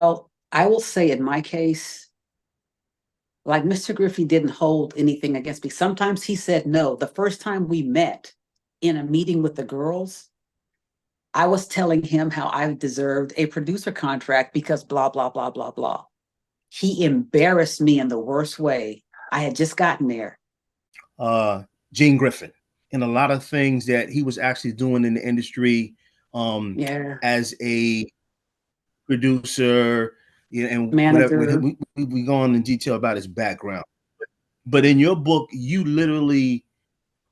Well, I will say in my case, like Mr. Griffey didn't hold anything against me. Sometimes he said no. The first time we met in a meeting with the girls, I was telling him how I deserved a producer contract because blah, blah, blah, blah, blah. He embarrassed me in the worst way. I had just gotten there. Gene Griffin, and a lot of things that he was actually doing in the industry um, Yeah. as a producer, yeah, and whatever. Manager. We go on in detail about his background. But in your book, you literally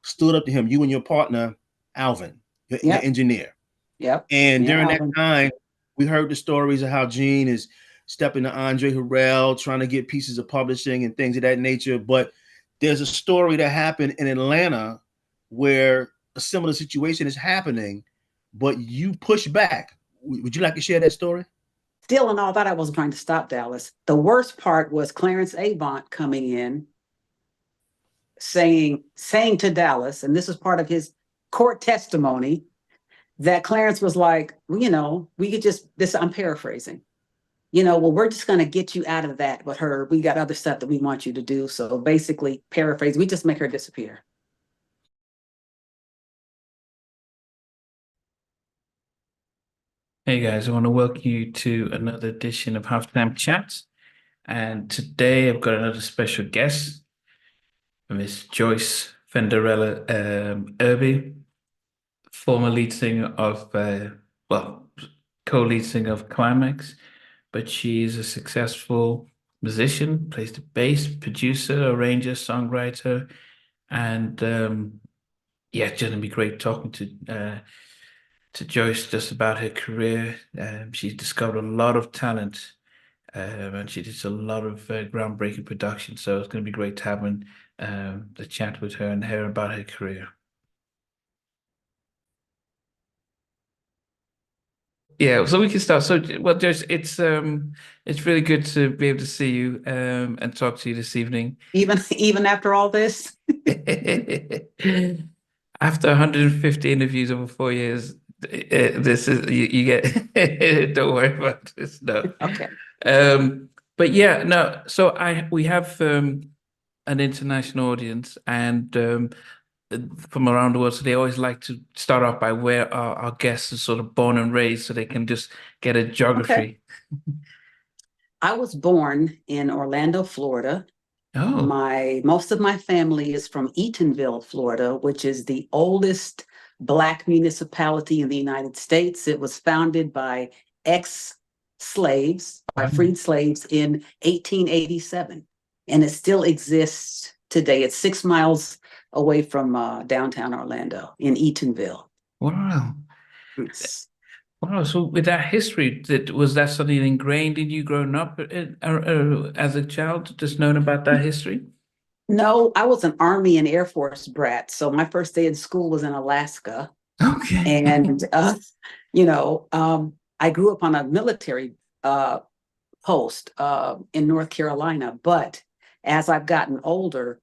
stood up to him, you and your partner, Alvin, your Yep. engineer. Yep. And Yeah, during that Alvin. time, we heard the stories of how Gene is stepping to Andre Harrell, trying to get pieces of publishing and things of that nature. But there's a story that happened in Atlanta where a similar situation is happening, but you push back. Would you like to share that story? Still and all that, I wasn't trying to stop Dallas. The worst part was Clarence Avant coming in saying to Dallas, and this is part of his court testimony, that Clarence was like, well, we could just this. I'm paraphrasing. Well, we're just going to get you out of that with her. We got other stuff that we want you to do. So basically, paraphrase, we just make her disappear. Hey guys, I want to welcome you to another edition of Halftime Chat. And today I've got another special guest, Miss Joyce Fenderella Irby, former lead singer of, well, co-lead singer of Klymaxx, but she is a successful musician, plays the bass, producer, arranger, songwriter, and yeah, it's going to be great talking to Joyce just about her career. She's discovered a lot of talent, and she did a lot of groundbreaking production. So it's going to be great having the chat with her and hear about her career. Yeah, so we can start. So, well, Joyce, it's really good to be able to see you and talk to you this evening. Even after all this. After 150 interviews over 4 years, this is you get. Don't worry about this. No. Okay. But yeah, no. So we have an international audience, and from around the world. So they always like to start off by where our guests are sort of born and raised, so they can just get a Okay. geography. I was born in Orlando, Florida. Oh, Most of my family is from Eatonville, Florida, which is the oldest Black municipality in the United States. It was founded by ex-slaves, by wow. freed slaves in 1887, and it still exists today. It's 6 miles away from downtown Orlando in Eatonville. Wow. Yes. Wow. So with that history, was that something ingrained in you growing up as a child, just knowing about that history? No, I was an Army and Air Force brat. So my first day in school was in Alaska. Okay. And, I grew up on a military post in North Carolina. But as I've gotten older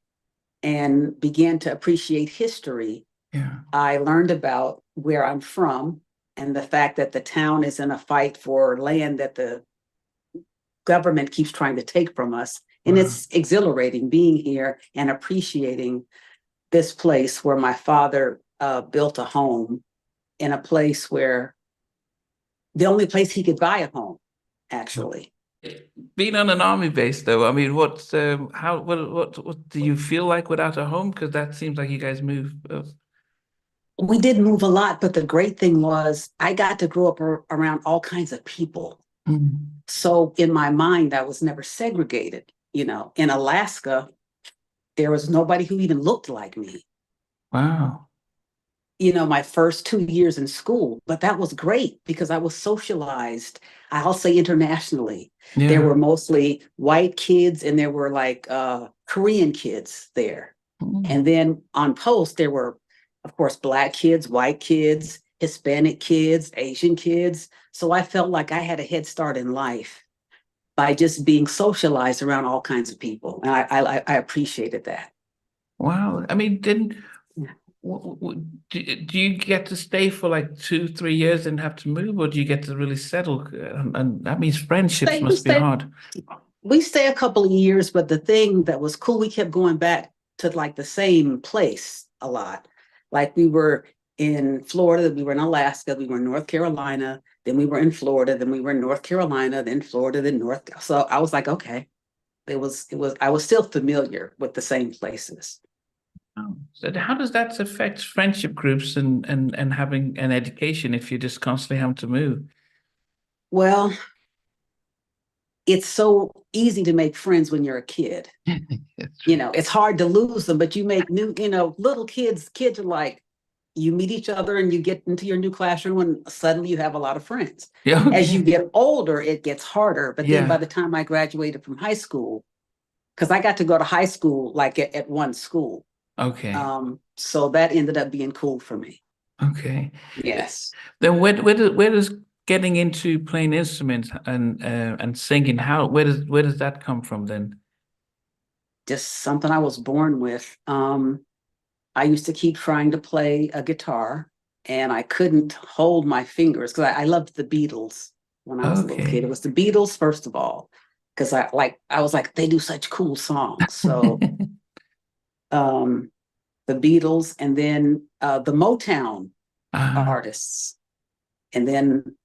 and began to appreciate history, Yeah. I learned about where I'm from and the fact that the town is in a fight for land that the government keeps trying to take from us. And Wow. it's exhilarating being here and appreciating this place where my father built a home in a place where the only place he could buy a home, actually. Being on an army base, though, I mean, what do you feel like without a home? Because that seems like you guys move. We did move a lot, but the great thing was I got to grow up around all kinds of people. Mm. So in my mind, I was never segregated. In Alaska, there was nobody who even looked like me. Wow. My first 2 years in school, but that was great because I was socialized. I'll say internationally. There Yeah. were mostly white kids and there were like Korean kids there. Mm. And then on post, there were, of course, Black kids, white kids, Hispanic kids, Asian kids. So I felt like I had a head start in life by just being socialized around all kinds of people. And I appreciated that. Wow. I mean, didn't Yeah. Do you get to stay for like 2, 3 years and have to move, or do you get to really settle? And that means friendships Stay, we must be stay, hard. we stay a couple of years, but the thing that was cool, we kept going back to like the same place a lot. Like we were in Florida, we were in Alaska, we were in North Carolina, then we were in Florida, then we were in North Carolina, then Florida, then North. So I was like, okay, I was still familiar with the same places. Oh, so how does that affect friendship groups and having an education if you're just constantly having to move? Well, it's so easy to make friends when you're a kid. You know, it's hard to lose them, but you make new, little kids are like, you meet each other and you get into your new classroom and suddenly you have a lot of friends. Yeah, okay. As you get older, it gets harder. But then by Yeah. the time I graduated from high school, because I got to go to high school like at one school. Okay. So that ended up being cool for me. Okay. Yes. Then where does getting into playing instruments and singing, where does that come from then? Just something I was born with. I used to keep trying to play a guitar and I couldn't hold my fingers because I loved the Beatles when I was a little kid. Okay. It was the Beatles, first of all, because I was like, they do such cool songs. So the Beatles and then the Motown artists. And then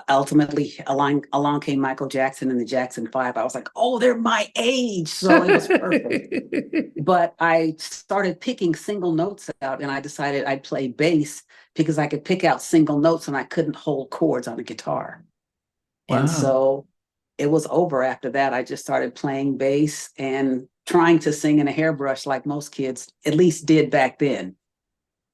ultimately along came Michael Jackson and the Jackson 5. I was like, oh, they're my age. So it was perfect. But I started picking single notes out and I decided I'd play bass because I could pick out single notes and I couldn't hold chords on a guitar. Wow. And so it was over after that. I just started playing bass and trying to sing in a hairbrush like most kids at least did back then.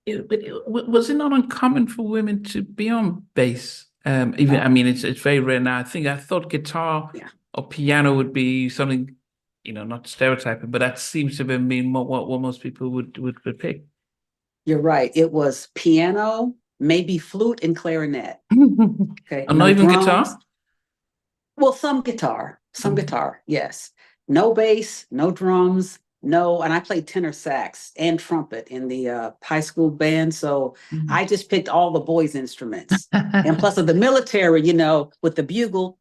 Was it not uncommon for women to be on bass? Even I mean, it's very rare now. I thought guitar or piano would be something, not stereotyping, but that seems to have been what most people would pick. You're right. It was piano, maybe flute and clarinet. Okay. And not even guitar? Well, some guitar, yes. No bass, no drums, no. And I played tenor sax and trumpet in the high school band. So I just picked all the boys' instruments. And plus of the military, with the bugle,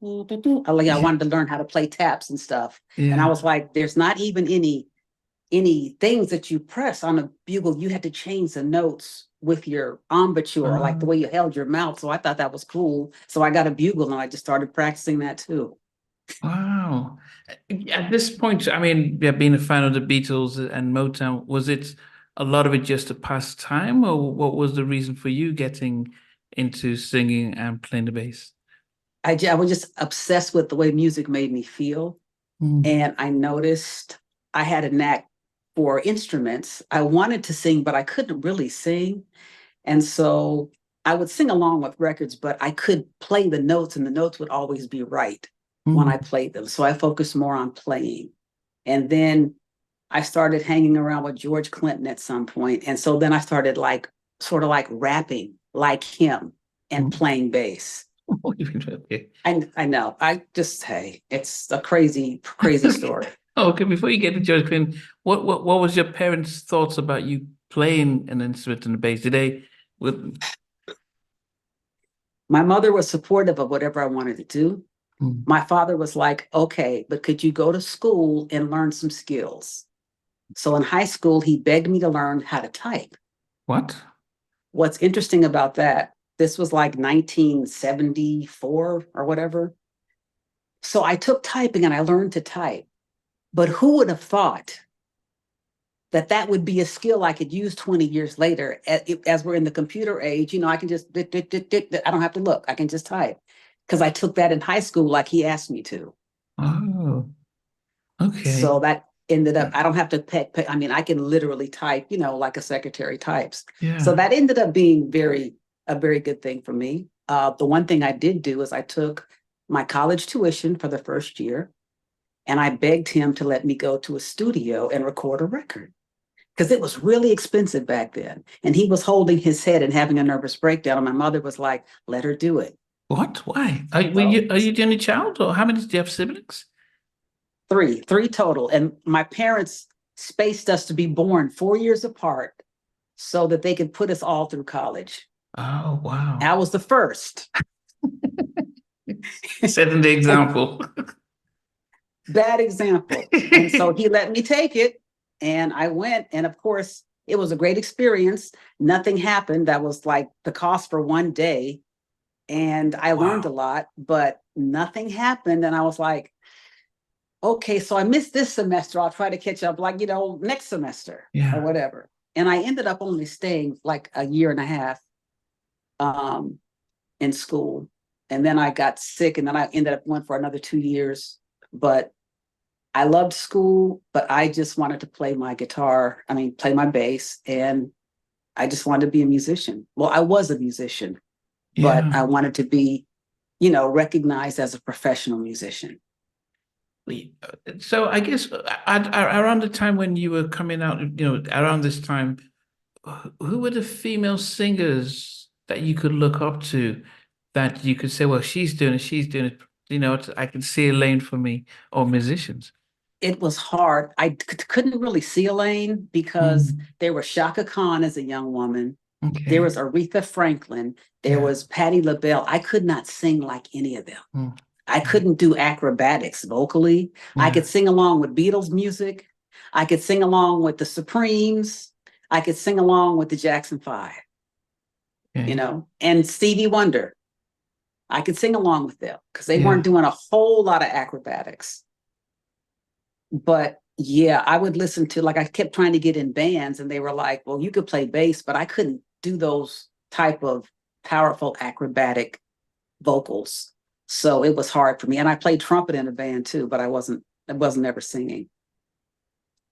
I wanted to learn how to play taps and stuff. Yeah. And I was like, there's not even any things that you press on a bugle. You had to change the notes with your embouchure, like the way you held your mouth. So I thought that was cool. So I got a bugle and I just started practicing that too. Wow. At this point, I mean, being a fan of the Beatles and Motown, was it a lot of it just a pastime, or what was the reason for you getting into singing and playing the bass? I was just obsessed with the way music made me feel. And I noticed I had a knack for instruments. I wanted to sing, but I couldn't really sing. And so I would sing along with records, but I could play the notes and the notes would always be right when I played them. So I focused more on playing. And then I started hanging around with George Clinton at some point. And so then I started sort of like rapping like him and playing bass. I know. It's a crazy, crazy story. Okay, before you get to George Clinton, what was your parents' thoughts about you playing an instrument in the bass? My mother was supportive of whatever I wanted to do. My father was like, okay, but could you go to school and learn some skills? So in high school, he begged me to learn how to type. What? What's interesting about that, this was like 1974 or whatever. So I took typing and I learned to type. But who would have thought that would be a skill I could use 20 years later as we're in the computer age? I can just, I don't have to look. I can just type because I took that in high school like he asked me to. Oh, okay. So that ended up, I don't have to pay. I mean, I can literally type, like a secretary types. Yeah. So that ended up being a very good thing for me. The one thing I did do is I took my college tuition for the first year and I begged him to let me go to a studio and record a record because it was really expensive back then. And he was holding his head and having a nervous breakdown. And my mother was like, let her do it. What? Why? Are you the only child, or how many do you have siblings? Three total. And my parents spaced us to be born 4 years apart. so that they could put us all through college. Oh, wow. I was the first. Setting the example. Bad example. And so he let me take it, and I went. And of course, it was a great experience. Nothing happened. That was like the cost for one day. And I learned a lot, but nothing happened. And I was like, okay, so I missed this semester. I'll try to catch up, like, next semester or whatever. And I ended up only staying like a year and a half in school. And then I got sick, and then I ended up going for another 2 years. But I loved school, but I just wanted to play my guitar. Play my bass. And I just wanted to be a musician. Well, I was a musician, but I wanted to be, recognized as a professional musician. So I guess around the time when you were coming out, around this time, who were the female singers that you could look up to, that you could say, well, she's doing it, I can see a lane for me, or musicians? It was hard. I couldn't really see a lane because there was Shaka Khan as a young woman. Okay. There was Aretha Franklin. There was Patti LaBelle. I could not sing like any of them. I couldn't do acrobatics vocally. I could sing along with Beatles music. I could sing along with the Supremes. I could sing along with the Jackson 5, and Stevie Wonder. I could sing along with them because they weren't doing a whole lot of acrobatics. But I would listen to, I kept trying to get in bands, and they were like, well, you could play bass, but I couldn't do those type of powerful acrobatic vocals. So it was hard for me. And I played trumpet in a band too, but I wasn't ever singing.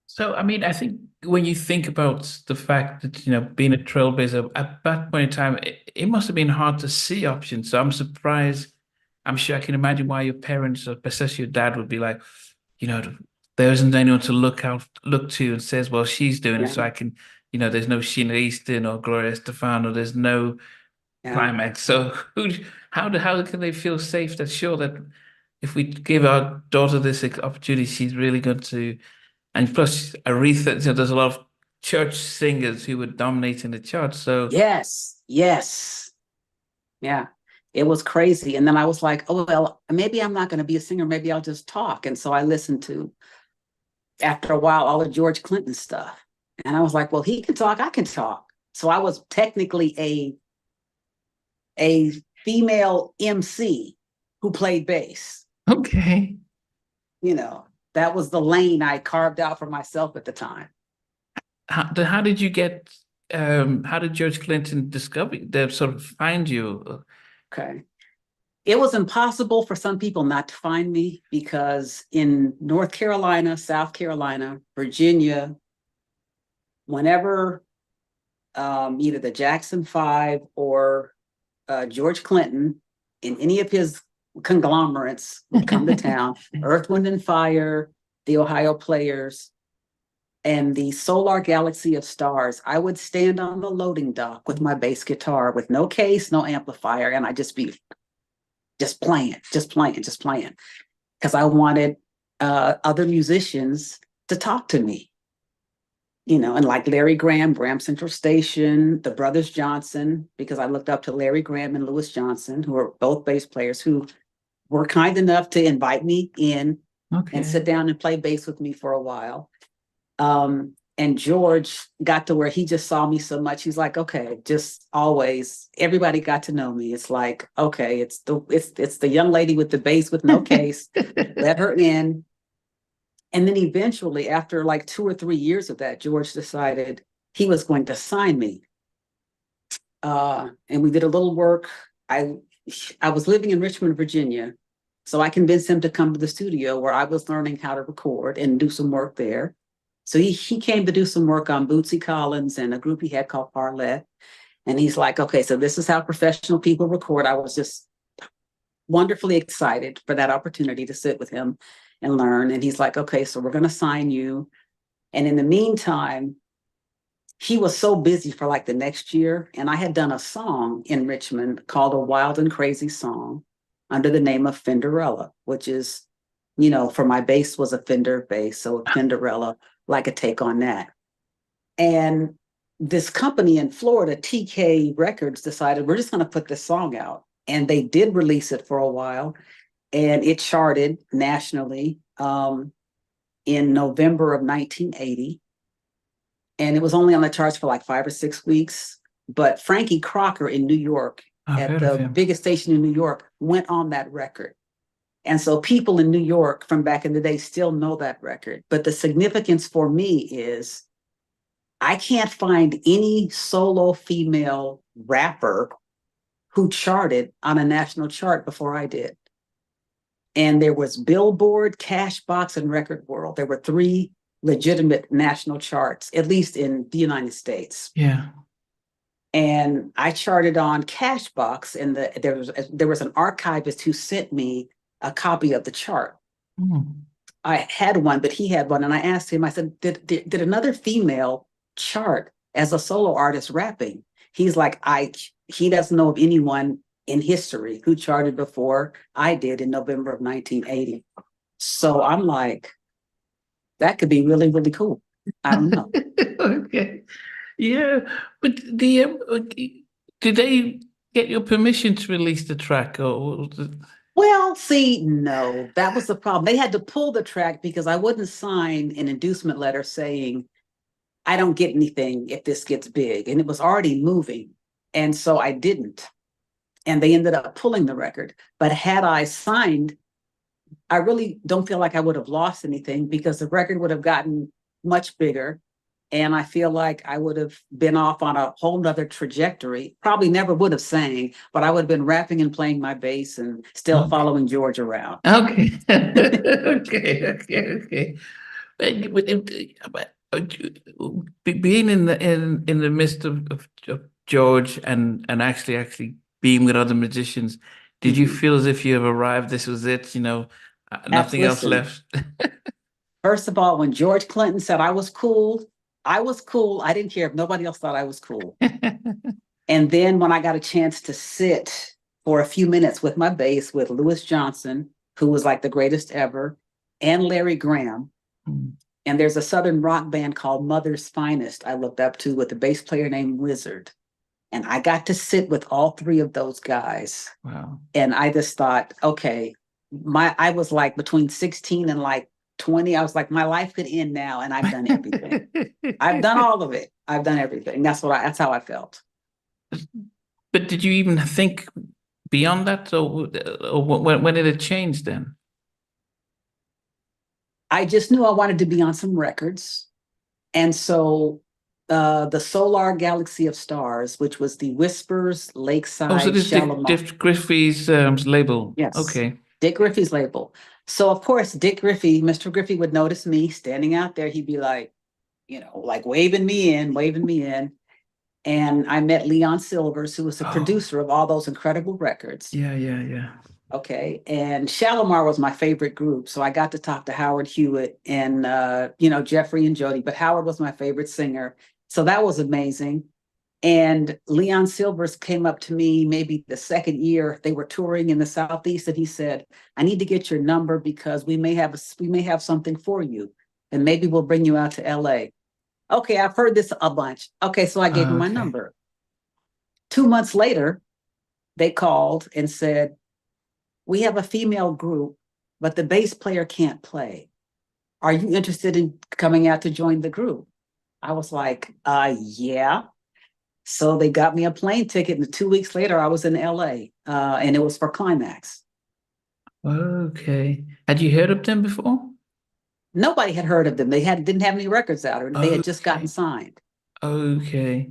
So, I think when you think about the fact that, being a trailblazer at that point in time, it must have been hard to see options. So I'm surprised. I'm sure I can imagine why your parents, or especially your dad, would be like, there isn't anyone to look to and says, well, she's doing it. So I can, there's no Sheena Easton or Gloria Estefan, or there's no Klymaxx. So how can they feel safe, that sure that if we give our daughter this opportunity, she's really going to. And plus, Aretha, there's a lot of church singers who were dominating the charts. So yes, yeah, it was crazy. And then I was like, oh well, maybe I'm not going to be a singer. Maybe I'll just talk. And so I listened to, after a while, all of George Clinton stuff, and I was like, well, he can talk, I can talk. So I was technically a female MC who played bass. Okay. That was the lane I carved out for myself at the time. How did you get, how did George Clinton sort of find you? Okay. It was impossible for some people not to find me, because in North Carolina, South Carolina, Virginia, whenever either the Jackson 5 or George Clinton, in any of his conglomerates, would come to town, Earth, Wind and Fire, the Ohio Players, and the Solar Galaxy of Stars, I would stand on the loading dock with my bass guitar, with no case, no amplifier, and I'd just be playing, because I wanted other musicians to talk to me, and like Larry Graham Central Station, the Brothers Johnson, because I looked up to Larry Graham and Louis Johnson, who are both bass players, who were kind enough to invite me in and sit down and play bass with me for a while. And George got to where he just saw me so much. He's like, okay, just always, everybody got to know me. It's like, okay, it's the young lady with the bass with no case. Let her in. And then eventually, after like 2 or 3 years of that, George decided he was going to sign me. And we did a little work. I was living in Richmond, Virginia, so I convinced him to come to the studio where I was learning how to record and do some work there. So he came to do some work on Bootsy Collins and a group he had called Parlet. And he's like, okay, so this is how professional people record. I was just wonderfully excited for that opportunity to sit with him and learn. And he's like, okay, so we're going to sign you. And in the meantime, he was so busy for like the next year. And I had done a song in Richmond called A Wild and Crazy Song under the name of Fenderella, which is, for my bass was a Fender bass. So Fenderella, like a take on that. And this company in Florida, TK Records, decided we're just going to put this song out. And they did release it for a while, and it charted nationally in November of 1980. And it was only on the charts for like 5 or 6 weeks. But Frankie Crocker in New York, at the biggest station in New York, went on that record. And so people in New York from back in the day still know that record. But the significance for me is I can't find any solo female rapper who charted on a national chart before I did. And there was Billboard, Cashbox, and Record World. There were 3 legitimate national charts, at least in the United States. Yeah. And I charted on Cashbox, and there was an archivist who sent me a copy of the chart. I had one, but he had one, and I asked him, I said, did another female chart as a solo artist rapping? He's like, he doesn't know of anyone in history who charted before I did in November of 1980. So I'm like, that could be really, really cool. I don't know. Okay. Yeah, but did they get your permission to release the track? Or Well, see, no, that was the problem. They had to pull the track because I wouldn't sign an inducement letter saying, I don't get anything if this gets big. And it was already moving. And so I didn't. And they ended up pulling the record. But had I signed, I really don't feel like I would have lost anything because the record would have gotten much bigger. And I feel like I would have been off on a whole nother trajectory. Probably never would have sang, but I would have been rapping and playing my bass and still following George around. Okay. Okay. But being in the midst of George and actually being with other musicians, did you feel as if you have arrived? This was it, nothing else left. First of all, when George Clinton said I was cool, I was cool. I didn't care if nobody else thought I was cool. And then when I got a chance to sit for a few minutes with my bass with Louis Johnson, who was like the greatest ever, and Larry Graham. And there's a Southern rock band called Mother's Finest I looked up to with a bass player named Wizard. And I got to sit with all 3 of those guys. Wow. And I just thought, okay, I was like between 16 and like 20. I was like, my life could end now, and I've done everything. I've done all of it. I've done everything. That's how I felt. But did you even think beyond that, or when did it change then? I just knew I wanted to be on some records, and so the Solar Galaxy of Stars, which was the Whispers, Lakeside. So this is Dick Griffey's label. Yes. Okay. Dick Griffey's label. So of course, Mr. Griffey would notice me standing out there. He'd be like, like waving me in. And I met Leon Silvers, who was the producer of all those incredible records. Yeah. Okay. And Shalimar was my favorite group. So I got to talk to Howard Hewitt and, Jeffrey and Jody, but Howard was my favorite singer. So that was amazing. And Leon Silvers came up to me maybe the second year they were touring in the Southeast, and he said, I need to get your number because we may have something for you, and maybe we'll bring you out to LA. Okay, I've heard this a bunch. Okay, so I gave him my number. 2 months later, they called and said, we have a female group, but the bass player can't play. Are you interested in coming out to join the group? I was like, yeah. So they got me a plane ticket, and 2 weeks later, I was in LA, and it was for Klymaxx. Okay. Had you heard of them before? Nobody had heard of them. They didn't have any records out, or they had just gotten signed. Okay.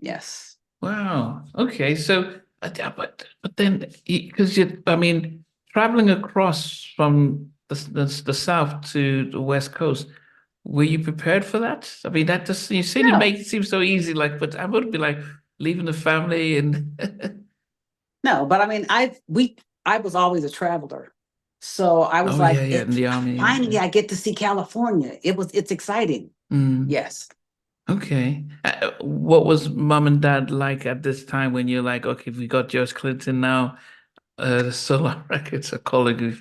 Yes. Wow. Okay. So, but then, because traveling across from the South to the West Coast, were you prepared for that? I mean, that just, you seem to make it seem so easy, but I would be like leaving the family and. No, but I mean, I was always a traveler. So I was in the army. Finally, I get to see California. It's exciting. Yes. Okay. What was mom and dad like at this time when you're like, okay, we got George Clinton now, the Solar Records are calling you?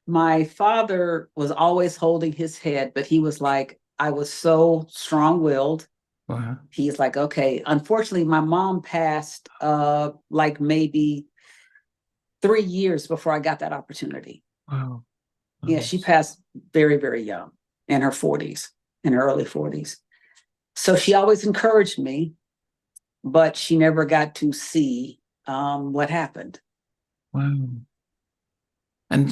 My father was always holding his head, but he was like, I was so strong-willed. Wow. He's like, okay. Unfortunately, my mom passed like maybe 3 years before I got that opportunity. Wow. Yeah, she passed very, very young, in her 40s, in her early 40s. So she always encouraged me, but she never got to see what happened. Wow. And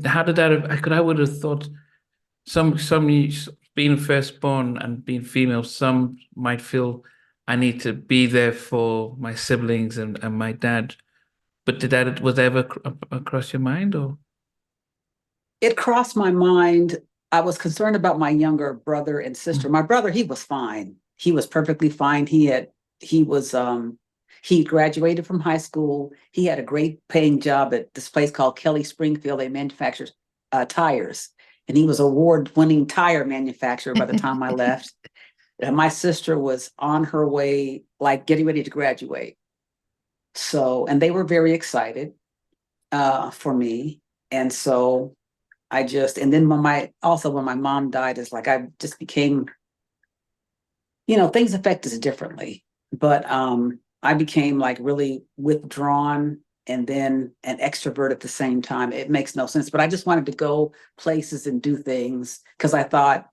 how did that? I would have thought some being firstborn and being female, some might feel I need to be there for my siblings and my dad. But was that ever across your mind, or? It crossed my mind. I was concerned about my younger brother and sister. My brother, he was fine. He was perfectly fine. He graduated from high school. He had a great paying job at this place called Kelly Springfield. They manufactured tires. And he was award-winning tire manufacturer by the time I left. And my sister was on her way, like getting ready to graduate. So, and they were very excited for me. And so and then when my mom died, it's like I just became, things affect us differently. But I became like really withdrawn and then an extrovert at the same time. It makes no sense. But I just wanted to go places and do things because I thought,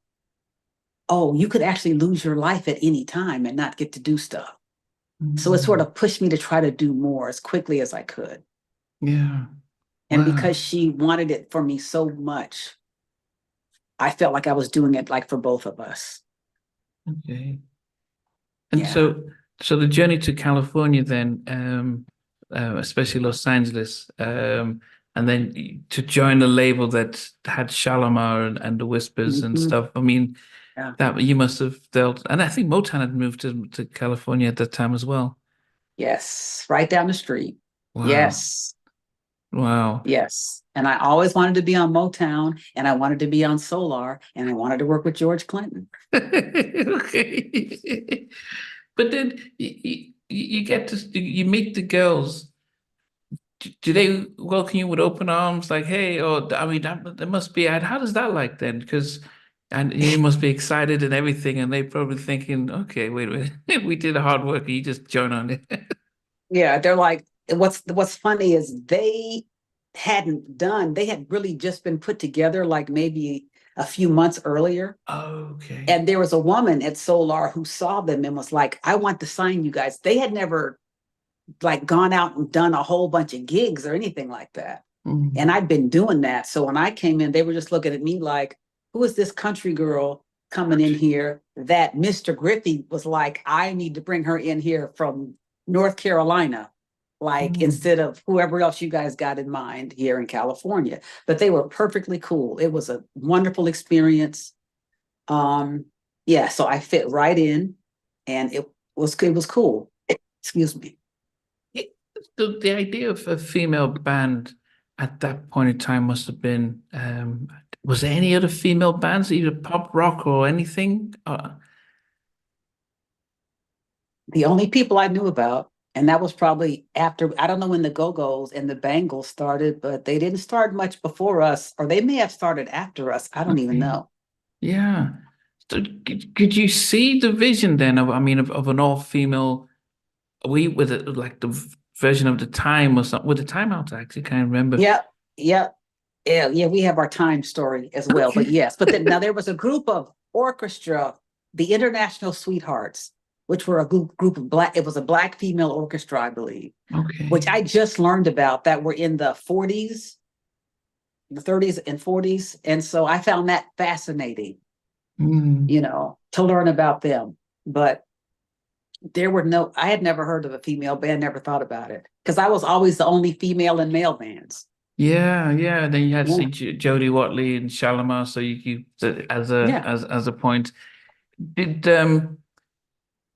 oh, you could actually lose your life at any time and not get to do stuff. So it sort of pushed me to try to do more as quickly as I could. Yeah. And Wow. because she wanted it for me so much, I felt like I was doing it like for both of us. Okay. And Yeah. so the journey to California then, especially Los Angeles, and then to join a label that had Shalimar and the Whispers and stuff. I mean, Yeah. that you must have dealt, and I think Motown had moved to California at that time as well. Yes, right down the street. Wow. Yes. Wow. Yes. And I always wanted to be on Motown, and I wanted to be on Solar, and I wanted to work with George Clinton. Okay. But then you get you meet the girls. Do they welcome you with open arms, like, hey, or I mean, that must be, how does that like then? Because and you must be excited and everything, and they probably thinking, okay, wait a minute, we did the hard work, you just join on it. Yeah, they're like, what's funny is they had really just been put together like maybe a few months earlier. Okay. And there was a woman at Solar who saw them and was like, I want to sign you guys. They had never like gone out and done a whole bunch of gigs or anything like that. Mm. And I'd been doing that. So when I came in, they were just looking at me like, who is this country girl coming in here that Mr. Griffey was like, I need to bring her in here from North Carolina, like instead of whoever else you guys got in mind here in California. But they were perfectly cool. It was a wonderful experience. Yeah, so I fit right in and it was cool. Excuse me. The idea of a female band at that point in time must have been, was there any other female bands, either pop, rock, or anything? The only people I knew about, and that was probably after, I don't know when the Go-Go's and the Bangles started, but they didn't start much before us, or they may have started after us. I don't even know. Yeah. So could you see the vision then of, I mean, of an all-female, with it, like the version of the Time or something, with the Time Out, I actually can't remember. Yeah, we have our Time story as well. Okay. But yes, but then now there was a group of orchestra, the International Sweethearts, which were a group of it was a black female orchestra, I believe. Okay. Which I just learned about, that were in the 40s, the 30s and 40s. And so I found that fascinating, to learn about them. But I had never heard of a female band, never thought about it, because I was always the only female in male bands. Yeah. Then you had to see Jodie Watley and Shalimar, so you as a point. Did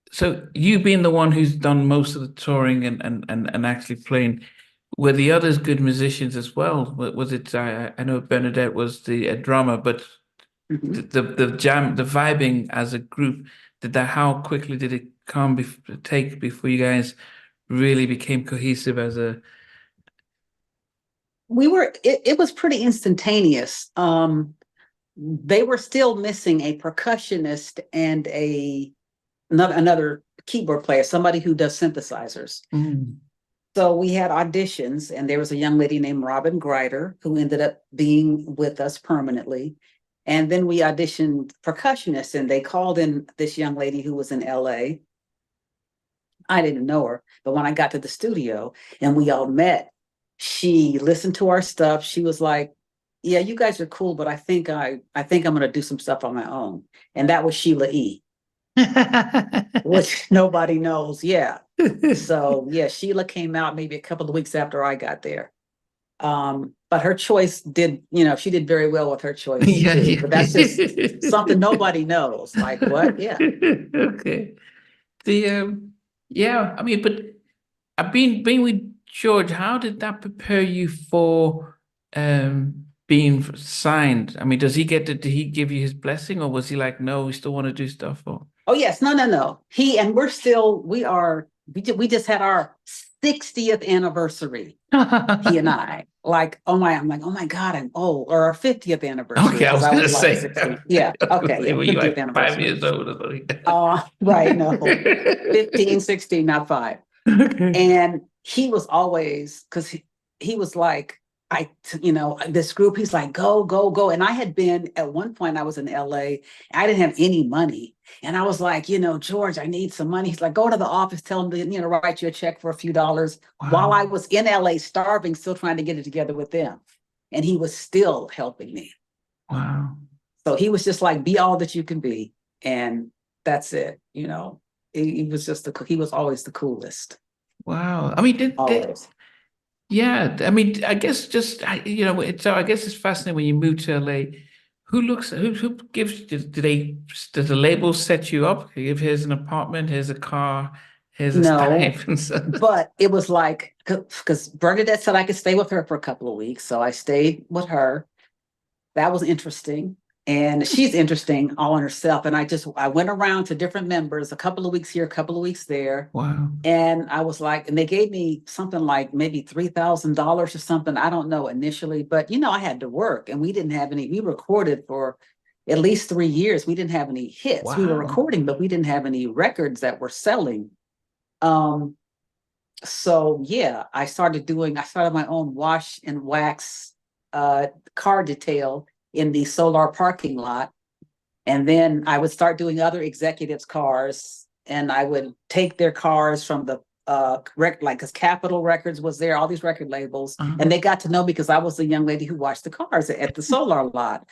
so you being the one who's done most of the touring and actually playing, were the others good musicians as well? Was it? I know Bernadette was the drummer, but the jam, the vibing as a group, how quickly did it take before you guys really became cohesive as a? It was pretty instantaneous. they were still missing a percussionist and another keyboard player, somebody who does synthesizers. So we had auditions, and there was a young lady named Robin Greider who ended up being with us permanently. And then we auditioned percussionists, and they called in this young lady who was in LA. I didn't know her, but when I got to the studio and we all met, she listened to our stuff. She was like, "Yeah, you guys are cool, but I think I'm going to do some stuff on my own." And that was Sheila E., which nobody knows. Yeah. So yeah, Sheila came out maybe a couple of weeks after I got there. But her choice did, she did very well with her choice too. But that's just something nobody knows. Like what? Yeah. Okay. Yeah, I mean, but I've been with George. How did that prepare you for being signed? I mean, did he give you his blessing, or was he like, no, we still want to do stuff? Or oh yes, no. We just had our 60th anniversary. He and I. I'm like, oh my God, I'm old. Or our 50th anniversary. Okay, I was gonna say 16. Yeah. Okay. Yeah, were you 50th like anniversary. 5 years old or something? Right, no. 15, 16, not 5. Okay. And he was always, because he was like, this group, he's like, go, go, go. And I had been, at one point, I was in LA, I didn't have any money. And I was like, George, I need some money. He's like, go to the office, tell him to, write you a check for a few dollars. Wow. While I was in LA starving, still trying to get it together with them. And he was still helping me. Wow. So he was just like, be all that you can be. And that's it. He was he was always the coolest. Wow. I mean, always. Yeah, I mean, I guess so I guess it's fascinating when you move to LA. Who gives, does the label set you up? Give here's an apartment, here's a car, here's a stipend. But it was like, because Bernadette said I could stay with her for a couple of weeks. So I stayed with her. That was interesting. And she's interesting all on herself. And I went around to different members, a couple of weeks here, a couple of weeks there. Wow. And I was like, and they gave me something like maybe $3,000 or something. I don't know initially, but I had to work, and we recorded for at least 3 years. We didn't have any hits. Wow. We were recording, but we didn't have any records that were selling. So yeah, I started my own wash and wax car detail in the Solar parking lot. And then I would start doing other executives' cars, and I would take their cars from the because Capitol Records was there, all these record labels, and they got to know me because I was the young lady who washed the cars at the Solar lot.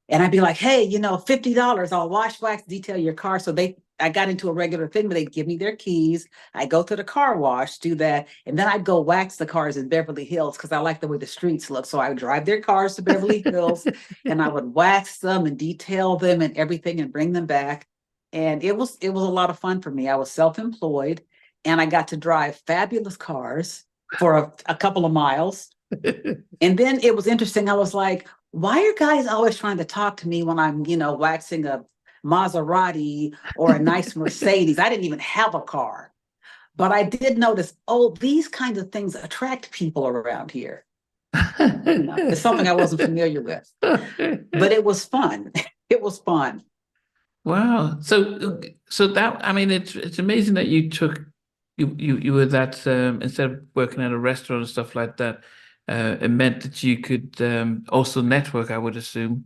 And I'd be like, hey, $50, I'll wash, wax, detail your car. So I got into a regular thing, but they'd give me their keys. I go to the car wash, do that. And then I'd go wax the cars in Beverly Hills because I like the way the streets look. So I would drive their cars to Beverly Hills and I would wax them and detail them and everything and bring them back. And it was a lot of fun for me. I was self-employed, and I got to drive fabulous cars for a couple of miles. And then it was interesting. I was like, why are guys always trying to talk to me when I'm, waxing a Maserati or a nice Mercedes? I didn't even have a car, but I did notice, these kinds of things attract people around here. It's something I wasn't familiar with, but it was fun. It was fun. Wow. So that, I mean, it's amazing that you were that, instead of working at a restaurant and stuff like that, it meant that you could also network, I would assume.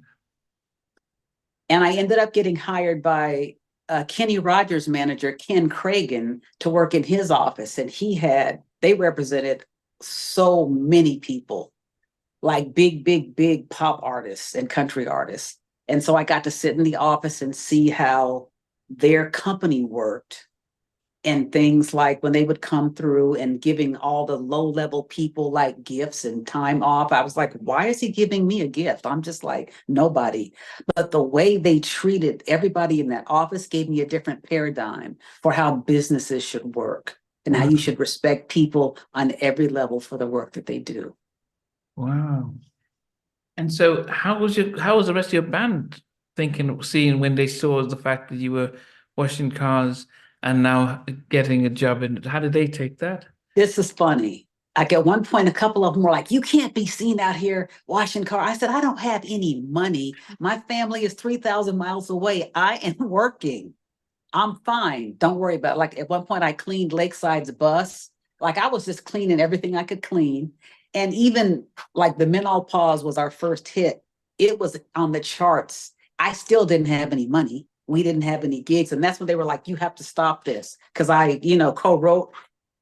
And I ended up getting hired by Kenny Rogers' manager, Ken Cragen, to work in his office. And they represented so many people, like big pop artists and country artists. And so I got to sit in the office and see how their company worked. And things like when they would come through and giving all the low-level people like gifts and time off. I was like, why is he giving me a gift? I'm just like nobody. But the way they treated everybody in that office gave me a different paradigm for how businesses should work and how you should respect people on every level for the work that they do. Wow. And so how was the rest of your band seeing when they saw the fact that you were washing cars and now getting a job in? How did they take that? This is funny. Like at one point, a couple of them were like, you can't be seen out here washing cars. I said, I don't have any money. My family is 3,000 miles away. I am working. I'm fine. Don't worry about it. Like at one point I cleaned Lakeside's bus. Like I was just cleaning everything I could clean. And even like the Men All Pause was our first hit. It was on the charts. I still didn't have any money. We didn't have any gigs. And that's when they were like, you have to stop this. Cause I, co-wrote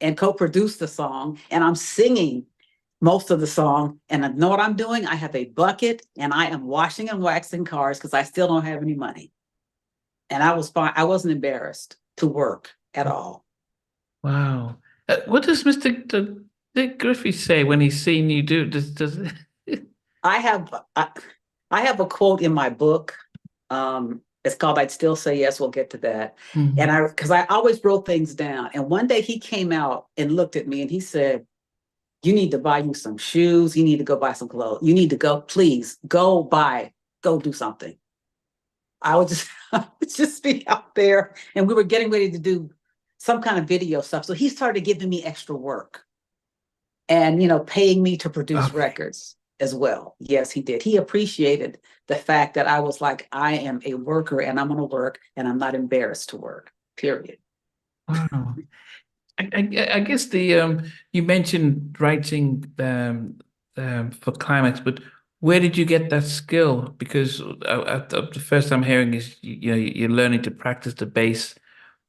and co-produced the song and I'm singing most of the song. And I know what I'm doing. I have a bucket and I am washing and waxing cars because I still don't have any money. And I was fine. I wasn't embarrassed to work at all. Wow. What does Mr. Dick Griffey say when he's seen you do? Does I have a quote in my book. It's called "I'd Still Say Yes." We'll get to that. Mhm. And because I always wrote things down. And one day he came out and looked at me and he said, "You need to buy you some shoes. You need to go buy some clothes. You need to go, please go do something." I would just be out there, and we were getting ready to do some kind of video stuff. So he started giving me extra work and, paying me to produce records as well. Yes, he did. He appreciated the fact that I was like, I am a worker and I'm going to work and I'm not embarrassed to work, period. Wow. I guess the you mentioned writing for Klymaxx, but where did you get that skill? Because the first I'm hearing is you're learning to practice the bass,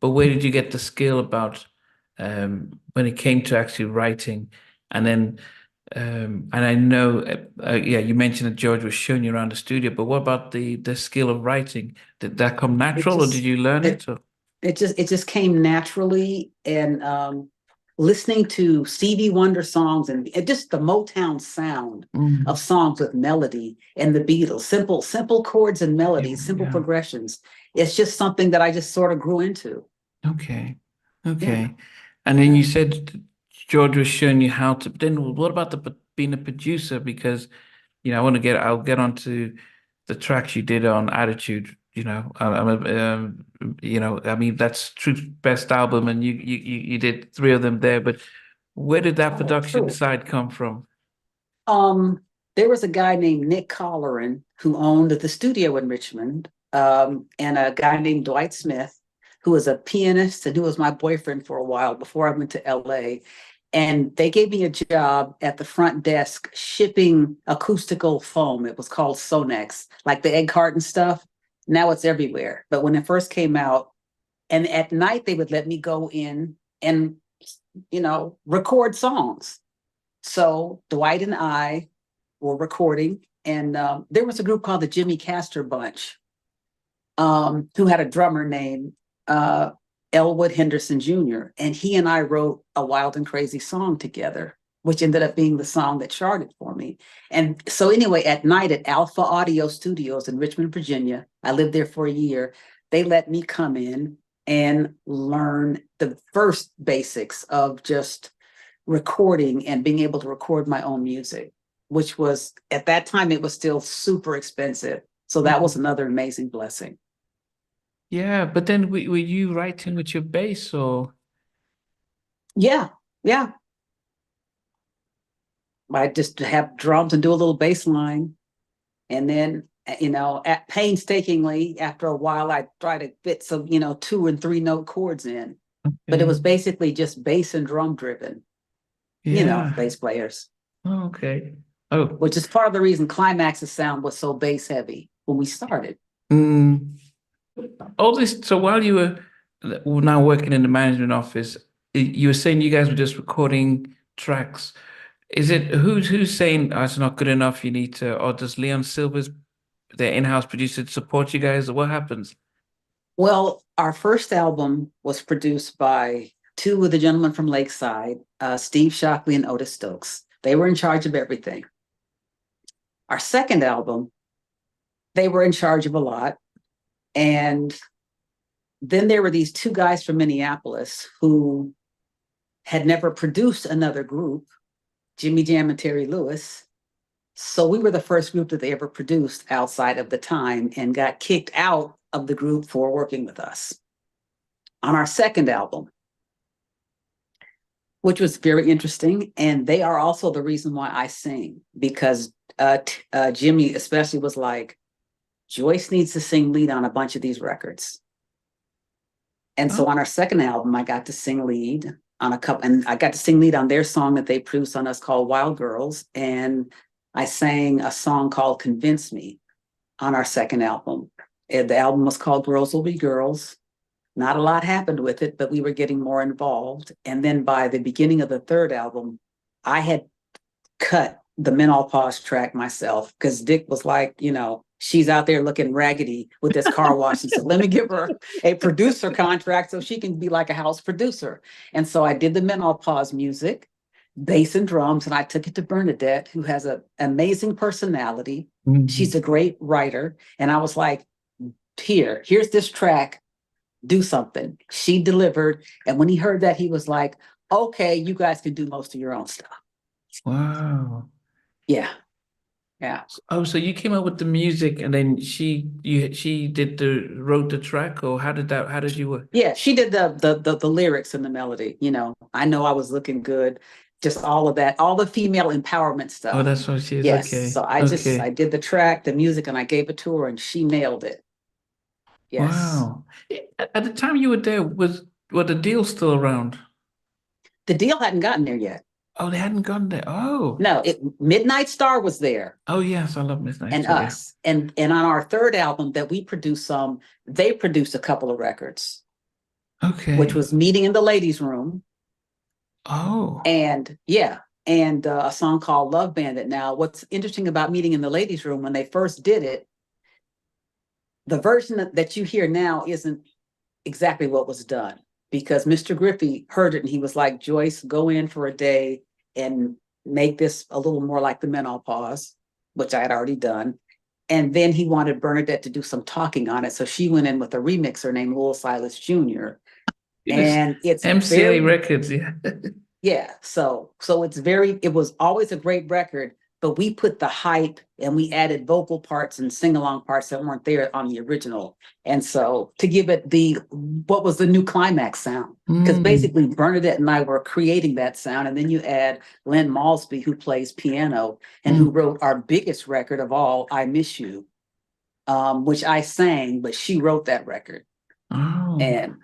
but where did you get the skill about when it came to actually writing? And then and I know you mentioned that George was showing you around the studio, but what about the skill of writing? Did that come natural, or did you learn it? Or? It just came naturally, and listening to Stevie Wonder songs and just the Motown sound of songs with melody and the Beatles, simple chords and melodies, simple progressions. It's just something that I just sort of grew into. Okay. Yeah. And then you said George was showing you how to. Then what about being a producer? Because I'll get onto the tracks you did on Attitude. I mean that's Truth's best album, and you did 3 of them there. But where did that production side come from? There was a guy named Nick Colleran who owned the studio in Richmond, and a guy named Dwight Smith, who was a pianist and who was my boyfriend for a while before I went to LA. And they gave me a job at the front desk shipping acoustical foam. It was called Sonex, like the egg carton stuff. Now it's everywhere. But when it first came out, and at night they would let me go in and, record songs. So Dwight and I were recording, and there was a group called the Jimmy Castor Bunch, who had a drummer named Elwood Henderson Jr. And he and I wrote a Wild and Crazy song together, which ended up being the song that charted for me. And so anyway, at night at Alpha Audio Studios in Richmond, Virginia, I lived there for a year. They let me come in and learn the first basics of just recording and being able to record my own music, which was, at that time, it was still super expensive. So that was another amazing blessing. Yeah, but then were you writing with your bass or? Yeah. I just have drums and do a little bass line. And then, painstakingly, after a while, I try to fit some, 2 and 3 note chords in. Okay. But it was basically just bass and drum driven, bass players. Oh, okay. Oh, which is part of the reason Klymaxx's sound was so bass heavy when we started. All this. So while you were now working in the management office, you were saying you guys were just recording tracks. Is it who's saying it's not good enough? You need to, or does Leon Silver's their in-house producer support you guys, or what happens? Well, our first album was produced by 2 of the gentlemen from Lakeside, Steve Shockley and Otis Stokes. They were in charge of everything. Our second album, they were in charge of a lot. And then there were these 2 guys from Minneapolis who had never produced another group, Jimmy Jam and Terry Lewis. So we were the first group that they ever produced outside of the time, and got kicked out of the group for working with us. On our second album, which was very interesting. And they are also the reason why I sing, because Jimmy especially was like, Joyce needs to sing lead on a bunch of these records. And so on our second album, I got to sing lead on a couple, and I got to sing lead on their song that they produced on us called Wild Girls. And I sang a song called Convince Me on our second album. And the album was called Girls Will Be Girls. Not a lot happened with it, but we were getting more involved. And then by the beginning of the third album, I had cut the menopause track myself because Dick was like, she's out there looking raggedy with this car wash. And so let me give her a producer contract so she can be like a house producer. And so I did the menopause music, bass and drums, and I took it to Bernadette, who has an amazing personality. Mm-hmm. She's a great writer. And I was like, here's this track, do something. She delivered. And when he heard that, he was like, okay, you guys can do most of your own stuff. Wow. Yeah. Yeah. Oh, so you came up with the music and then she wrote the track, or how did you work? Yeah, she did the lyrics and the melody. I know I was looking good, just all of that, all the female empowerment stuff. Oh, that's what she is. Yes. Okay. So I did the track, the music, and I gave it to her and she nailed it. Yes. Wow. At the time you were there, were the Deal still around? The Deal hadn't gotten there yet. Oh, they hadn't gone there. Oh. No, Midnight Star was there. Oh, yes, I love Midnight and Star. Us. Yeah. And on our third album that we produced they produced a couple of records. Okay. Which was Meeting in the Ladies' Room. Oh. And a song called Love Bandit. Now, what's interesting about Meeting in the Ladies' Room, when they first did it, the version that you hear now isn't exactly what was done, because Mr. Griffey heard it and he was like, Joyce, go in for a day and make this a little more like the menopause, which I had already done. And then he wanted Bernadette to do some talking on it. So she went in with a remixer named Lil Silas Jr. And it's MCA Records, yeah. Yeah. So it was always a great record, but we put the hype and we added vocal parts and sing-along parts that weren't there on the original. And so to give it what was the new Klymaxx sound, because basically Bernadette and I were creating that sound. And then you add Len Malsby, who plays piano and who wrote our biggest record of all, I Miss You, which I sang, but she wrote that record. Oh. And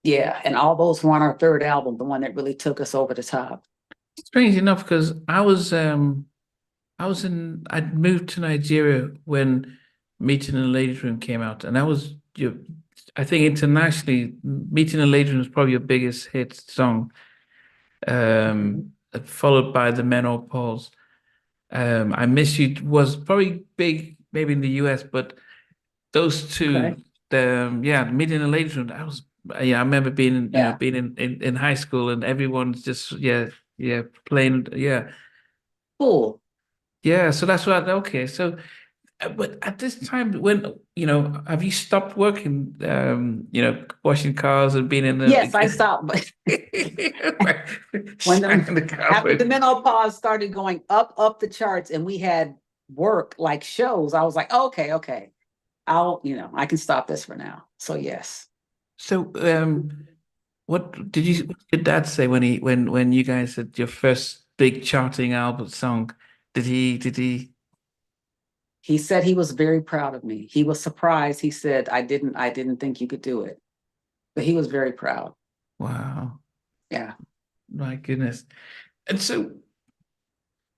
yeah, and all those were on our third album, the one that really took us over the top. Strange enough, because I'd moved to Nigeria when Meeting in the Ladies' Room came out, and that was I think internationally, Meeting in the Ladies Room was probably your biggest hit song, followed by the Menopause. I Miss You was probably big, maybe in the US, but those two, Okay. Meeting in the Ladies Room, that was, I remember being in high school and everyone's just playing, Cool. Yeah, so that's what. Okay, so, but at this time, when have you stopped working? Washing cars and being in the. Yes, I stopped. But after the menopause started going up the charts, and we had work like shows, I was like, okay, I can stop this for now. So yes. So, what did your dad say when you guys had your first big charting album song? Did he? He said he was very proud of me. He was surprised. He said, I didn't think you could do it. But he was very proud. Wow. Yeah. My goodness. And so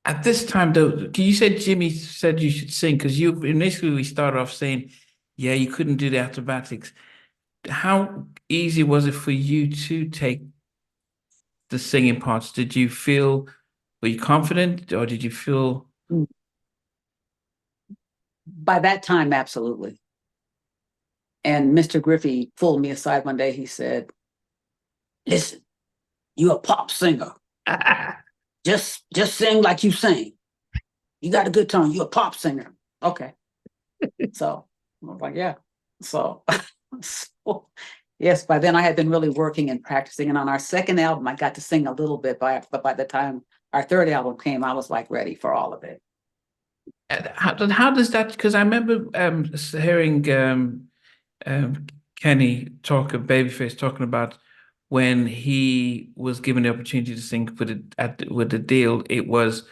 at this time, though, you said Jimmy said you should sing, because you initially we started off saying, yeah, you couldn't do the acrobatics. How easy was it for you to take the singing parts? Were you confident, or did you feel? By that time, absolutely. And Mr. Griffey pulled me aside one day. He said, listen, you're a pop singer. Just sing like you sing. You got a good tone. You're a pop singer. Okay. So I was like, yeah. So yes, by then I had been really working and practicing. And on our second album, I got to sing a little bit, but by the time our third album came, I was like ready for all of it. How does that? Because I remember hearing Kenny Babyface talking about when he was given the opportunity to sing with the deal, it was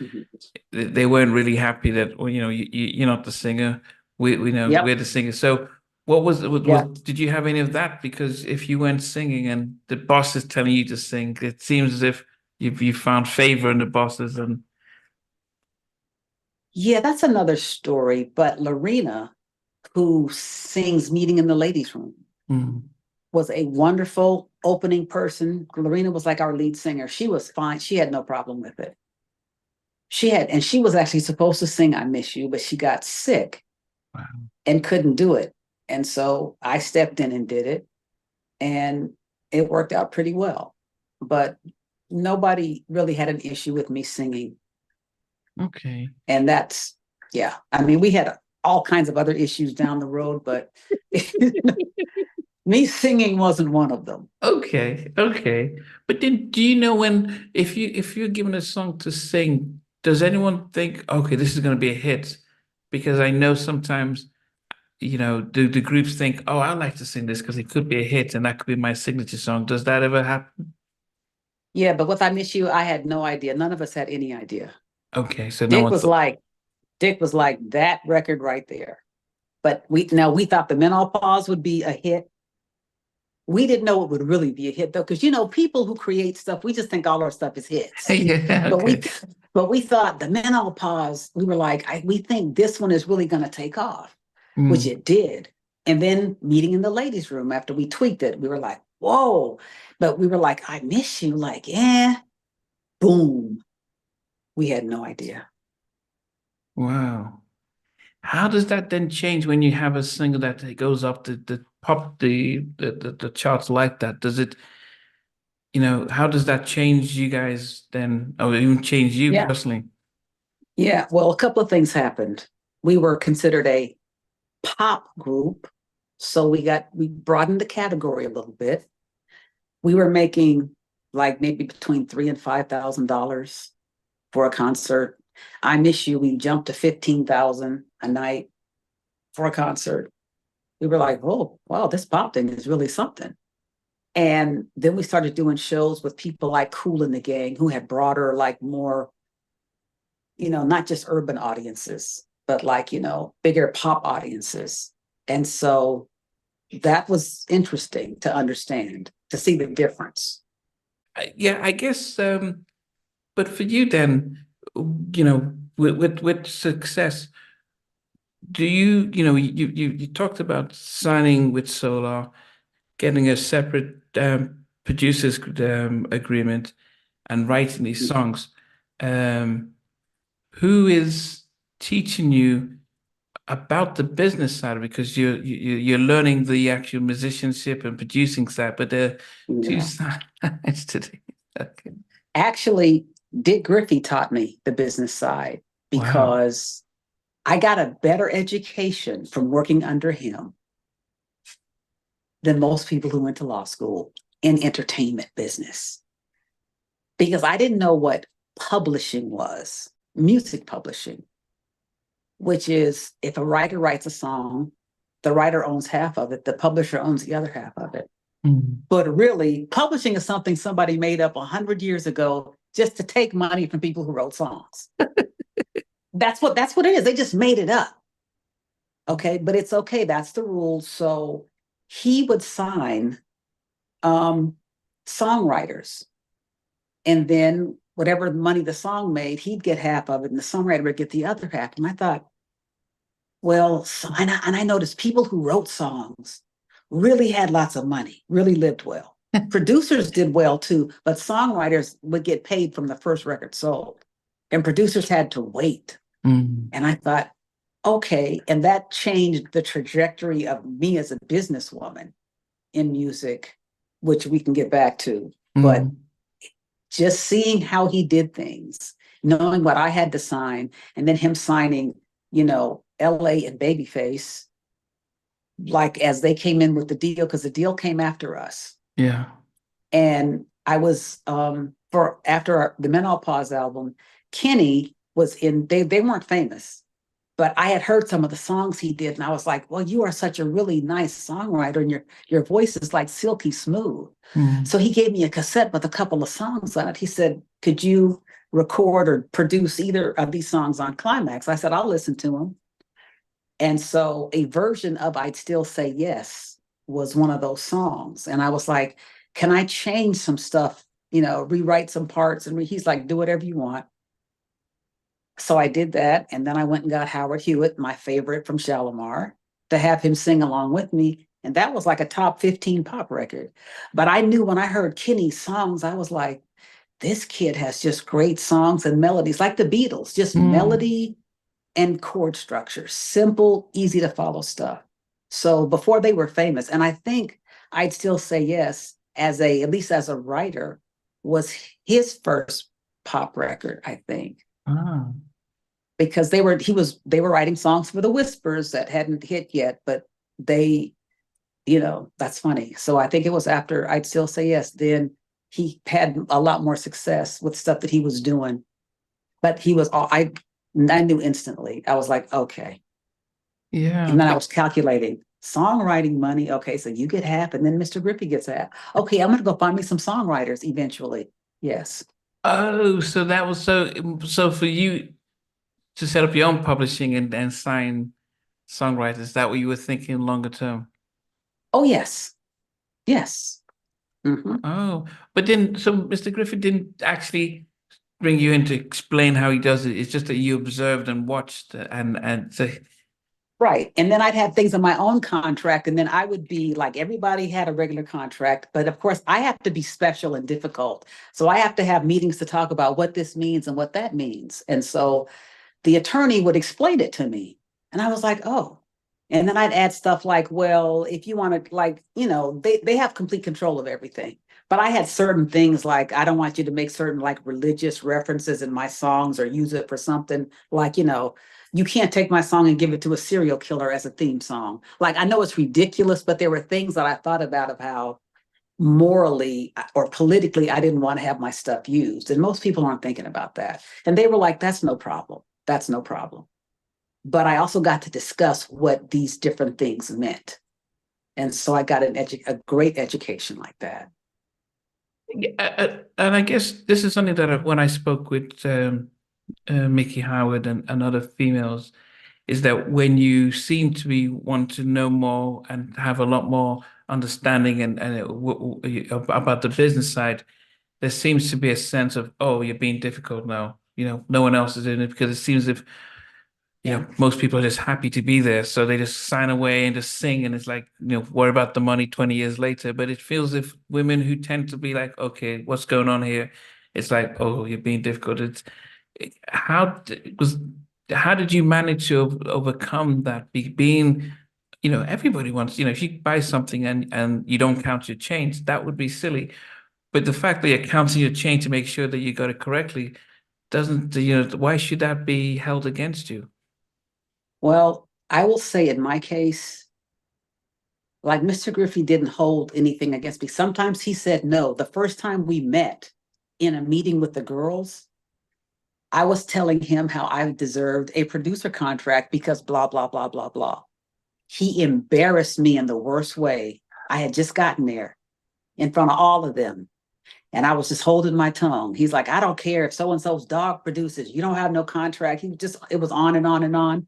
they weren't really happy that, well, you're not the singer. We know Yep. we're the singer. So what Yeah. did you have any of that? Because if you weren't singing and the boss is telling you to sing, it seems as if you found favor in the bosses. And Yeah, that's another story. But Lorena, who sings Meeting in the Ladies Room, was a wonderful opening person. Lorena was like our lead singer. She was fine. She had no problem with it. And she was actually supposed to sing I Miss You, but she got sick. Wow. And couldn't do it. And so I stepped in and did it. And it worked out pretty well. But nobody really had an issue with me singing. Okay. And that's, yeah. I mean, we had all kinds of other issues down the road, but me singing wasn't one of them. Okay. But then, do you know when if you're given a song to sing, does anyone think, okay, this is going to be a hit? Because I know sometimes, the groups think, oh, I'd like to sing this because it could be a hit and that could be my signature song. Does that ever happen? Yeah, but with I Miss You, I had no idea. None of us had any idea. Okay, so no Dick one was like that record right there. But we thought the Menopause would be a hit. We didn't know it would really be a hit though, because people who create stuff, we just think all our stuff is hits. Yeah, okay. But we thought the Menopause, we were like, we think this one is really going to take off, which it did. And then Meeting in the Ladies Room, after we tweaked it, we were like, whoa. But we were like, I Miss You, like, yeah, boom. We had no idea. Wow. How does that then change when you have a single that goes up the charts like that? Does it, how does that change you guys then, or even change you personally? Yeah, well, a couple of things happened. We were considered a pop group, so we broadened the category a little bit. We were making like maybe between $3,000 and $5,000 for a concert. I Miss You, we jumped to 15,000 a night for a concert. We were like, oh, wow, this pop thing is really something. And then we started doing shows with people like Kool and the Gang, who had broader, like more, not just urban audiences, but like, bigger pop audiences. And so that was interesting to understand, to see the difference. Yeah, I guess, but for you then, with success, do you talked about signing with Solar, getting a separate producers agreement and writing these songs. Who is teaching you about the business side? Because you're learning the actual musicianship and producing side, but there are two sides to it. Okay. Actually, Dick Griffey taught me the business side because I got a better education from working under him than most people who went to law school in entertainment business. Because I didn't know what publishing was, music publishing, which is if a writer writes a song, the writer owns half of it, the publisher owns the other half of it. But really, publishing is something somebody made up 100 years ago just to take money from people who wrote songs. That's what it is. They just made it up. Okay, but it's okay. That's the rule. So he would sign songwriters, and then whatever money the song made, he'd get half of it, and the songwriter would get the other half. And I thought, well, and I noticed people who wrote songs really had lots of money, really lived well. Producers did well too, but songwriters would get paid from the first record sold, and producers had to wait. And I thought, okay, and that changed the trajectory of me as a businesswoman in music, which we can get back to. But just seeing how he did things, knowing what I had to sign, and then him signing, LA and Babyface, like as they came in with the deal, because the deal came after us. Yeah. And I was after the Menopause album, Kenny was in, they weren't famous. but I had heard some of the songs he did, and I was like, well, you are such a really nice songwriter, and your voice is like silky smooth. So he gave me a cassette with a couple of songs on it. He said, could you record or produce either of these songs on Klymaxx? I said, I'll listen to them. And so a version of I'd Still Say Yes was one of those songs. And I was like, can I change some stuff, rewrite some parts? And he's like, do whatever you want. So I did that. And then I went and got Howard Hewitt, my favorite from Shalimar, to have him sing along with me. And that was like a top 15 pop record. But I knew when I heard Kenny's songs, I was like, this kid has just great songs and melodies, like the Beatles, just melody and chord structure, simple, easy to follow stuff. So before they were famous, and I think I'd Still Say Yes, at least as a writer, was his first pop record, I think. Because they were writing songs for the Whispers that hadn't hit yet, but they, that's funny. So I think it was after I'd Still Say Yes, then he had a lot more success with stuff that he was doing. But I knew instantly. I was like, okay. Yeah. And then I was calculating songwriting money. Okay, so you get half, and then Mr. Griffey gets half. Okay, I'm going to go find me some songwriters eventually. Yes. Oh, so that was so for you to set up your own publishing and sign songwriters, is that what you were thinking longer term? Oh, yes. Yes. Mm-hmm. Oh, but then, so Mr. Griffith didn't actually bring you in to explain how he does it. It's just that you observed and watched and so. Right. And then I'd have things in my own contract, and then I would be like, everybody had a regular contract, but of course I have to be special and difficult. So I have to have meetings to talk about what this means and what that means. And so the attorney would explain it to me. And I was like, oh. And then I'd add stuff like, well, if you want to, they have complete control of everything. But I had certain things like, I don't want you to make certain like religious references in my songs or use it for something like, you can't take my song and give it to a serial killer as a theme song. Like, I know it's ridiculous, but there were things that I thought about of how morally or politically I didn't want to have my stuff used. And most people aren't thinking about that. And they were like, that's no problem. That's no problem. But I also got to discuss what these different things meant. And so I got a great education like that. Yeah, and I guess this is something that when I spoke with Mickey Howard and other females, is that when you seem to want to know more and have a lot more understanding about the business side, there seems to be a sense of, oh, you're being difficult now. No one else is in it, because it seems if most people are just happy to be there, so they just sign away and just sing, and it's like, worry about the money 20 years later. But it feels if women who tend to be like, okay, what's going on here? It's like, oh, you're being difficult. How did you manage to overcome that? Being, everybody wants, if you buy something and you don't count your change, that would be silly. But the fact that you're counting your change to make sure that you got it correctly doesn't, why should that be held against you? Well, I will say in my case, like Mr. Griffey didn't hold anything against me. Sometimes he said no. The first time we met in a meeting with the girls, I was telling him how I deserved a producer contract because blah, blah, blah, blah, blah. He embarrassed me in the worst way. I had just gotten there in front of all of them. And I was just holding my tongue. He's like, I don't care if so-and-so's dog produces. You don't have no contract. It was on and on and on.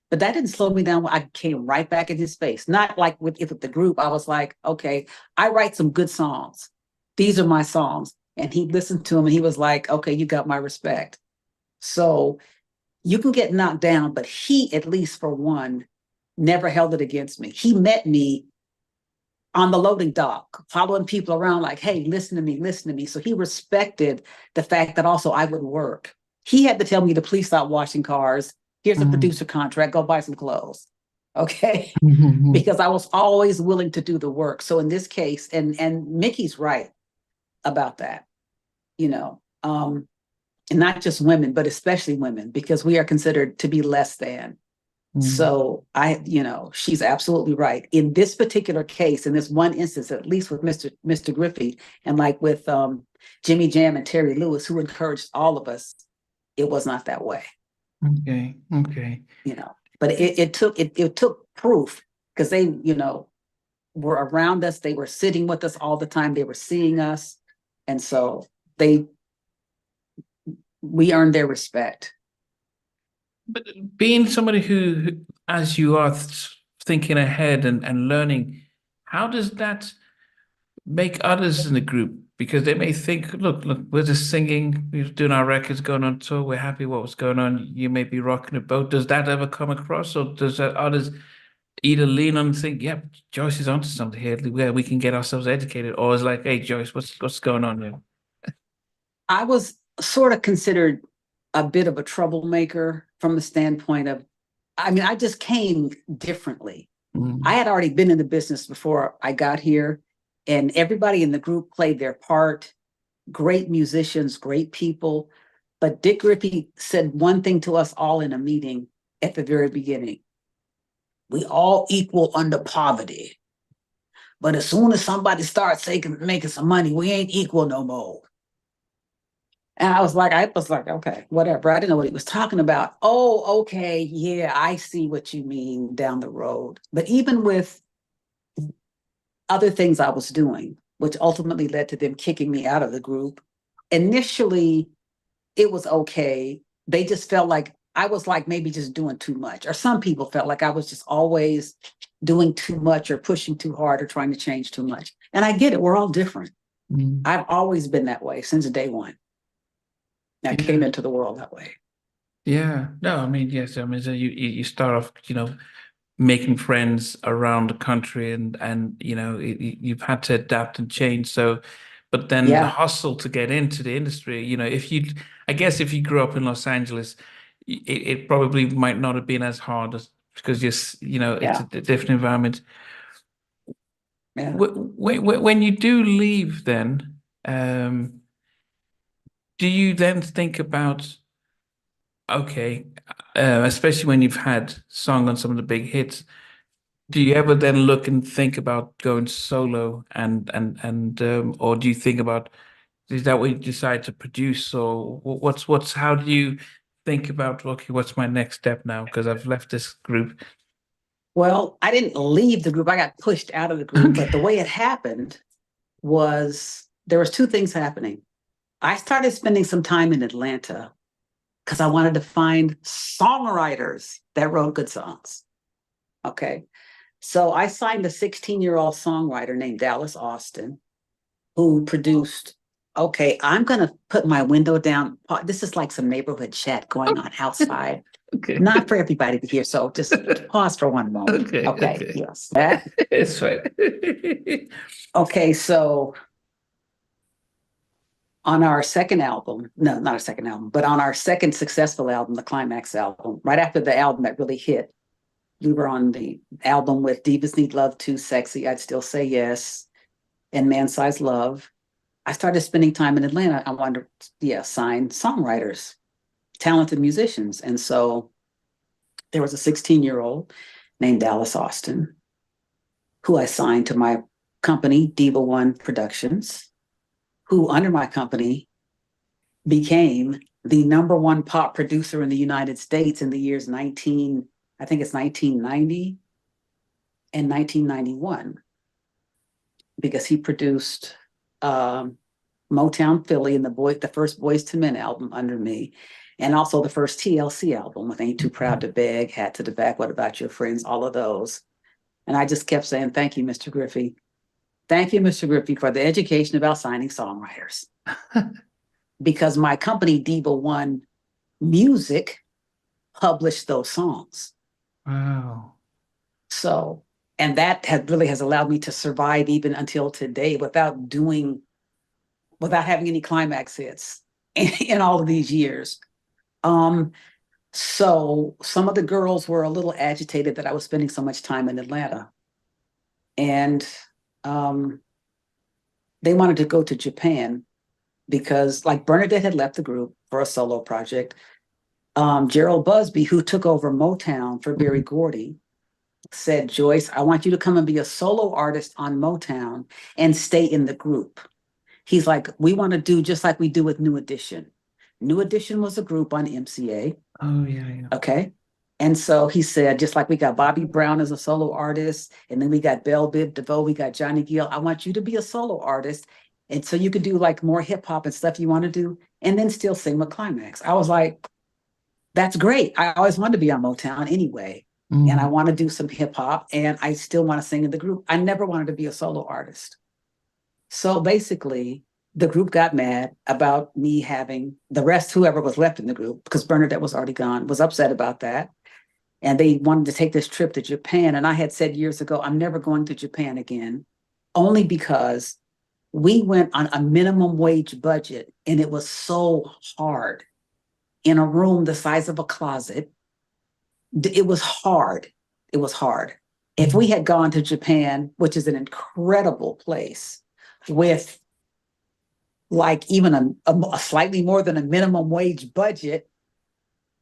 But that didn't slow me down. I came right back in his face. Not like with the group. I was like, okay, I write some good songs. These are my songs. And he listened to them and he was like, okay, you got my respect. So you can get knocked down, but he, at least for one, never held it against me. He met me on the loading dock, following people around like, hey, listen to me, listen to me. So he respected the fact that also I would work. He had to tell me to please stop washing cars. Here's a producer contract, go buy some clothes. Okay. Because I was always willing to do the work. So in this case, and Mickey's right about that, and not just women, but especially women, because we are considered to be less than. So she's absolutely right. In this particular case, in this one instance, at least with Mr. Griffey, and like with Jimmy Jam and Terry Lewis, who encouraged all of us, it was not that way. Okay. Okay. you know. But it took proof because they, were around us. They were sitting with us all the time. They were seeing us. And so we earned their respect. But being somebody who as you are thinking ahead and learning, how does that make others in the group? Because they may think, look, we're just singing, we're doing our records, going on tour, we're happy what was going on. You may be rocking a boat. Does that ever come across, or does that others either lean on and think, yep, Joyce is onto something here, where we can get ourselves educated, or is like, hey, Joyce, what's going on here? I was sort of considered a bit of a troublemaker from the standpoint of, I just came differently. I had already been in the business before I got here, and everybody in the group played their part. Great musicians, great people. But Dick Griffey said one thing to us all in a meeting at the very beginning. We all equal under poverty. But as soon as somebody starts making some money, we ain't equal no more. And I was like, okay, whatever. I didn't know what he was talking about. Oh, okay, yeah, I see what you mean down the road. But even with other things I was doing, which ultimately led to them kicking me out of the group, initially it was okay. They just felt like I was like maybe just doing too much, or some people felt like I was just always doing too much or pushing too hard or trying to change too much. And I get it. We're all different. I've always been that way since day one. I came into the world that way. Yeah. No, I mean, yes. I mean, so you start off, making friends around the country, and you've had to adapt and change. So, but then the hustle to get into the industry, I guess if you grew up in Los Angeles, it probably might not have been as hard because it's a different environment. Yeah. When you do leave, then do you then think about, okay, especially when you've had sung on some of the big hits, do you ever then look and think about going solo and or do you think about, is that what you decide to produce, or how do you think about, okay, what's my next step now? Because I've left this group. Well, I didn't leave the group. I got pushed out of the group. But the way it happened was there was two things happening. I started spending some time in Atlanta because I wanted to find songwriters that wrote good songs. Okay. So I signed a 16-year-old songwriter named Dallas Austin, who produced, okay, I'm going to put my window down. This is like some neighborhood chat going on outside. Okay. Not for everybody to hear, so just pause for one moment. Okay. Yes. It's right. Okay, so on our second album, no, not our second album, but on our second successful album, the Klymaxx album, right after the album that really hit, we were on the album with Divas Need Love, Too Sexy, I'd Still Say Yes, and Man Size Love. I started spending time in Atlanta. I wanted to, sign songwriters, talented musicians. And so there was a 16-year-old named Dallas Austin, who I signed to my company, Diva One Productions, who under my company became the #1 pop producer in the United States in the years 1990 and 1991, because he produced Motown Philly and the first Boyz II Men album under me, and also the first TLC album with Ain't Too Proud to Beg, Hat to the Back, What About Your Friends, all of those. And I just kept saying, thank you, Mr. Griffey. Thank you, Mr. Griffey, for the education about signing songwriters. Because my company, Diva One Music, published those songs. Wow. So, and that really has allowed me to survive even until today without having any Klymaxx hits in all of these years. So some of the girls were a little agitated that I was spending so much time in Atlanta. And they wanted to go to Japan because, like, Bernadette had left the group for a solo project. Gerald Busby, who took over Motown for Berry Gordy, said, Joyce, I want you to come and be a solo artist on Motown and stay in the group. He's like, we want to do just like we do with New Edition. New Edition was a group on MCA. Oh, yeah. Okay. And so he said, just like we got Bobby Brown as a solo artist, and then we got Belle Biv DeVoe, we got Johnny Gill. I want you to be a solo artist. And so you could do like more hip hop and stuff you want to do, and then still sing with Klymaxx. I was like, that's great. I always wanted to be on Motown anyway. And I want to do some hip hop, and I still want to sing in the group. I never wanted to be a solo artist. So basically, the group got mad about me having the rest, whoever was left in the group, because Bernadette was already gone, was upset about that. And they wanted to take this trip to Japan. And I had said years ago, I'm never going to Japan again, only because we went on a minimum wage budget, and it was so hard in a room the size of a closet. It was hard. It was hard. If we had gone to Japan, which is an incredible place, with like even a slightly more than a minimum wage budget,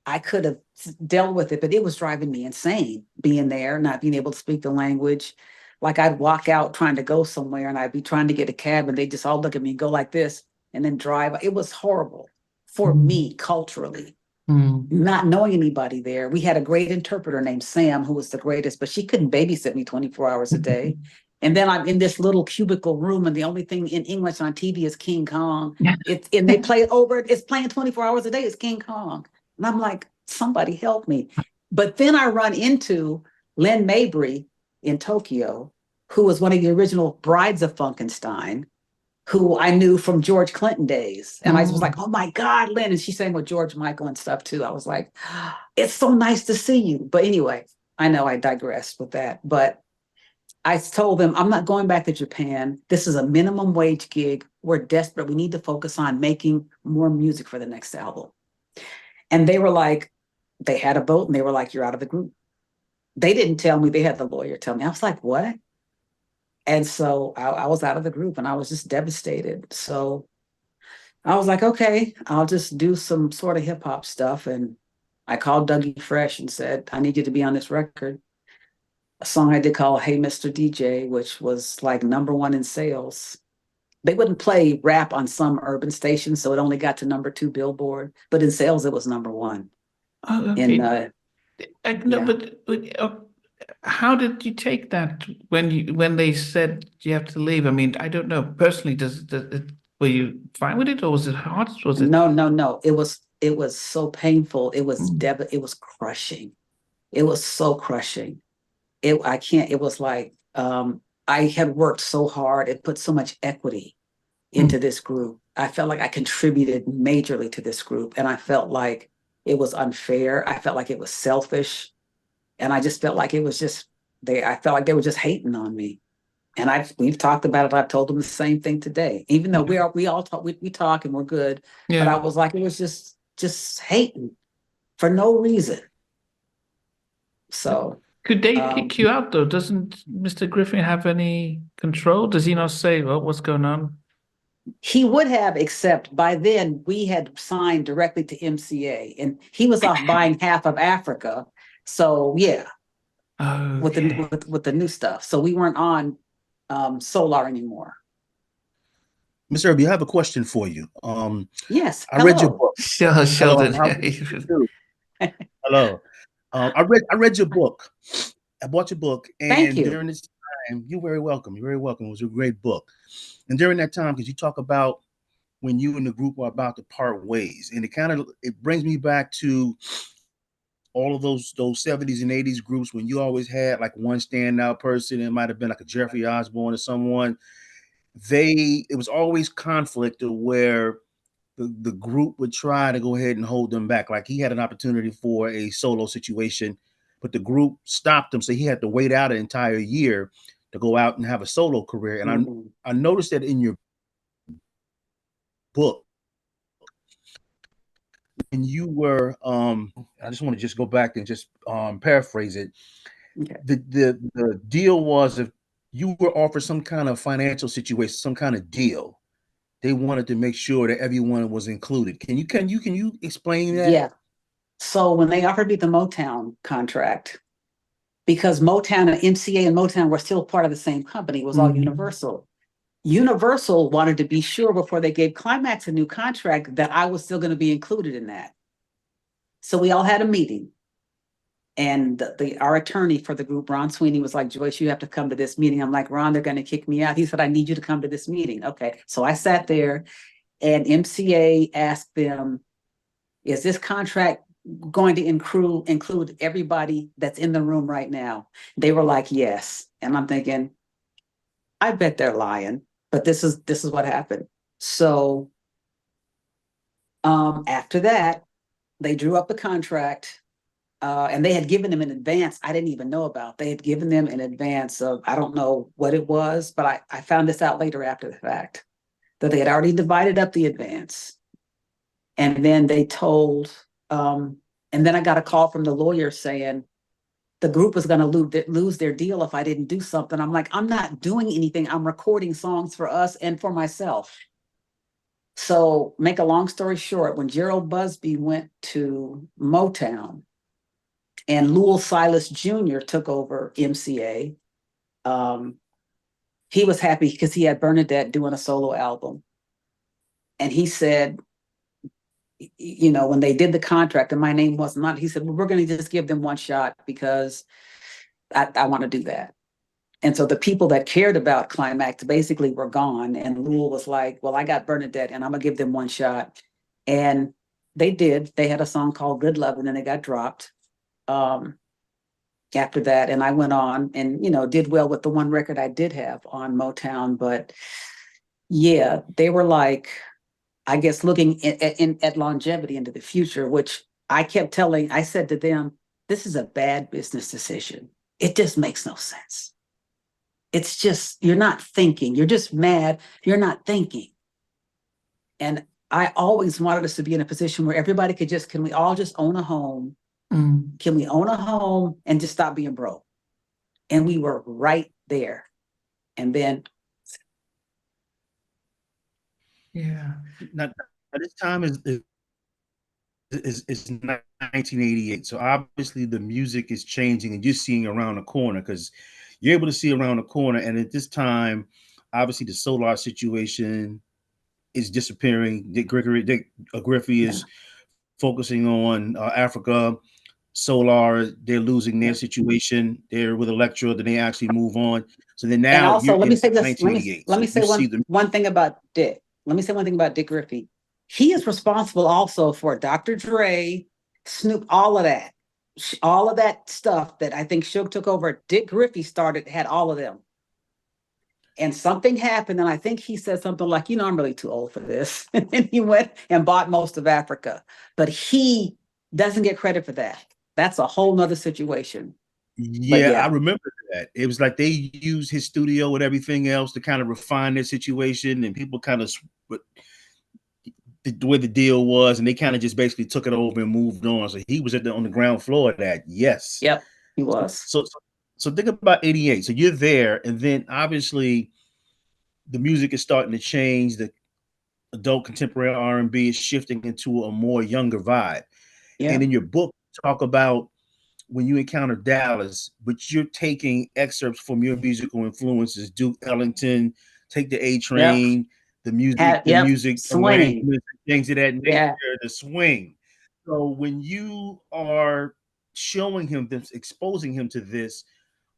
I could have dealt with it, but it was driving me insane being there, not being able to speak the language. Like I'd walk out trying to go somewhere, and I'd be trying to get a cab, and they just all look at me and go like this and then drive. It was horrible for me culturally, not knowing anybody there. We had a great interpreter named Sam, who was the greatest, but she couldn't babysit me 24 hours a day. And then I'm in this little cubicle room, and the only thing in English on TV is King Kong. And they play it over, it's playing 24 hours a day, it's King Kong. And I'm like, somebody help me. But then I run into Lynn Mabry in Tokyo, who was one of the original brides of Funkenstein, who I knew from George Clinton days. And I was like, oh my God, Lynn. And she sang with George Michael and stuff too. I was like, it's so nice to see you. But anyway, I know I digressed with that. But I told them, I'm not going back to Japan. This is a minimum wage gig. We're desperate. We need to focus on making more music for the next album. And they were like, they had a vote, and they were like, you're out of the group. They didn't tell me. They had the lawyer tell me. I was like, what? And so I was out of the group, and I was just devastated. So I was like, okay, I'll just do some sort of hip hop stuff. And I called Dougie Fresh and said, I need you to be on this record. A song I did called Hey Mr. DJ, which was like #1 in sales. They wouldn't play rap on some urban stations, so it only got to #2 Billboard. But in sales, it was #1. Oh, okay. In, No, but how did you take that when they said you have to leave? I mean, I don't know personally. Were you fine with it, or was it hard? Was it? No. It was so painful. It was it was crushing. It was so crushing. It was like I had worked so hard and put so much equity into this group. I felt like I contributed majorly to this group, and I felt like it was unfair. I felt like it was selfish. And I just felt like it was just, I felt like they were just hating on me. And we've talked about it. I've told them the same thing today, even though we all talk, we talk and we're good. Yeah. But I was like, it was just hating for no reason. So. Could they kick you out though? Doesn't Mr. Griffin have any control? Does he not say, well, what's going on? He would have, except by then we had signed directly to MCA, and he was off buying half of Africa. So yeah, with the new stuff. So we weren't on Solar anymore. Ms. Irby, I have a question for you. Yes. I read your book. Sheldon. Hello. I read your book. I bought your book, and thank you. During this time, you're very welcome. You're very welcome. It was a great book. And during that time, because you talk about when you and the group are about to part ways, and it brings me back to all of those 70s and 80s groups when you always had like one standout person. It might have been like a Jeffrey Osborne or someone. It was always conflict where the group would try to go ahead and hold them back. Like he had an opportunity for a solo situation, but the group stopped him. So he had to wait out an entire year to go out and have a solo career. And I noticed that in your book, and you were I just want to just go back and just paraphrase it. Okay. The deal was, if you were offered some kind of financial situation, some kind of deal, they wanted to make sure that everyone was included. Can you explain that? Yeah. So when they offered me the Motown contract, because Motown and MCA and Motown were still part of the same company, it was all Universal. Universal wanted to be sure before they gave Klymaxx a new contract that I was still going to be included in that. So we all had a meeting. And our attorney for the group, Ron Sweeney, was like, Joyce, you have to come to this meeting. I'm like, Ron, they're going to kick me out. He said, I need you to come to this meeting. Okay. So I sat there and MCA asked them, is this contract going to include everybody that's in the room right now? They were like, yes. And I'm thinking, I bet they're lying, but this is what happened. So after that, they drew up the contract. And they had given them in advance. I didn't even know about. They had given them in advance of, I don't know what it was, but I found this out later after the fact, that they had already divided up the advance. And then they told, and then I got a call from the lawyer saying the group was going to lose their deal if I didn't do something. I'm like, I'm not doing anything. I'm recording songs for us and for myself. So make a long story short, when Gerald Busby went to Motown, and Lowell Silas Jr. took over MCA. He was happy because he had Bernadette doing a solo album. And he said, you know, when they did the contract and my name wasn't on it, he said, well, we're going to just give them one shot because I want to do that. And so the people that cared about Klymaxx basically were gone. And Lowell was like, well, I got Bernadette and I'm going to give them one shot. And they did. They had a song called Good Love and then they got dropped. After that, and I went on and, you know, did well with the one record I did have on Motown. But yeah, they were like, I guess, looking at longevity into the future, which I kept telling, I said to them, this is a bad business decision. It just makes no sense. It's just, you're not thinking, you're just mad, you're not thinking. And I always wanted us to be in a position where everybody could just, can we all just own a home? Can we own a home and just stop being broke? And we were right there. And then, yeah. Now this time is 1988. So obviously the music is changing and you're seeing around the corner because you're able to see around the corner. And at this time, obviously the Solar situation is disappearing. Dick Griffey is focusing on Africa. Solar, they're losing their situation. They're with Electra, then they actually move on. So then now, and also, let me say this. 1988. Let me say one thing about Dick. Let me say one thing about Dick Griffey. He is responsible also for Dr. Dre, Snoop, all of that stuff that I think Suge took over. Dick Griffey had all of them. And something happened, and I think he said something like, you know, I'm really too old for this. And then he went and bought most of Africa. But he doesn't get credit for that. That's a whole nother situation. Yeah, I remember that. It was like they used his studio and everything else to kind of refine their situation, and people kind of the way the deal was, and they kind of just basically took it over and moved on. So he was on the ground floor of that. Yes. Yep, he was. So think about 88. So you're there, and then obviously the music is starting to change. The adult contemporary R&B is shifting into a more younger vibe. Yeah. And in your book, talk about when you encounter Dallas, but you're taking excerpts from your musical influences, Duke Ellington, Take the A Train, the music, swing, things of that nature, the swing. So when you are showing him this, exposing him to this,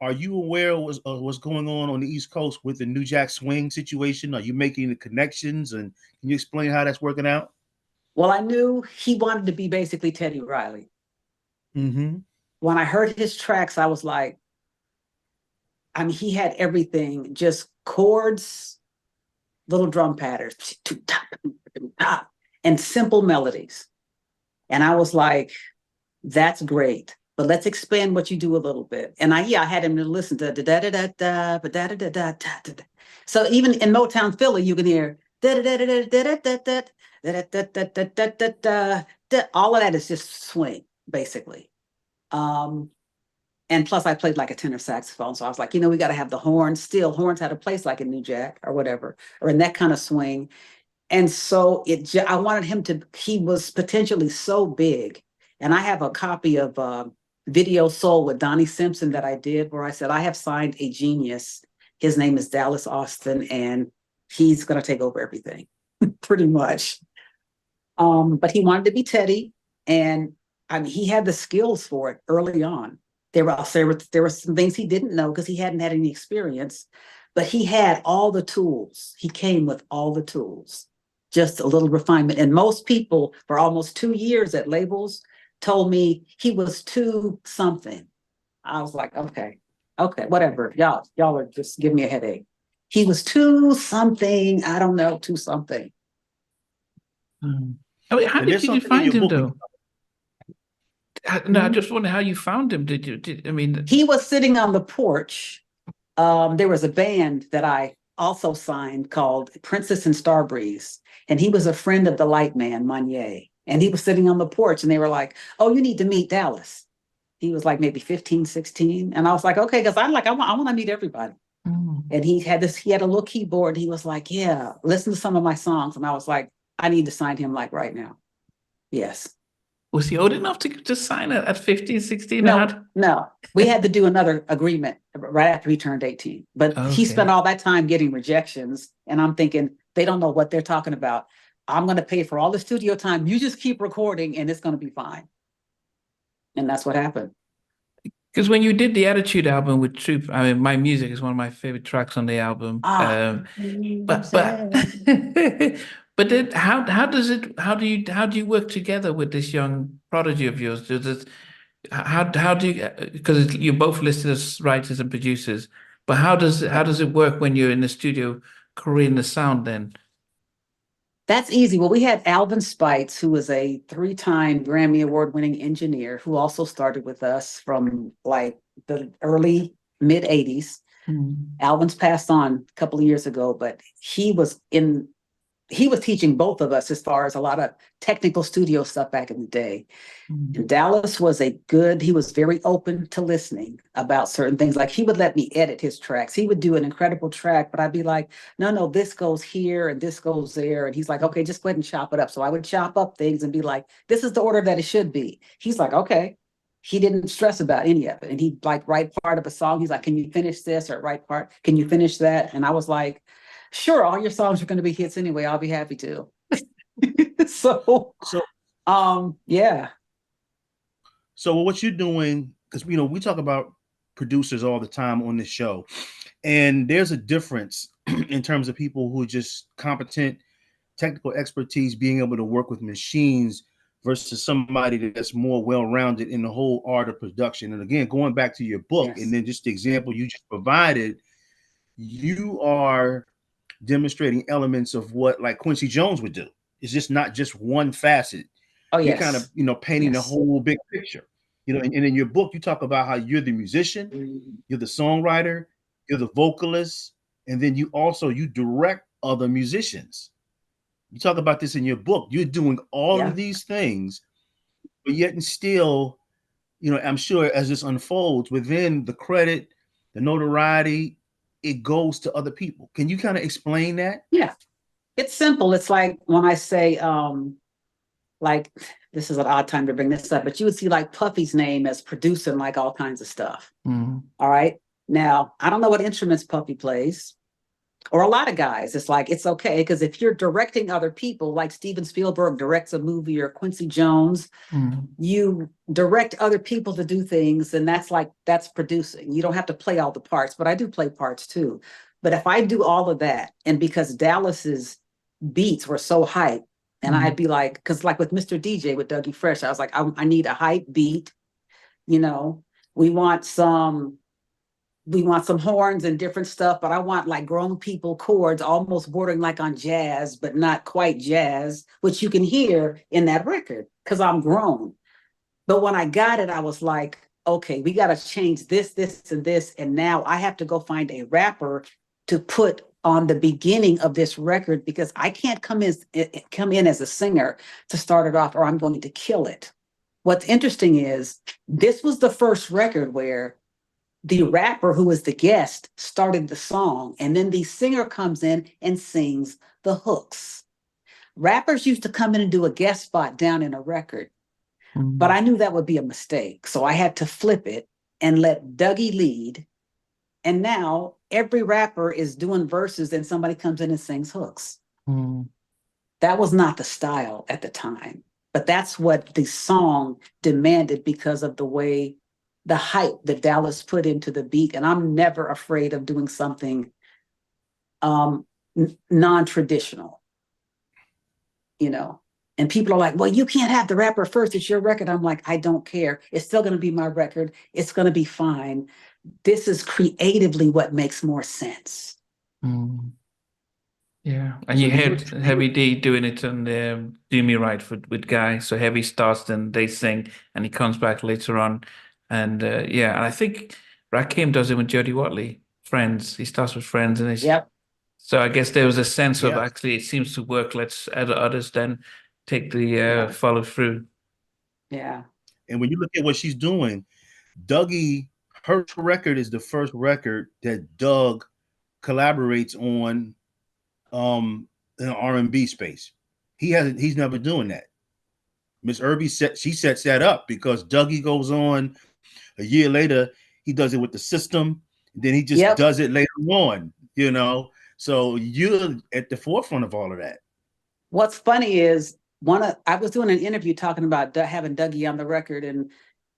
are you aware of what's going on the East Coast with the New Jack Swing situation? Are you making the connections, and can you explain how that's working out? Well, I knew he wanted to be basically Teddy Riley. Mm-hmm. When I heard his tracks, I was like, I mean, he had everything, just chords, little drum patterns, and simple melodies. And I was like, that's great, but let's expand what you do a little bit. And I had him to listen to da da da da da da da da da. So even in Motown Philly, you can hear da da da da da da da da da da da da da. All of that is just swing, basically. And plus I played like a tenor saxophone. So I was like, you know, we got to have the horns. Still, horns had a place like in New Jack or whatever, or in that kind of swing. And so I wanted him to, he was potentially so big. And I have a copy of Video Soul with Donnie Simpson that I did, where I said, I have signed a genius. His name is Dallas Austin, and he's going to take over everything, pretty much. But he wanted to be Teddy. And I mean, he had the skills for it early on. There were some things he didn't know because he hadn't had any experience, but he had all the tools. He came with all the tools, just a little refinement. And most people for almost 2 years at labels told me he was too something. I was like, okay, whatever. Y'all are just giving me a headache. He was too something. I don't know, too something. I mean, how did you find him though? No, I just wonder how you found him. I mean, he was sitting on the porch. There was a band that I also signed called Princess and Starbreeze, and he was a friend of the light man, Monye. And he was sitting on the porch, and they were like, "Oh, you need to meet Dallas." He was like maybe 15, 16. And I was like, okay, because I want to meet everybody. And he had a little keyboard. He was like, yeah, listen to some of my songs. And I was like, I need to sign him like right now. Yes. Was he old enough to just sign it at 15, 16? No. We had to do another agreement right after he turned 18. But he spent all that time getting rejections. And I'm thinking, they don't know what they're talking about. I'm going to pay for all the studio time. You just keep recording and it's going to be fine. And that's what happened. Because when you did the Attitude album with Troop, I mean, My Music is one of my favorite tracks on the album. But then how do you work together with this young prodigy of yours? How do you, because you're both listed as writers and producers, but how does it work when you're in the studio creating the sound then? That's easy. Well, we had Alvin Spites, who was a 3-time Grammy Award-winning engineer who also started with us from like the early mid 80s. Alvin's passed on a couple of years ago, but he was teaching both of us as far as a lot of technical studio stuff back in the day. And Dallas he was very open to listening about certain things. Like he would let me edit his tracks. He would do an incredible track, but I'd be like, no, this goes here and this goes there. And he's like, okay, just go ahead and chop it up. So I would chop up things and be like, this is the order that it should be. He's like, okay. He didn't stress about any of it. And he'd like write part of a song. He's like, can you finish this or write part? Can you finish that? And I was like, sure, all your songs are going to be hits anyway. I'll be happy to. Yeah. So what you're doing, because we talk about producers all the time on this show, and there's a difference in terms of people who are just competent, technical expertise, being able to work with machines versus somebody that's more well-rounded in the whole art of production. And again, going back to your book, and then just the example you just provided, you are demonstrating elements of what like Quincy Jones would do. It's just not just one facet. Oh, yes. You're kind of, painting the whole big picture. And in your book, you talk about how you're the musician, you're the songwriter, you're the vocalist, and then you direct other musicians. You talk about this in your book. You're doing all of these things, but yet and still, I'm sure as this unfolds within the credit, the notoriety, it goes to other people. Can you kind of explain that? Yeah, it's simple. It's like when I say, like, this is an odd time to bring this up, but you would see like Puffy's name as producing like all kinds of stuff. All right. Now, I don't know what instruments Puffy plays, or a lot of guys. It's like, it's okay. Because if you're directing other people, like Steven Spielberg directs a movie or Quincy Jones, you direct other people to do things. And that's producing. You don't have to play all the parts, but I do play parts too. But if I do all of that, and because Dallas's beats were so hype, and I'd be like, because like with Mr. DJ with Dougie Fresh, I was like, I need a hype beat. We want some horns and different stuff, but I want like grown people chords, almost bordering like on jazz, but not quite jazz, which you can hear in that record because I'm grown. But when I got it, I was like, okay, we got to change this, and this. And now I have to go find a rapper to put on the beginning of this record because I can't come in as a singer to start it off or I'm going to kill it. What's interesting is this was the first record where the rapper who was the guest started the song, and then the singer comes in and sings the hooks. Rappers used to come in and do a guest spot down in a record, but I knew that would be a mistake. So I had to flip it and let Dougie lead. And now every rapper is doing verses and somebody comes in and sings hooks. That was not the style at the time. But that's what the song demanded because of the way, the hype that Dallas put into the beat. And I'm never afraid of doing something non-traditional, you know. And people are like, well, you can't have the rapper first. It's your record. I'm like, I don't care. It's still going to be my record. It's going to be fine. This is creatively what makes more sense. Mm. Yeah, and you had Heavy D doing it on Do Me Right with Guy. So Heavy starts, then they sing, and he comes back later on. And yeah, and I think Rakim does it with Jody Watley, Friends. He starts with Friends, and it's, Yep. so I guess there was a sense of Yeah. actually it seems to work. Let's add others, then take the Yeah. follow through. Yeah. And when you look at what she's doing, Dougie, her record is the first record that Doug collaborates on in the R&B space. He's never doing that. Miss Irby sets that up because Dougie goes on a year later, he does it with the system, then he just does it later on, you know. So you're at the forefront of all of that. What's funny is I was doing an interview talking about having Dougie on the record, and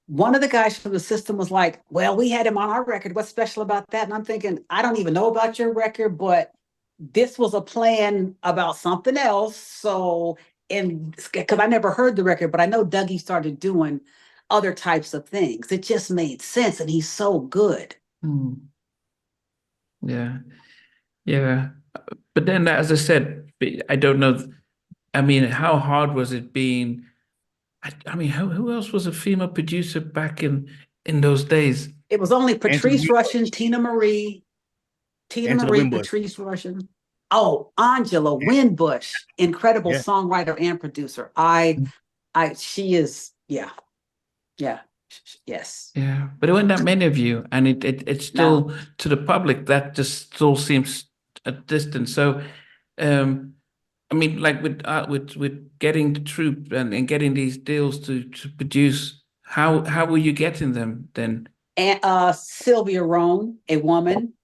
one of the guys from the system was like, well, we had him on our record. What's special about that? And I'm thinking, I don't even know about your record, but this was a plan about something else. So, and because I never heard the record, but I know Dougie started doing other types of things. It just made sense, and he's so good. Mm. Yeah. Yeah. But then, as I said, I don't know. I mean, how hard was it being? I mean, who else was a female producer back in those days? It was only Patrice Rushen, Tina Marie, Wimbush. Patrice Rushen. Oh, Angela Winbush, incredible songwriter and producer. She is, yes. Yeah, but there weren't that many of you, and it's still to the public that just still seems a distance. So, I mean, like with getting the troupe and getting these deals to produce, how were you getting them then? And Sylvia Rohn, a woman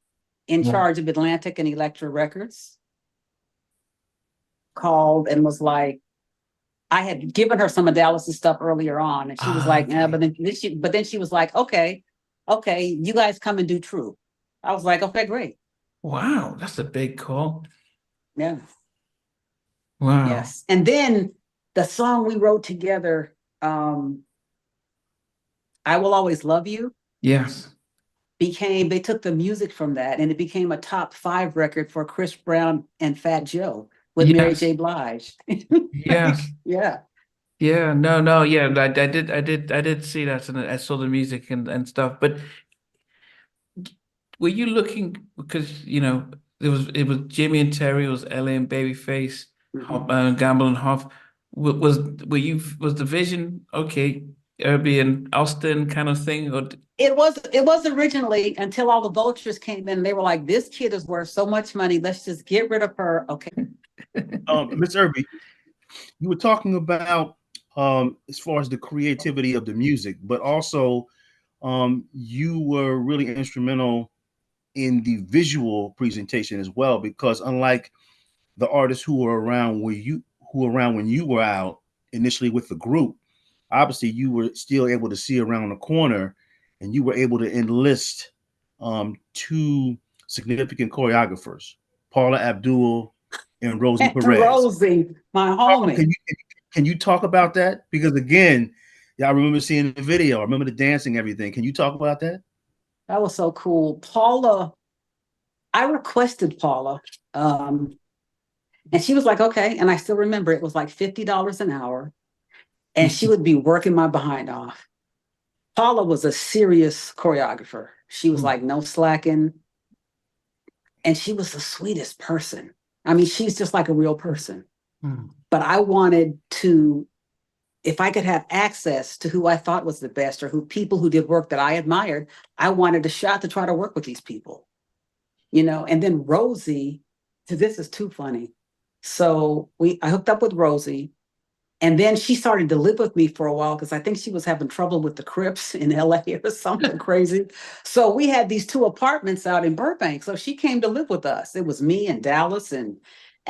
in charge of Atlantic and Elektra Records, called and was like, I had given her some of Dallas's stuff earlier on, and she was like, yeah, but then she was like, okay, you guys come and do True. I was like, okay, great. Wow, that's a big call. Yeah. Wow. Yes. And then the song we wrote together, I Will Always Love You. Yes. They took the music from that, and it became a top 5 record for Chris Brown and Fat Joe with Mary J. Blige. Yes. Yeah. Yeah. No. Yeah. I did see that, and I saw the music and stuff. But were you looking, because it was Jimmy and Terry, it was LA and Babyface, Gamble and Huff. Was the vision okay? Irby and Austin kind of thing, or it was originally, until all the vultures came in. They were like, this kid is worth so much money. Let's just get rid of her. Okay. Miss Irby, you were talking about as far as the creativity of the music, but also you were really instrumental in the visual presentation as well, because unlike the artists who were around when you were out initially with the group, obviously you were still able to see around the corner, and you were able to enlist 2 significant choreographers, Paula Abdul and Rosie Perez. Rosie, my homie. Can you talk about that? Because again, I remember seeing the video. I remember the dancing, everything. Can you talk about that? That was so cool. Paula, I requested Paula, and she was like, okay. And I still remember it was like $50 an hour, and she would be working my behind off. Paula was a serious choreographer. She was like, no slacking. And she was the sweetest person. I mean, she's just like a real person. But I wanted to, if I could have access to who I thought was the best, or people who did work that I admired, I wanted a shot to try to work with these people, And then Rosie, this is too funny. So I hooked up with Rosie, and then she started to live with me for a while, because I think she was having trouble with the Crips in LA or something crazy. So we had these 2 apartments out in Burbank. So she came to live with us. It was me and Dallas and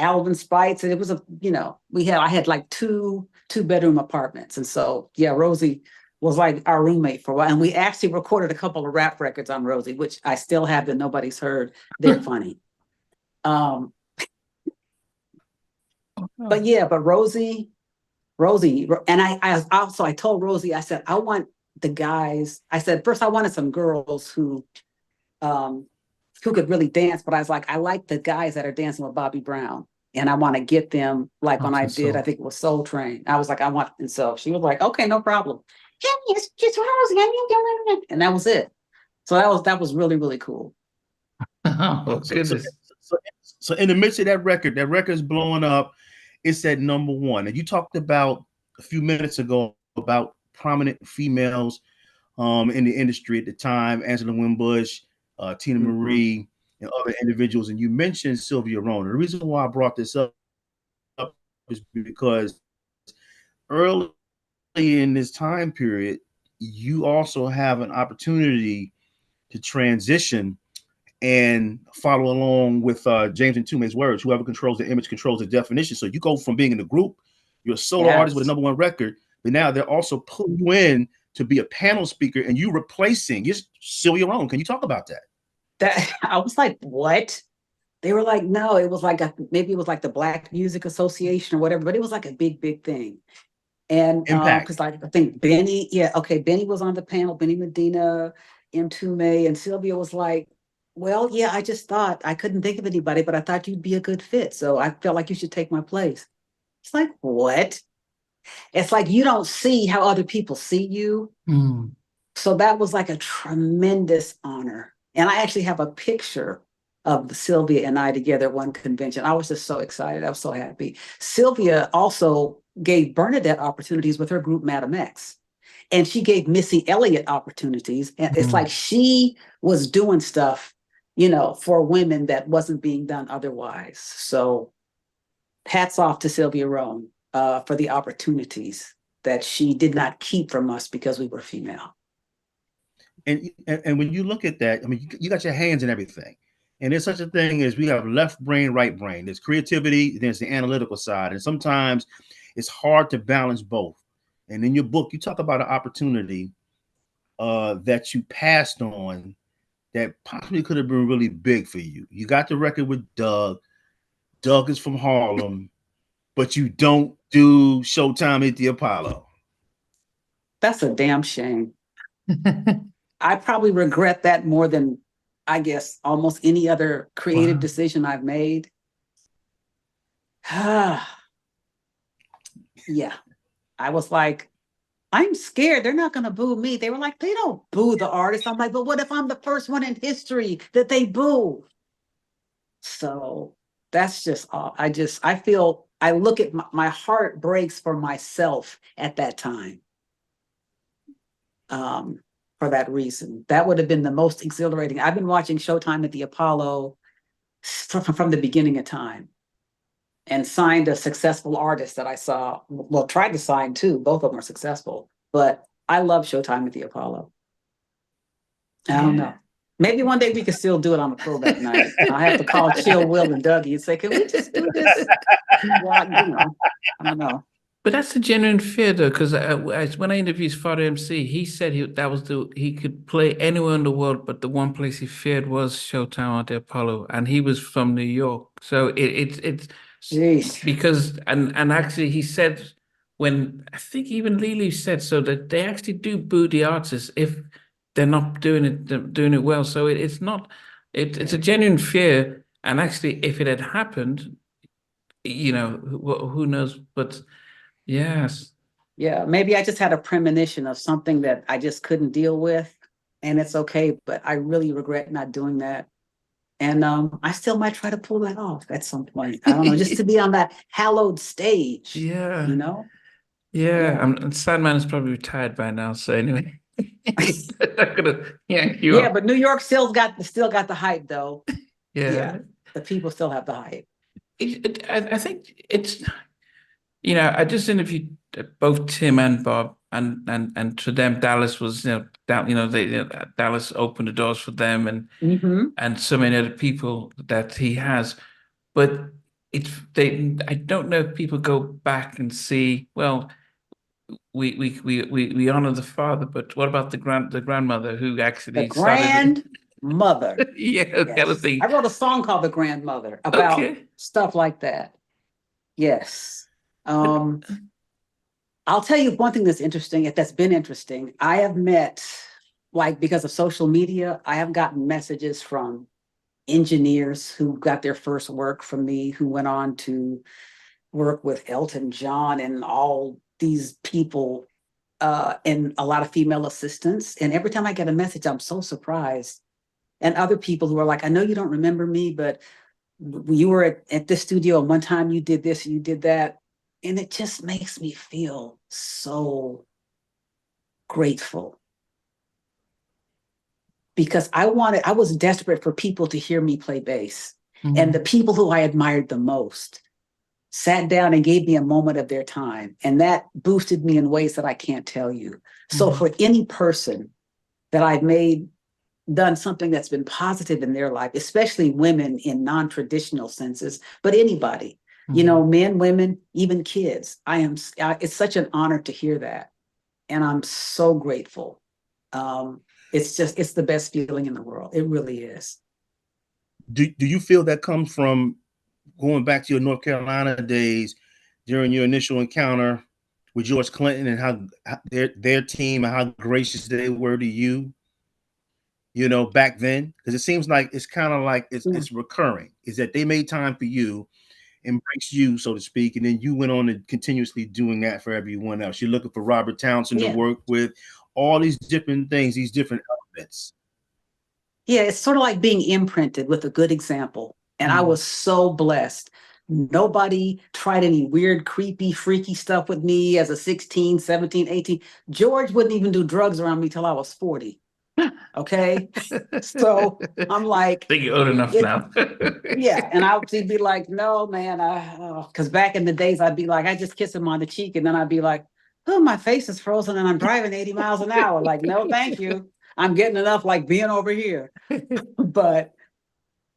Alvin Spites, and it was I had like two-bedroom apartments. And so yeah, Rosie was like our roommate for a while. And we actually recorded a couple of rap records on Rosie, which I still have that nobody's heard. They're funny. But Rosie, and I told Rosie, I said, I want the guys, I said, first I wanted some girls who could really dance, but I was like, I like the guys that are dancing with Bobby Brown. And I want to get them like when I did, I think it was Soul Train. I was like, and so she was like, okay, no problem. It's Rosie. And that was it. So that was really, really cool. Oh, goodness. So in the midst of that record's blowing up. It's at number one. And you talked about a few minutes ago about prominent females in the industry at the time, Angela Winbush, Tina Marie, and other individuals. And you mentioned Sylvia Rona. The reason why I brought this up is because early in this time period, you also have an opportunity to transition and follow along with James and Tume's words. Whoever controls the image controls the definition. So you go from being in the group, you're a solo artist with a number one record, but now they're also pulling you in to be a panel speaker, and you replacing Sylvia Rona. Can you talk about that? That I was like, what? They were like, no, it was like maybe it was like the Black Music Association or whatever, but it was like a big thing. And because I think Benny was on the panel, Benny Medina, M. Tume, and Sylvia was like, well, yeah, I just thought I couldn't think of anybody, but I thought you'd be a good fit. So I felt like you should take my place. It's like, what? It's like you don't see how other people see you. So that was like a tremendous honor. And I actually have a picture of Sylvia and I together at one convention. I was just so excited. I was so happy. Sylvia also gave Bernadette opportunities with her group Madam X. And she gave Missy Elliott opportunities. And it's like she was doing stuff for women that wasn't being done otherwise. So hats off to Sylvia Rhone for the opportunities that she did not keep from us because we were female. And when you look at that, I mean, you got your hands in everything. And there's such a thing as we have left brain, right brain. There's creativity, there's the analytical side. And sometimes it's hard to balance both. And in your book, you talk about an opportunity that you passed on that possibly could have been really big for you. You got the record with Doug. Doug is from Harlem, but you don't do Showtime at the Apollo. That's a damn shame. I probably regret that more than, I guess, almost any other creative decision I've made. Yeah. I was like, I'm scared. They're not going to boo me. They were like, they don't boo the artist. I'm like, but what if I'm the first one in history that they boo? So that's just all. I look at my heart breaks for myself at that time. For that reason, that would have been the most exhilarating. I've been watching Showtime at the Apollo from the beginning of time, and signed a successful artist that I saw. Well, tried to sign two. Both of them are successful, but I love Showtime at the Apollo. I don't know. Maybe one day we could still do it on a throwback night. I have to call Chill, Will, and Dougie and say, can we just do this? Well, I don't know. But that's a genuine fear, though, because when I interviewed his father MC, he said he could play anywhere in the world, but the one place he feared was Showtime at the Apollo, and he was from New York, so it's Jeez. Because and actually he said, when I think even Lily said so, that they actually do boo the artists if they're not doing it well. So it's a genuine fear, and actually if it had happened, who knows, but. Yes. Yeah, maybe I just had a premonition of something that I just couldn't deal with, and it's okay, but I really regret not doing that. And I still might try to pull that off at some point. I don't know, just to be on that hallowed stage. Yeah. Yeah. And Sandman is probably retired by now, so anyway. Not gonna yank you up. But New York still got the hype, though. Yeah. The people still have the hype. I think it's. I just interviewed both Tim and Bob, and to them, Dallas was, Dallas opened the doors for them, and so many other people that he has. But I don't know if people go back and see, well, we honor the father, but what about the grandmother who The actually started grandmother. it? Yeah, kind of Yes. thing. I wrote a song called The Grandmother about Okay. stuff like that. Yes. Um, I'll tell you one thing that's been interesting. I have met, like, because of social media, I have gotten messages from engineers who got their first work from me, who went on to work with Elton John and all these people, and a lot of female assistants. And every time I get a message, I'm so surprised. And other people who are like, I know you don't remember me, but you were at this studio and one time you did this, you did that. And it just makes me feel so grateful because I was desperate for people to hear me play bass. And the people who I admired the most sat down and gave me a moment of their time. And that boosted me in ways that I can't tell you. So for any person that I've done something that's been positive in their life, especially women in non-traditional senses, but anybody, men, women, even kids, it's such an honor to hear that. And I'm so grateful. It's the best feeling in the world. It really is. Do you feel that comes from going back to your North Carolina days during your initial encounter with George Clinton and how their team and how gracious they were to you, back then? Because it seems like it's kind of like it's recurring, is that they made time for you, embraced you, so to speak, and then you went on to continuously doing that for everyone else. You're looking for Robert Townsend to work with, all these different things, these different elements. Yeah, it's sort of like being imprinted with a good example. And I was so blessed. Nobody tried any weird, creepy, freaky stuff with me as a 16, 17, 18. George wouldn't even do drugs around me till I was 40. Okay. So I'm like, I think you're old enough now. Yeah. And he'd be like, no, man. Because back in the days, I'd be like, I just kiss him on the cheek. And then I'd be like, oh, my face is frozen and I'm driving 80 miles an hour. Like, no, thank you. I'm getting enough like being over here. But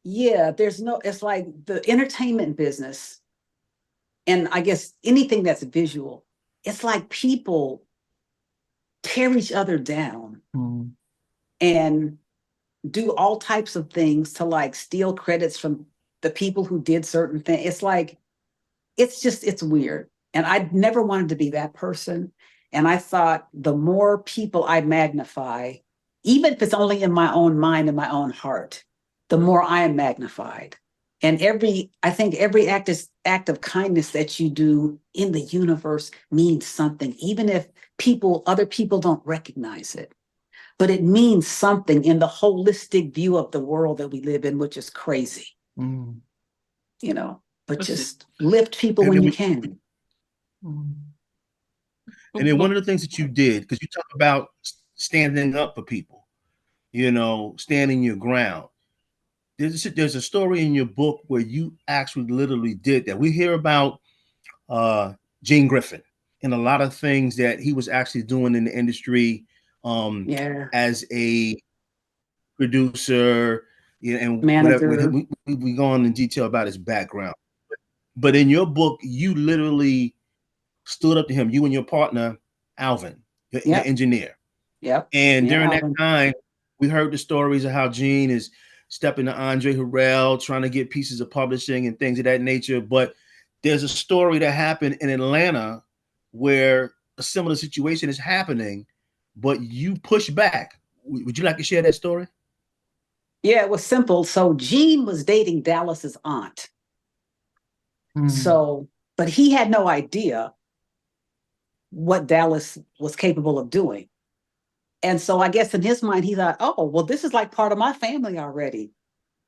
yeah, it's like the entertainment business. And I guess anything that's visual, it's like people tear each other down and do all types of things to like steal credits from the people who did certain things. It's like, it's weird. And I never wanted to be that person. And I thought the more people I magnify, even if it's only in my own mind and my own heart, the more I am magnified. And I think every act of kindness that you do in the universe means something, even if other people don't recognize it. But it means something in the holistic view of the world that we live in, which is crazy. But just lift people when you can. And then one of the things that you did, because you talk about standing up for people, standing your ground. There's a story in your book where you actually literally did that. We hear about Gene Griffin and a lot of things that he was actually doing in the industry as a producer, and manager. Whatever. We go on in detail about his background. But in your book, you literally stood up to him, you and your partner, Alvin, your engineer. Yep. And during that time, we heard the stories of how Gene is stepping to Andre Harrell, trying to get pieces of publishing and things of that nature. But there's a story that happened in Atlanta where a similar situation is happening, but you push back. Would you like to share that story? Yeah, it was simple. So Gene was dating Dallas's aunt. So, but he had no idea what Dallas was capable of doing. And so I guess in his mind, he thought, oh, well, this is like part of my family already.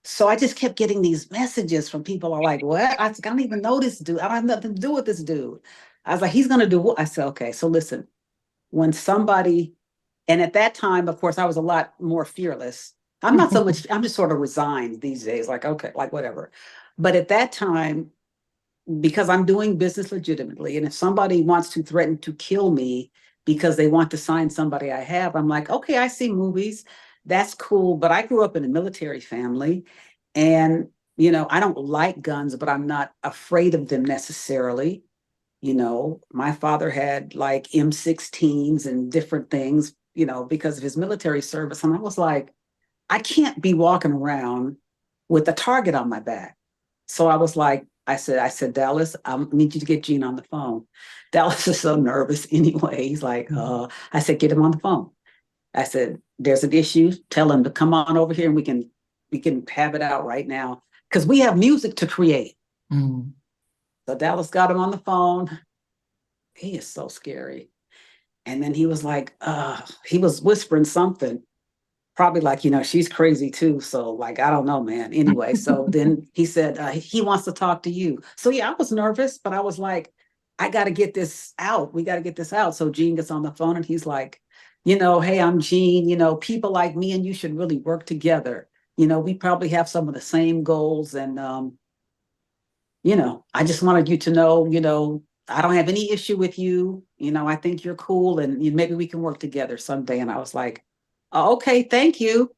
So I just kept getting these messages from people are like, what? I don't even know this dude. I don't have nothing to do with this dude. I was like, he's going to do what? I said, okay, so listen, when somebody, and at that time, of course, I was a lot more fearless. I'm not so much, I'm just sort of resigned these days, like, okay, like whatever. But at that time, because I'm doing business legitimately, and if somebody wants to threaten to kill me because they want to sign somebody I have, I'm like, okay, I see movies. That's cool. But I grew up in a military family, and You know, I don't like guns, but I'm not afraid of them necessarily. You know, my father had like M16s and different things, you know, because of his military service. And I was like, I can't be walking around with a target on my back. So I was like, I said, Dallas, I need you to get Gene on the phone. Dallas is so nervous anyway. He's like, I said, get him on the phone. I said, there's an issue. Tell him to come on over here and we can have it out right now. Because we have music to create. Mm. So Dallas got him on the phone. He is so scary. And then he was like, he was whispering something, probably like, you know, she's crazy too. So like, I don't know, man. Anyway, so then he said, he wants to talk to you. So yeah, I was nervous, but I was like, I got to get this out. We got to get this out. So Gene gets on the phone and he's like, you know, hey, I'm Gene. You know, people like me and you should really work together. You know, we probably have some of the same goals. And, you know, I just wanted you to know, you know, I don't have any issue with you. You know, I think you're cool and maybe we can work together someday. And I was like, oh, okay, thank you.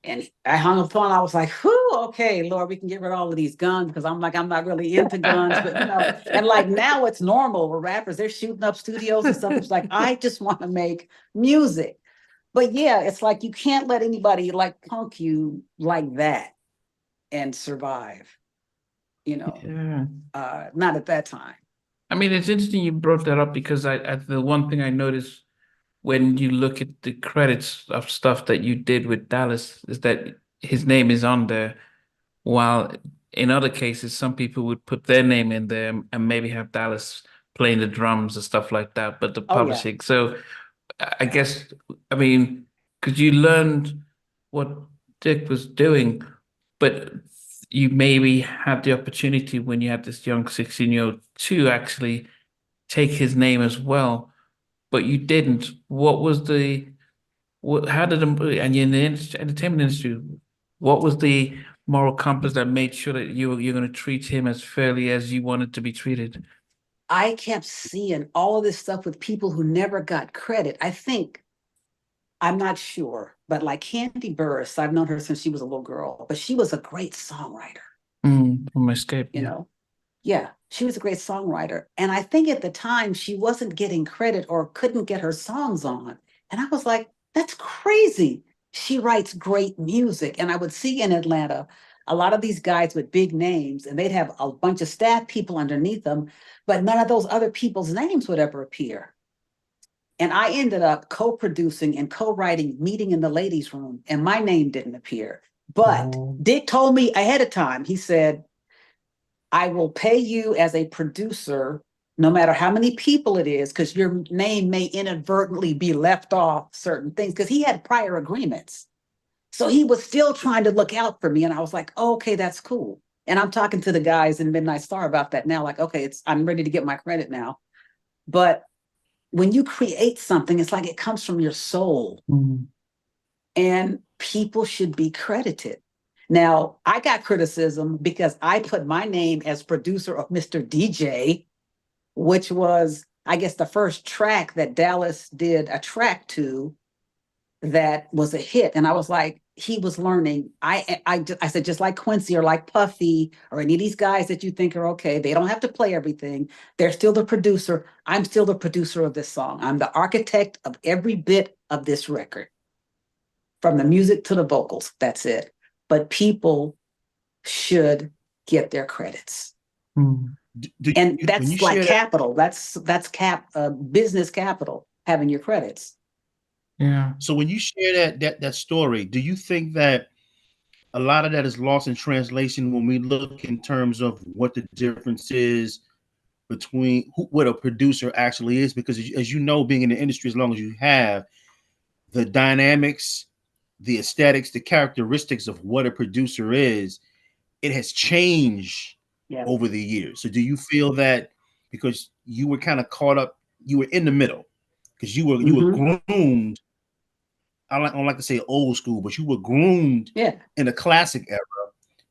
And I hung up the phone. I was like, whew, okay, Lord, we can get rid of all of these guns because I'm like, I'm not really into guns, but you know, and like now it's normal where rappers, they're shooting up studios and stuff. It's like, I just want to make music. But yeah, it's like you can't let anybody like punk you like that and survive, you know, not at that time. I mean, it's interesting you brought that up because the one thing I noticed when you look at the credits of stuff that you did with Dallas is that his name is on there, while in other cases, some people would put their name in there and maybe have Dallas playing the drums and stuff like that, but the Oh, yeah. publishing. So I guess, I mean, because you learned what Dick was doing, but you maybe had the opportunity when you had this young 16-year-old to actually take his name as well, but you didn't. What was how did and you're in the entertainment industry, what was the moral compass that made sure that you're going to treat him as fairly as you wanted to be treated? I kept seeing all of this stuff with people who never got credit. I think, I'm not sure, but like Candy Burris, I've known her since she was a little girl, but she was a great songwriter. From Escape, you know? Yeah, she was a great songwriter. And I think at the time she wasn't getting credit or couldn't get her songs on. And I was like, that's crazy. She writes great music. And I would see in Atlanta a lot of these guys with big names, and they'd have a bunch of staff people underneath them, but none of those other people's names would ever appear. And I ended up co-producing and co-writing Meeting in the Ladies' Room, and my name didn't appear. But Dick told me ahead of time, he said, I will pay you as a producer, no matter how many people it is, because your name may inadvertently be left off certain things, because he had prior agreements. So he was still trying to look out for me. And I was like, oh, okay, that's cool. And I'm talking to the guys in Midnight Star about that now, like, okay, I'm ready to get my credit now. But when you create something, it's like it comes from your soul. Mm-hmm. And people should be credited. Now, I got criticism because I put my name as producer of Mr. DJ, which was, I guess, the first track that Dallas did a track to that was a hit. And I was like, he was learning. I said, just like Quincy or like Puffy or any of these guys that you think are okay, they don't have to play everything. They're still the producer. I'm still the producer of this song. I'm the architect of every bit of this record, from the music to the vocals. That's it. But people should get their credits. And that's like capital. That's business capital, having your credits. Yeah. So when you share that story, do you think that a lot of that is lost in translation when we look in terms of what the difference is between what a producer actually is? Because as you know, being in the industry as long as you have, the dynamics, the aesthetics, the characteristics of what a producer is, it has changed over the years. So do you feel that because you were kind of caught up, you were in the middle, because you were groomed, I don't like to say old school, but you were groomed in a classic era,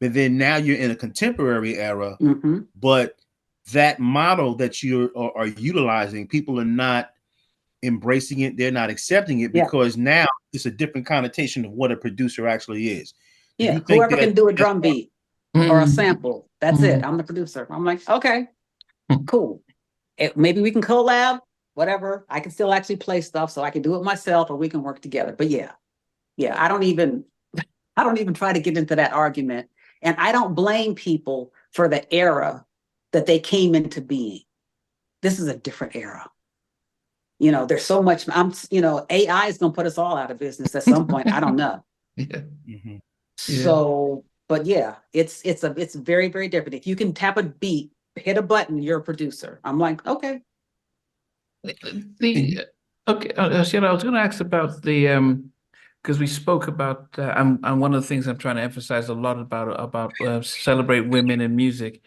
but then now you're in a contemporary era, but that model that you are utilizing, people are not embracing it, they're not accepting it, because now it's a different connotation of what a producer actually is. If Yeah, you think whoever can do a drum beat or a sample, that's it. Mhm. I'm the producer. I'm like, okay, cool. Maybe we can collab, whatever. I can still actually play stuff, so I can do it myself, or we can work together. But yeah, I don't even try to get into that argument, and I don't blame people for the era that they came into being. This is a different era. There's so much. AI is gonna put us all out of business at some point. I don't know. Yeah. Mhm. So, but yeah, it's very, very different. If you can tap a beat, hit a button, you're a producer. I'm like, okay. The okay, Sheila, I was going to ask about the because we spoke about and one of the things I'm trying to emphasize a lot about celebrate women in music.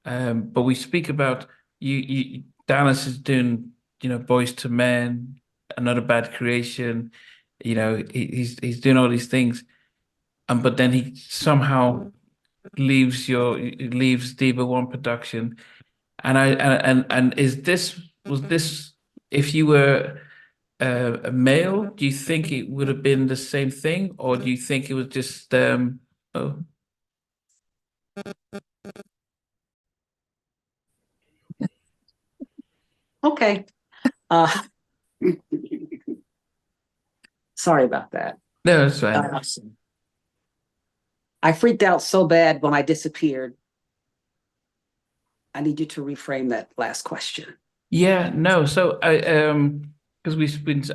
But we speak about Dallas is doing, Boys to Men, Another Bad Creation, he's doing all these things, but then he somehow leaves Diva One Production, and was this if you were a male, do you think it would have been the same thing, or do you think it was just oh Okay. Uh, sorry about that. no, it's fine. I freaked out so bad when I disappeared. I need you to reframe that last question. Yeah, no. So because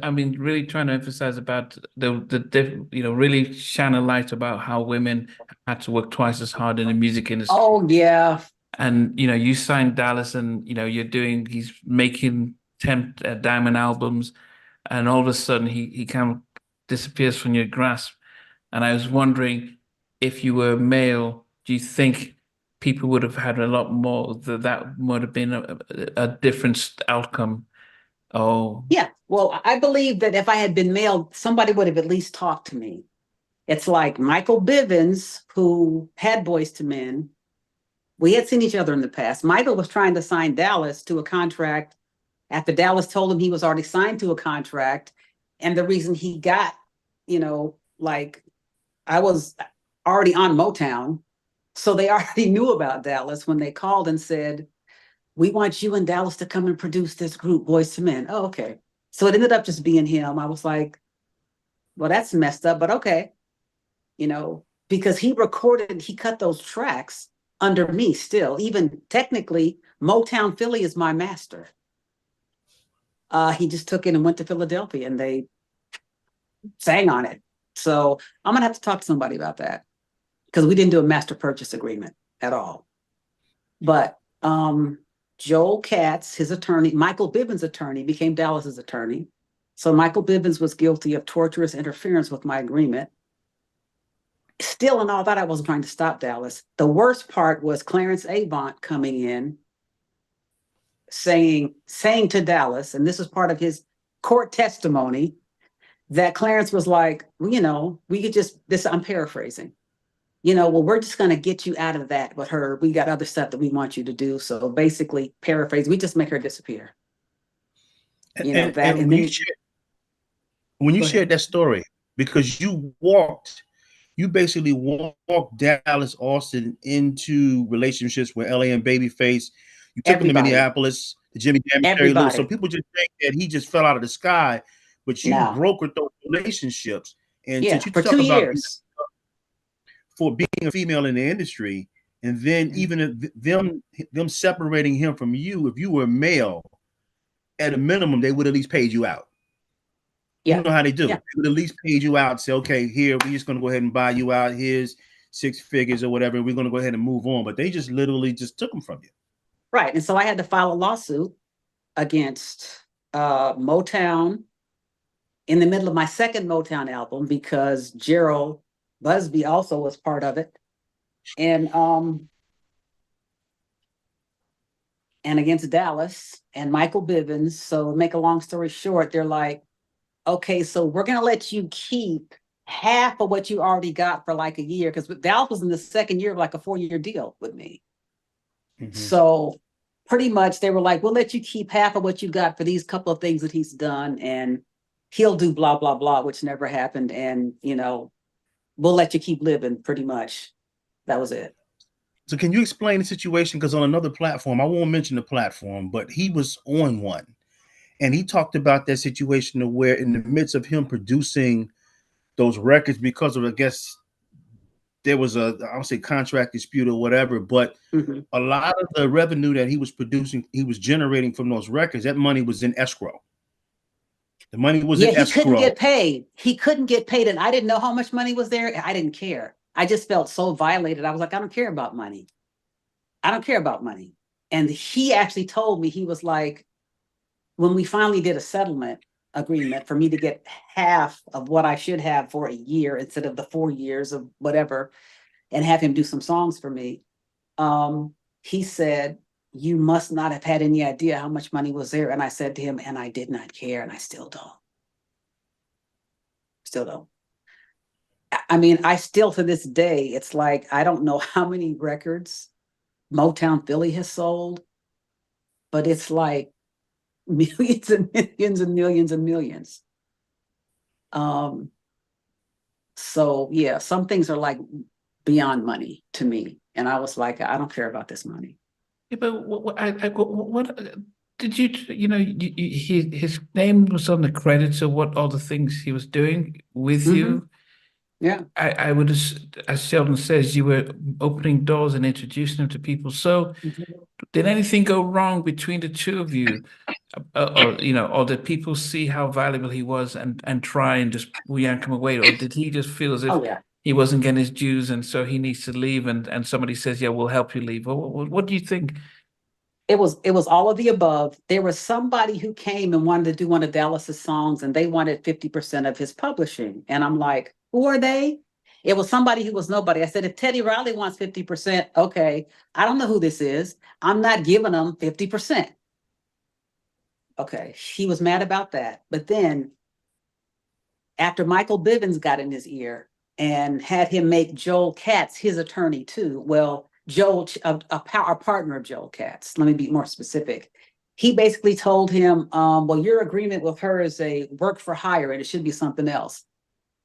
I've been really trying to emphasize about really shine a light about how women had to work twice as hard in the music industry. Oh yeah. And you signed Dallas, and he's making 10 diamond albums, and all of a sudden he kind of disappears from your grasp. And I was wondering, if you were male, do you think people would have had a lot more, that would have been a different outcome? Oh, Yeah. Well, I believe that if I had been male, somebody would have at least talked to me. It's like Michael Bivins, who had Boys to Men. We had seen each other in the past. Michael was trying to sign Dallas to a contract after Dallas told him he was already signed to a contract. And the reason he got, like I was already on Motown. So they already knew about Dallas when they called and said, we want you and Dallas to come and produce this group, Boys to Men. Oh, okay. So it ended up just being him. I was like, well, that's messed up, but okay. Because he cut those tracks under me still. Even technically, Motown Philly is my master. He just took it and went to Philadelphia and they sang on it. So I'm gonna have to talk to somebody about that because we didn't do a master purchase agreement at all. But Joel Katz, his attorney, Michael Bivins' attorney, became Dallas's attorney. So Michael Bivins was guilty of torturous interference with my agreement. Still, in all that, I wasn't trying to stop Dallas. The worst part was Clarence Avant coming in, saying to Dallas, and this is part of his court testimony, that Clarence was like, well, we could just, I'm paraphrasing, well, we're just going to get you out of that with her. We got other stuff that we want you to do. So basically, paraphrase, we just make her disappear. And when you shared that story, because you basically walked Dallas Austin into relationships with LA and Babyface. You took him to Minneapolis, the Jimmy Jam, Terry Lewis. So people just think that he just fell out of the sky, but you brokered those relationships. And since you for talk 2 about years. For being a female in the industry, and then even them separating him from you, if you were male, at a minimum, they would at least paid you out. You know how they do. They would at least paid you out, say, okay, here, we're just going to go ahead and buy you out. Here's 6 figures or whatever. We're going to go ahead and move on. But they just literally just took them from you. Right. And so I had to file a lawsuit against Motown in the middle of my second Motown album because Gerald Busby also was part of it. And against Dallas and Michael Bivins. So make a long story short, they're like, okay, so we're going to let you keep half of what you already got for like a year. Because Dallas was in the second year of like a 4-year deal with me. So pretty much they were like, we'll let you keep half of what you got for these couple of things that he's done. And he'll do blah, blah, blah, which never happened. And, we'll let you keep living, pretty much. That was it. So can you explain the situation? Because on another platform, I won't mention the platform, but he was on one, and he talked about that situation to where in the midst of him producing those records, because of, I guess, there was a, I don't say contract dispute or whatever, but a lot of the revenue that he was producing, he was generating from those records, that money was in escrow. The money was in he couldn't escrow. get paid. He couldn't get paid, and I didn't know how much money was there. I didn't care. I just felt so violated. I was like, I don't care about money. I don't care about money. And he actually told me, he was like, when we finally did a settlement agreement for me to get half of what I should have for a year instead of the 4 years of whatever, and have him do some songs for me, he said, you must not have had any idea how much money was there. And I said to him, and I did not care, and I still don't. Still don't. I mean, I still, to this day, it's like, I don't know how many records Motown Philly has sold, but it's like millions and millions and millions and millions. So yeah, some things are like beyond money to me. And I was like, I don't care about this money. Yeah, but what did you, his name was on the credits of what all the things he was doing with you. Yeah. I would, as Sheldon says, you were opening doors and introducing him to people. So did anything go wrong between the two of you? Or did people see how valuable he was and try and just yank him away? Or did he just feel as if he wasn't getting his dues and so he needs to leave, and somebody says, yeah, we'll help you leave? What do you think? It was all of the above. There was somebody who came and wanted to do one of Dallas's songs, and they wanted 50% of his publishing. And I'm like, who are they? It was somebody who was nobody. I said, if Teddy Riley wants 50%, okay, I don't know who this is. I'm not giving them 50%. Okay, he was mad about that. But then after Michael Bivins got in his ear and had him make Joel Katz his attorney too, well, Joel, a partner of Joel Katz, let me be more specific. He basically told him, well, your agreement with her is a work for hire and it should be something else.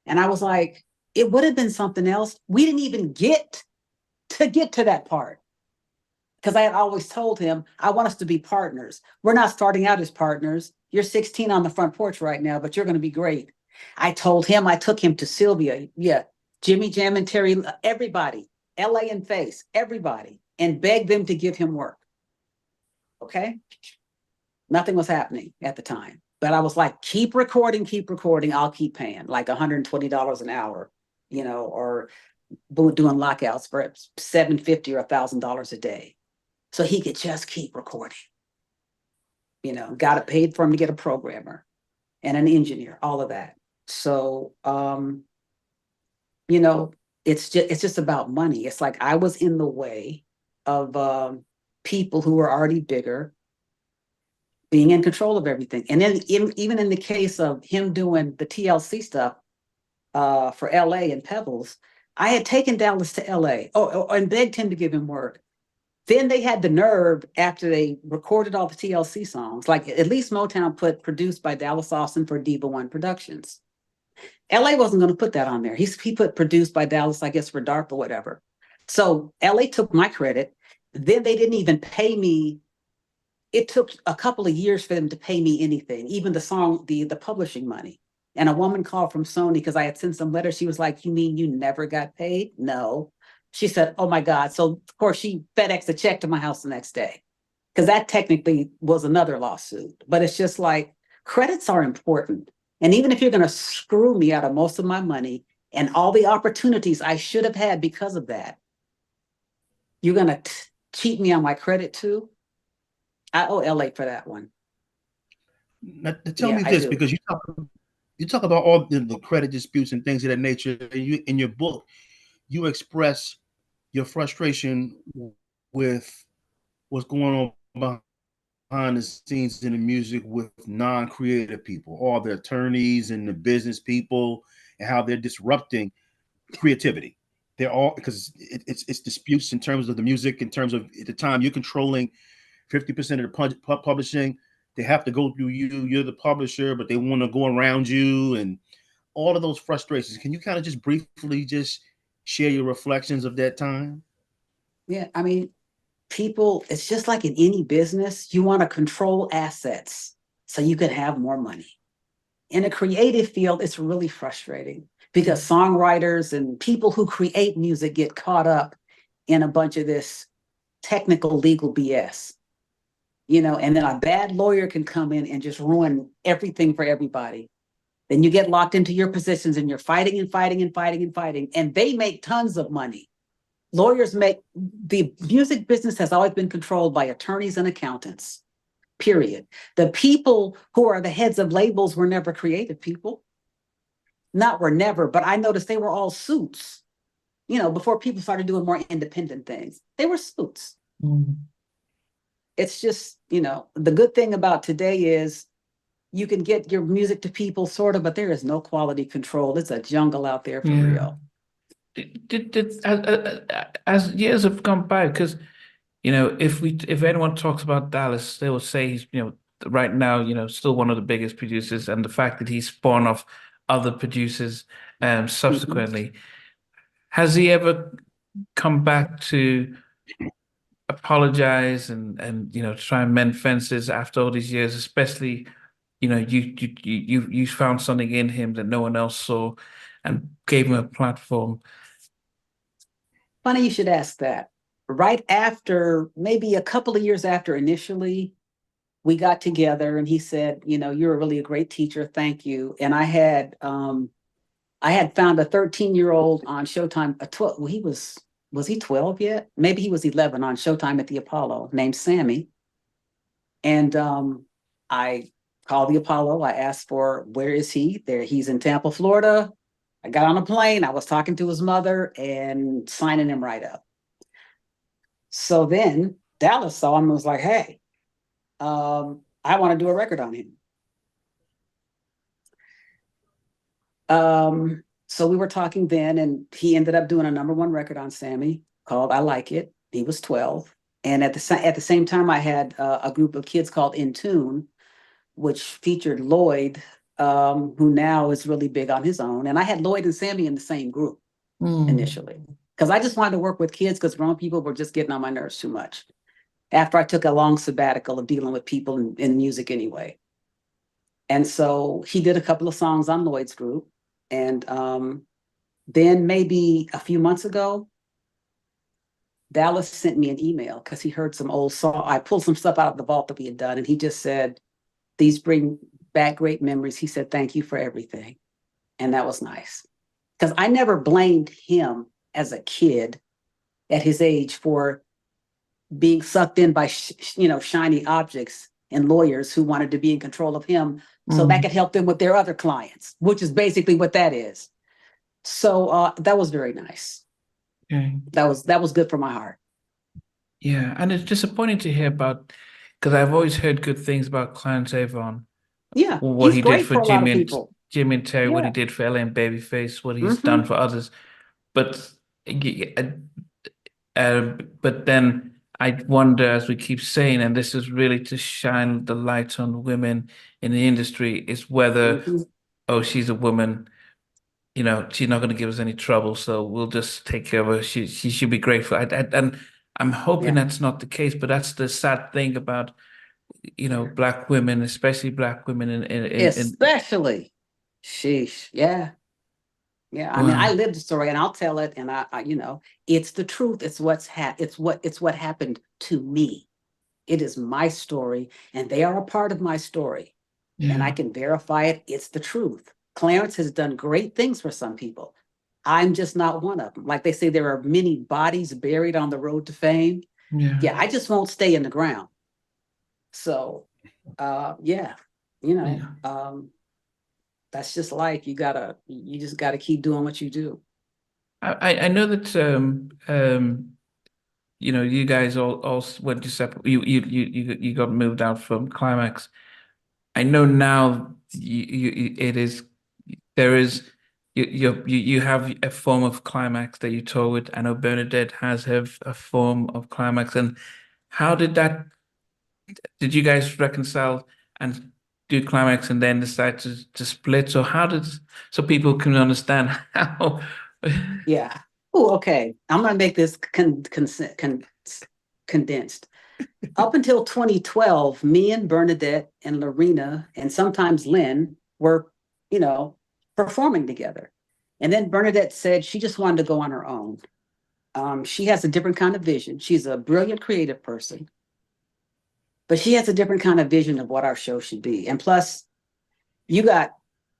And I was like, it would have been something else. We didn't even get to that part. Because I had always told him, I want us to be partners. We're not starting out as partners. You're 16 on the front porch right now, but you're going to be great. I told him, I took him to Sylvia, Jimmy Jam and Terry, everybody, LA and Face, everybody, and begged them to give him work. Okay? Nothing was happening at the time. But I was like, keep recording, I'll keep paying, like $120 an hour, or doing lockouts for $750 or $1,000 a day. So he could just keep recording. Got it paid for him to get a programmer and an engineer, all of that. So, it's just about money. It's like I was in the way of people who were already bigger being in control of everything. And then even in the case of him doing the TLC stuff for LA and Pebbles, I had taken Dallas to LA and begged him to give him work. Then they had the nerve, after they recorded all the TLC songs, like at least Motown put produced by Dallas Austin for Diva One Productions. LA wasn't going to put that on there. He put produced by Dallas, I guess, for DARPA or whatever. So LA took my credit. Then they didn't even pay me. It took a couple of years for them to pay me anything, even the song, the publishing money. And a woman called from Sony because I had sent some letters. She was like, you mean you never got paid? No. She said, oh my God. So of course she FedExed a check to my house the next day, because that technically was another lawsuit. But it's just like, credits are important. And even if you're going to screw me out of most of my money and all the opportunities I should have had because of that, you're going to cheat me on my credit too? I owe LA for that one. Now, tell me this, because you talk about all the credit disputes and things of that nature. In your book, you express your frustration with what's going on behind the scenes in the music with non-creative people, all the attorneys and the business people, and how they're disrupting creativity. They're all, because it's disputes in terms of the music, in terms of at the time you're controlling 50% of the publishing. They have to go through you. You're the publisher, but they want to go around you. And all of those frustrations. Can you kind of just briefly just share your reflections of that time? Yeah, I mean, people, it's just like in any business, you want to control assets so you can have more money. In a creative field, it's really frustrating because songwriters and people who create music get caught up in a bunch of this technical legal BS, and then a bad lawyer can come in and just ruin everything for everybody. Then you get locked into your positions and you're fighting and fighting and fighting and fighting, and they make tons of money. The music business has always been controlled by attorneys and accountants, period. The people who are the heads of labels were never creative people. But I noticed they were all suits, before people started doing more independent things. They were suits. Mm. It's just, the good thing about today is you can get your music to people sort of, but there is no quality control. It's a jungle out there for real. As years have gone by, because if anyone talks about Dallas, they will say he's right now still one of the biggest producers, and the fact that he's spawned off other producers subsequently. Has he ever come back to apologize and try and mend fences after all these years, especially you found something in him that no one else saw and gave him a platform? Funny you should ask that. Right after, maybe a couple of years after initially, we got together and he said, you're really a great teacher. Thank you. And I had found a 13-year-old on Showtime, was he 12 yet? Maybe he was 11 on Showtime at the Apollo, named Sammy. And I called the Apollo. I asked for, where is he? There, he's in Tampa, Florida. I got on a plane. I was talking to his mother and signing him right up. So then Dallas saw him and was like, hey, I want to do a record on him. So we were talking then, and he ended up doing a #1 record on Sammy called I Like It. He was 12. And at the same time, I had a group of kids called In Tune, which featured Lloyd, who now is really big on his own. And I had Lloyd and Sammy in the same group initially, because I just wanted to work with kids because grown people were just getting on my nerves too much after I took a long sabbatical of dealing with people in music anyway. And so he did a couple of songs on Lloyd's group. And then maybe a few months ago, Dallas sent me an email because he heard some old song. I pulled some stuff out of the vault that we had done. And he just said, these bring back great memories. He said, thank you for everything. And that was nice. Because I never blamed him as a kid at his age for being sucked in by, shiny objects and lawyers who wanted to be in control of him so that could help them with their other clients, which is basically what that is. So that was very nice. Okay. That was good for my heart. Yeah, and it's disappointing to hear about, because I've always heard good things about Clarence Avant. Yeah, What he's he great did for for a lot of people. Jimmy and Terry, what he Yeah. did for LA and Babyface, what he's done for others. But but then I wonder, as we keep saying, and this is really to shine the light on women in the industry, is whether, oh, she's a woman, she's not going to give us any trouble, so we'll just take care of her. She should be grateful. And I'm hoping that's not the case, but that's the sad thing about, Black women, especially Black women Especially. Sheesh. Yeah. Yeah. I mean, I lived the story and I'll tell it. And I it's the truth. It's what happened to me. It is my story and they are a part of my story. Yeah. And I can verify it. It's the truth. Clarence has done great things for some people. I'm just not one of them. Like they say, there are many bodies buried on the road to fame. Yeah, I just won't stay in the ground. So, that's just life. You just gotta keep doing what you do. I know that you guys all went to separate. You got moved out from Klymaxx. I know now there is you have a form of Klymaxx that you tour with. I know Bernadette has have a form of Klymaxx. And how did you guys reconcile? And do Klymaxx and then decide to split? So so people can understand how. Yeah. Oh, okay. I'm gonna make this condensed. Up until 2012, me and Bernadette and Lorena and sometimes Lynn were, performing together. And then Bernadette said she just wanted to go on her own. She has a different kind of vision. She's a brilliant creative person, but she has a different kind of vision of what our show should be. And plus, you got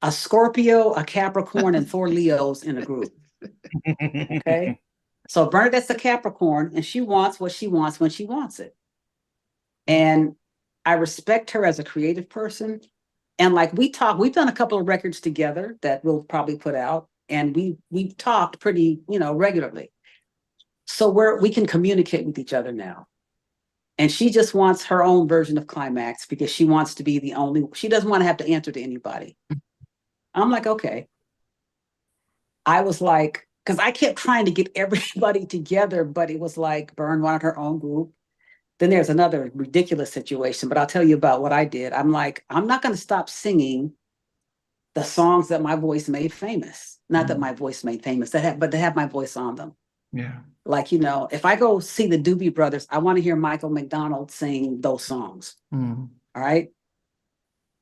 a Scorpio, a Capricorn, and 4 Leos in a group. Okay. So Bernadette's a Capricorn, and she wants what she wants when she wants it. And I respect her as a creative person. And like we've done a couple of records together that we'll probably put out. And we've talked pretty, regularly. So we can communicate with each other now. And she just wants her own version of Klymaxx because she wants to be she doesn't want to have to answer to anybody. I'm like, okay. I was like, because I kept trying to get everybody together, but it was like Bern wanted her own group. Then there's another ridiculous situation, but I'll tell you about what I did. I'm like, I'm not going to stop singing the songs that my voice made famous. Not that my voice made famous, but to have my voice on them. Yeah. Like, if I go see the Doobie Brothers, I want to hear Michael McDonald sing those songs. All right.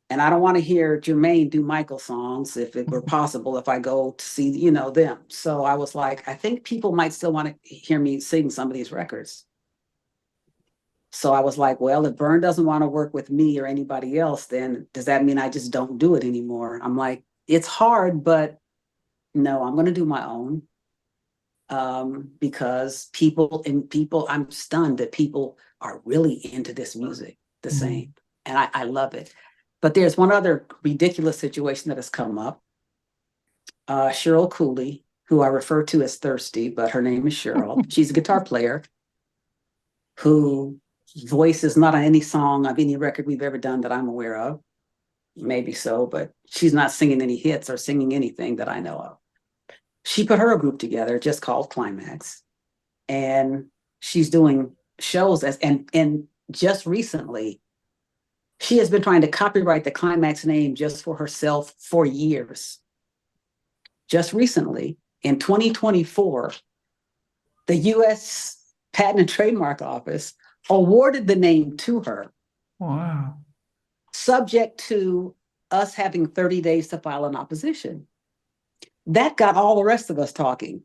And I don't want to hear Jermaine do Michael songs if it were possible, if I go to see, them. So I was like, I think people might still want to hear me sing some of these records. So I was like, well, if Bern doesn't want to work with me or anybody else, then does that mean I just don't do it anymore? I'm like, it's hard, but no, I'm going to do my own. Because I'm stunned that people are really into this music the same. And I love it. But there's one other ridiculous situation that has come up. Cheryl Cooley, who I refer to as Thirsty, but her name is Cheryl. She's a guitar player whose voice is not on any song of any record we've ever done that I'm aware of. Maybe so, but she's not singing any hits or singing anything that I know of. She put her group together just called Klymaxx, and she's doing shows and just recently she has been trying to copyright the Klymaxx name just for herself for years. Just recently in 2024, the US Patent and Trademark Office awarded the name to her. Wow. Subject to us having 30 days to file an opposition. That got all the rest of us talking.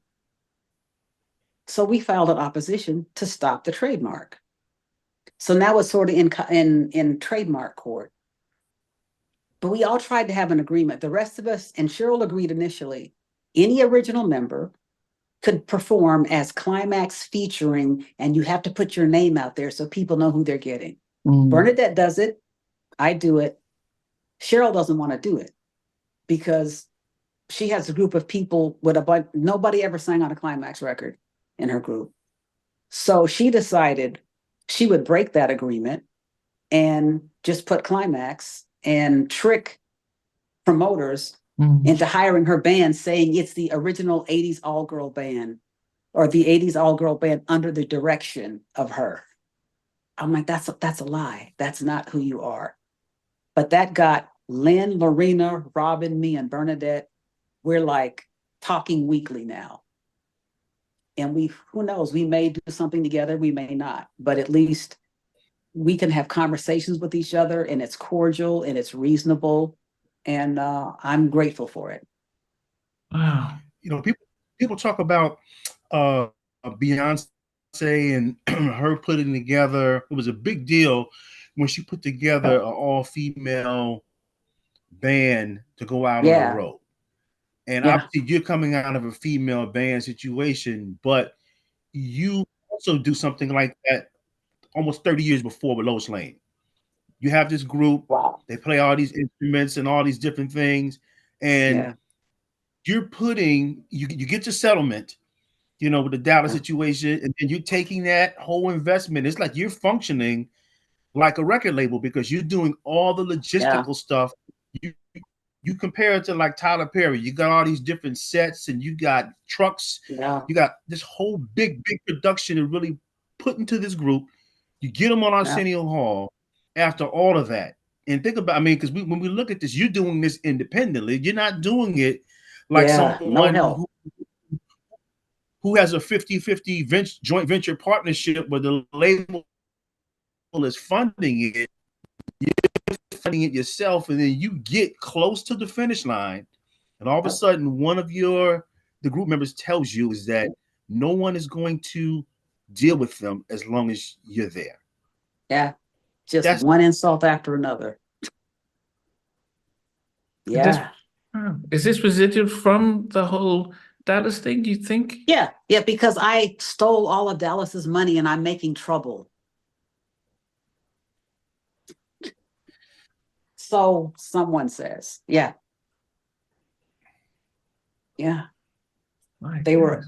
So we filed an opposition to stop the trademark. So now it's sort of in trademark court. But we all tried to have an agreement. The rest of us, and Cheryl agreed initially, any original member could perform as Klymaxx featuring, and you have to put your name out there so people know who they're getting. Bernadette does it. I do it. Cheryl doesn't want to do it because she has a group of people with nobody ever sang on a Klymaxx record in her group. So she decided she would break that agreement and just put Klymaxx and trick promoters into hiring her band, saying it's the original 80s all-girl band or the 80s all-girl band under the direction of her. I'm like, that's a lie. That's not who you are. But that got Lynn, Lorena, Robin, me, and Bernadette. We're like talking weekly now. And who knows, we may do something together, we may not, but at least we can have conversations with each other and it's cordial and it's reasonable. And I'm grateful for it. Wow. People talk about Beyonce and her putting together. It was a big deal when she put together an all-female band to go out on the road. And obviously you're coming out of a female band situation, but you also do something like that almost 30 years before with Lois Lane. You have this group, they play all these instruments and all these different things, and you're you get your settlement, with the Dallas situation, and then you're taking that whole investment. It's like you're functioning like a record label because you're doing all the logistical stuff. You compare it to like Tyler Perry. You got all these different sets and you got trucks. You got this whole big production to really put into this group. You get them on Arsenio Hall after all of that. And think about, I mean, because when we look at this, you're doing this independently. You're not doing it like Yeah, no someone help. who has a 50-50 joint venture partnership where the label is funding it. You're funding it yourself, and then you get close to the finish line, and all of a sudden, one of the group members tells you is that no one is going to deal with them as long as you're there. Yeah, just one insult after another. Yeah. Is this residual from the whole Dallas thing, do you think? Yeah, because I stole all of Dallas's money and I'm making trouble. So someone says, yeah. They were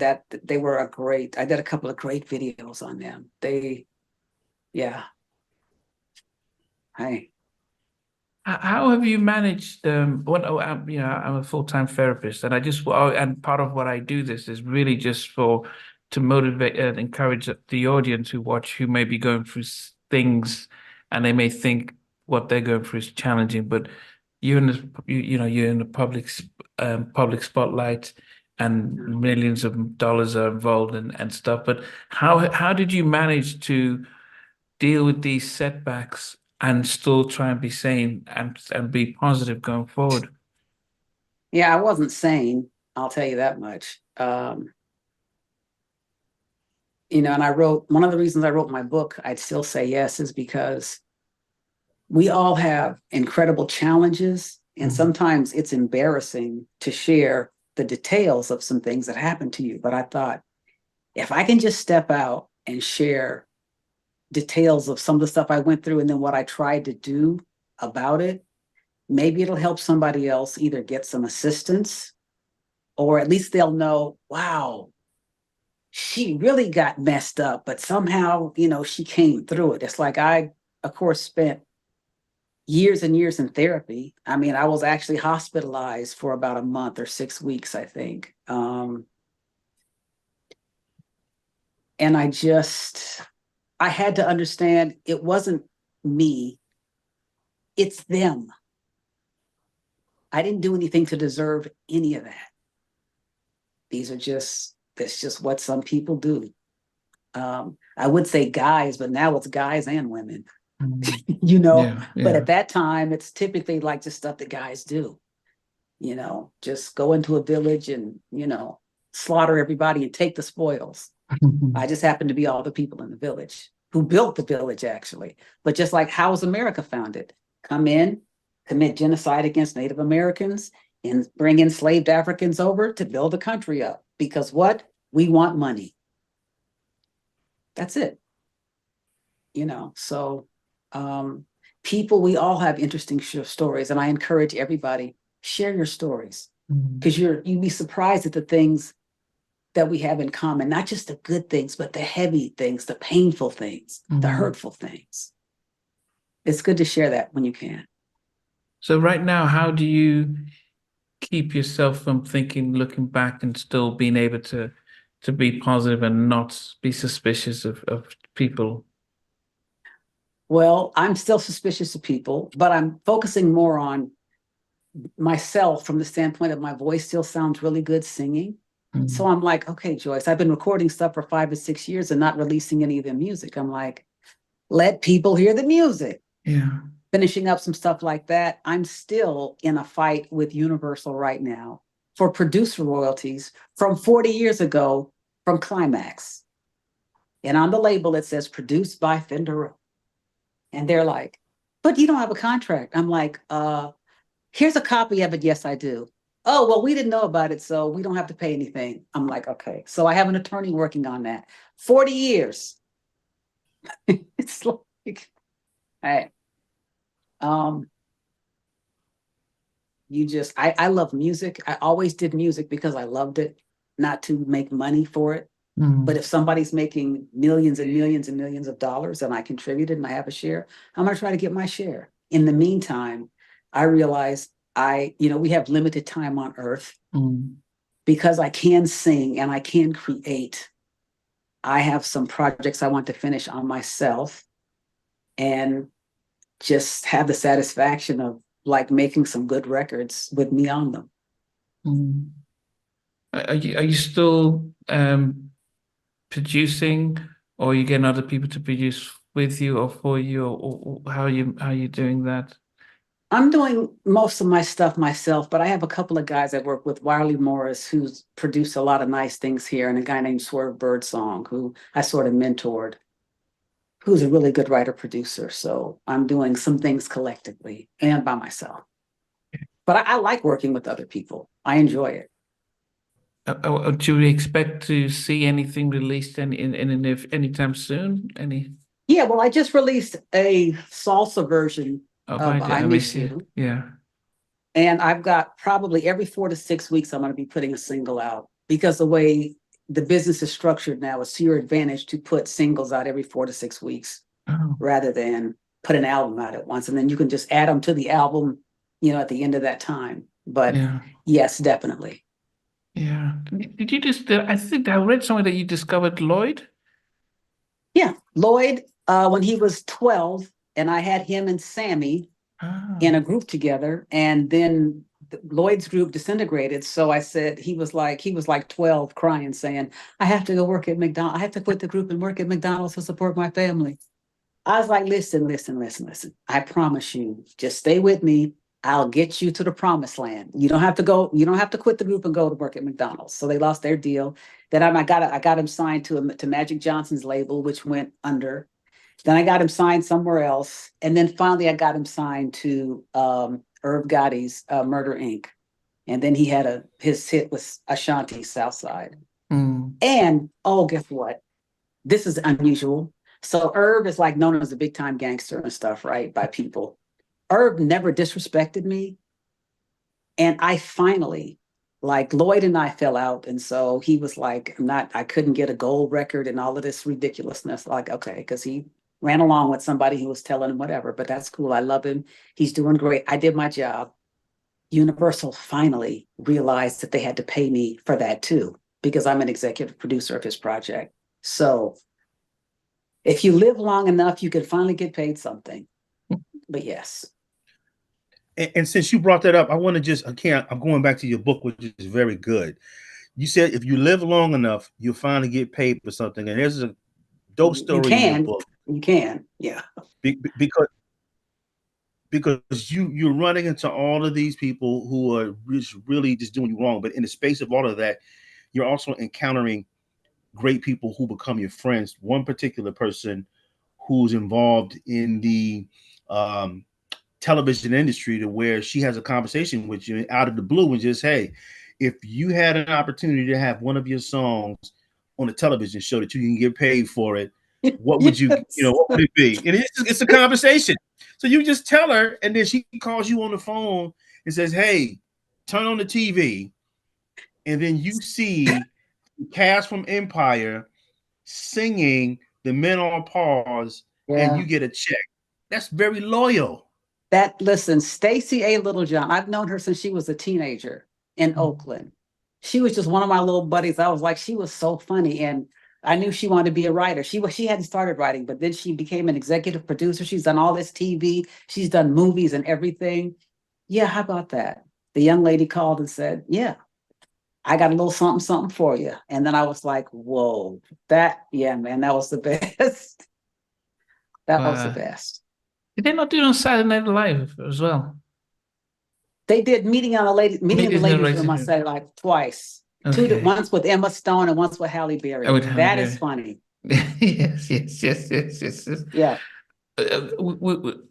a great, I did a couple of great videos on them. Hey. How have you managed? I'm a full-time therapist, and and part of what I do this is really just to motivate and encourage the audience who may be going through things, and they may think what they're going through is challenging, but you're in the public spotlight, and millions of dollars are involved and stuff. But how did you manage to deal with these setbacks and still try and be sane and be positive going forward? Yeah, I wasn't sane, I'll tell you that much. And one of the reasons I wrote my book, I'd Still Say Yes, is because we all have incredible challenges, and sometimes it's embarrassing to share the details of some things that happen to you. But I thought, if I can just step out and share details of some of the stuff I went through and then what I tried to do about it, maybe it'll help somebody else either get some assistance, or at least they'll know, wow, she really got messed up, but somehow, she came through it. It's like I, of course, spent years and years in therapy. I mean, I was actually hospitalized for about a month or 6 weeks, I think. And I had to understand it wasn't me, it's them. I didn't do anything to deserve any of that. That's just what some people do. I would say guys, but now it's guys and women, But at that time, it's typically like just stuff that guys do, just go into a village and, slaughter everybody and take the spoils. I just happened to be all the people in the village who built the village, actually. But just like, how was America founded? Come in, commit genocide against Native Americans, and bring enslaved Africans over to build the country up. Because what? We want money. That's it. So people, we all have interesting stories, and I encourage everybody, share your stories, because you'd be surprised at the things that we have in common, not just the good things, but the heavy things, the painful things, the hurtful things. It's good to share that when you can. So right now, how do you keep yourself from looking back and still being able to be positive and not be suspicious of people? Well, I'm still suspicious of people, but I'm focusing more on myself from the standpoint of my voice still sounds really good singing. So I'm like, okay, Joyce, I've been recording stuff for 5 or 6 years and not releasing any of the music. I'm like, let people hear the music. Yeah. Finishing up some stuff like that. I'm still in a fight with Universal right now for producer royalties from 40 years ago from Klymaxx. And on the label, it says produced by Fenderella. And they're like, but you don't have a contract. I'm like, here's a copy of it. Yes, I do. Oh, well, we didn't know about it, so we don't have to pay anything. I'm like, okay. So I have an attorney working on that. 40 years. It's like, hey, I love music. I always did music because I loved it, not to make money for it. But if somebody's making millions and millions and millions of dollars and I contributed and I have a share, I'm going to try to get my share. In the meantime, I realized we have limited time on earth. Because I can sing and I can create. I have some projects I want to finish on myself. And just have the satisfaction of like making some good records with me on them. Mm. Are you still producing, or are you getting other people to produce with you or for you, or how are you doing that? I'm doing most of my stuff myself, but I have a couple of guys I work with, Wiley Morris, who's produced a lot of nice things here, and a guy named Swerve Birdsong, who I sort of mentored, who's a really good writer producer. So I'm doing some things collectively and by myself. But I like working with other people. I enjoy it. Do we expect to see anything released anytime soon? Yeah, well, I just released a salsa version of I Miss You. Yeah. And I've got probably every 4 to 6 weeks, I'm going to be putting a single out, because the way the business is structured now, it's to your advantage to put singles out every 4 to 6 weeks rather than put an album out at once. And then you can just add them to the album, at the end of that time. But yes, definitely. Yeah. Did you just, I think I read somewhere that you discovered Lloyd? Yeah, Lloyd, when he was 12, and I had him and Sammy in a group together, and then Lloyd's group disintegrated. So I said, he was like 12, crying, saying, I have to go work at McDonald's. I have to quit the group and work at McDonald's to support my family. I was like, listen. I promise you, just stay with me. I'll get you to the promised land. You don't have to quit the group and go to work at McDonald's. So they lost their deal. Then I got him signed to Magic Johnson's label, which went under. Then I got him signed somewhere else. And then finally I got him signed to Irv Gotti's Murder Inc. And then he had his hit was Ashanti Southside. And guess what? This is unusual. So Irv is like known as a big time gangster and stuff, right? By people. Irv never disrespected me. And I finally, like, Lloyd and I fell out. And so he was like, I couldn't get a gold record and all of this ridiculousness. Like, okay, because he ran along with somebody who was telling him whatever, but that's cool. I love him. He's doing great. I did my job. Universal finally realized that they had to pay me for that too, because I'm an executive producer of his project. So if you live long enough, you can finally get paid something. But yes. And since you brought that up, I want to I'm going back to your book, which is very good. You said if you live long enough, you'll finally get paid for something. And there's a dope story in your book. You can, yeah. Because you're running into all of these people who are really just doing you wrong. But in the space of all of that, you're also encountering great people who become your friends. One particular person who's involved in the television industry, to where she has a conversation with you out of the blue and just, hey, if you had an opportunity to have one of your songs on a television show that you can get paid for it, what would you, what would it be? And it's a conversation. So you just tell her, and then she calls you on the phone and says, hey, turn on the TV. And then you see the cast from Empire singing The Men on Pause, and you get a check. That's very loyal. Listen, Stacey A. Littlejohn, I've known her since she was a teenager in Oakland. She was just one of my little buddies. I was like, she was so funny. And I knew she wanted to be a writer. She hadn't started writing, but then she became an executive producer. She's done all this TV. She's done movies and everything. Yeah, how about that? The young lady called and said, yeah, I got a little something for you. And then I was like, whoa, man, that was the best. That was the best. Did they not do it on Saturday Night Live as well? They did Meeting in the Ladies Room on Saturday Night twice. Okay. Once with Emma Stone and once with Halle Berry. That is funny. Yes. Yeah.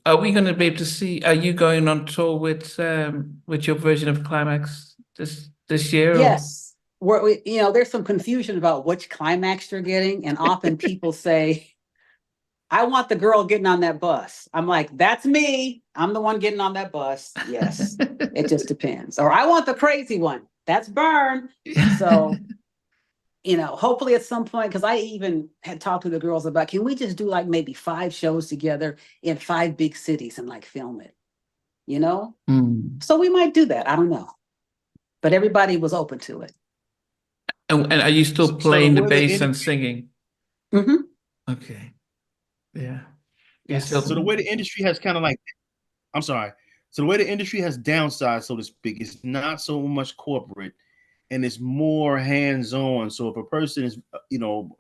Are we going to be able to see? Are you going on tour with your version of Klymaxx this year? Yes. There's some confusion about which Klymaxx you're getting, and often people say, I want the girl getting on that bus. I'm like, that's me. I'm the one getting on that bus. Yes, it just depends. Or I want the crazy one. That's Burn. So, hopefully at some point, because I even had talked to the girls about, can we just do like maybe 5 shows together in 5 big cities and like film it, So we might do that. I don't know. But everybody was open to it. And are you still playing the bass and singing? Mm-hmm. Okay. Yeah. Yes. So the way the industry has kind of like, I'm sorry. So the way the industry has downsized, so to speak, it's not so much corporate and it's more hands-on. So if a person is,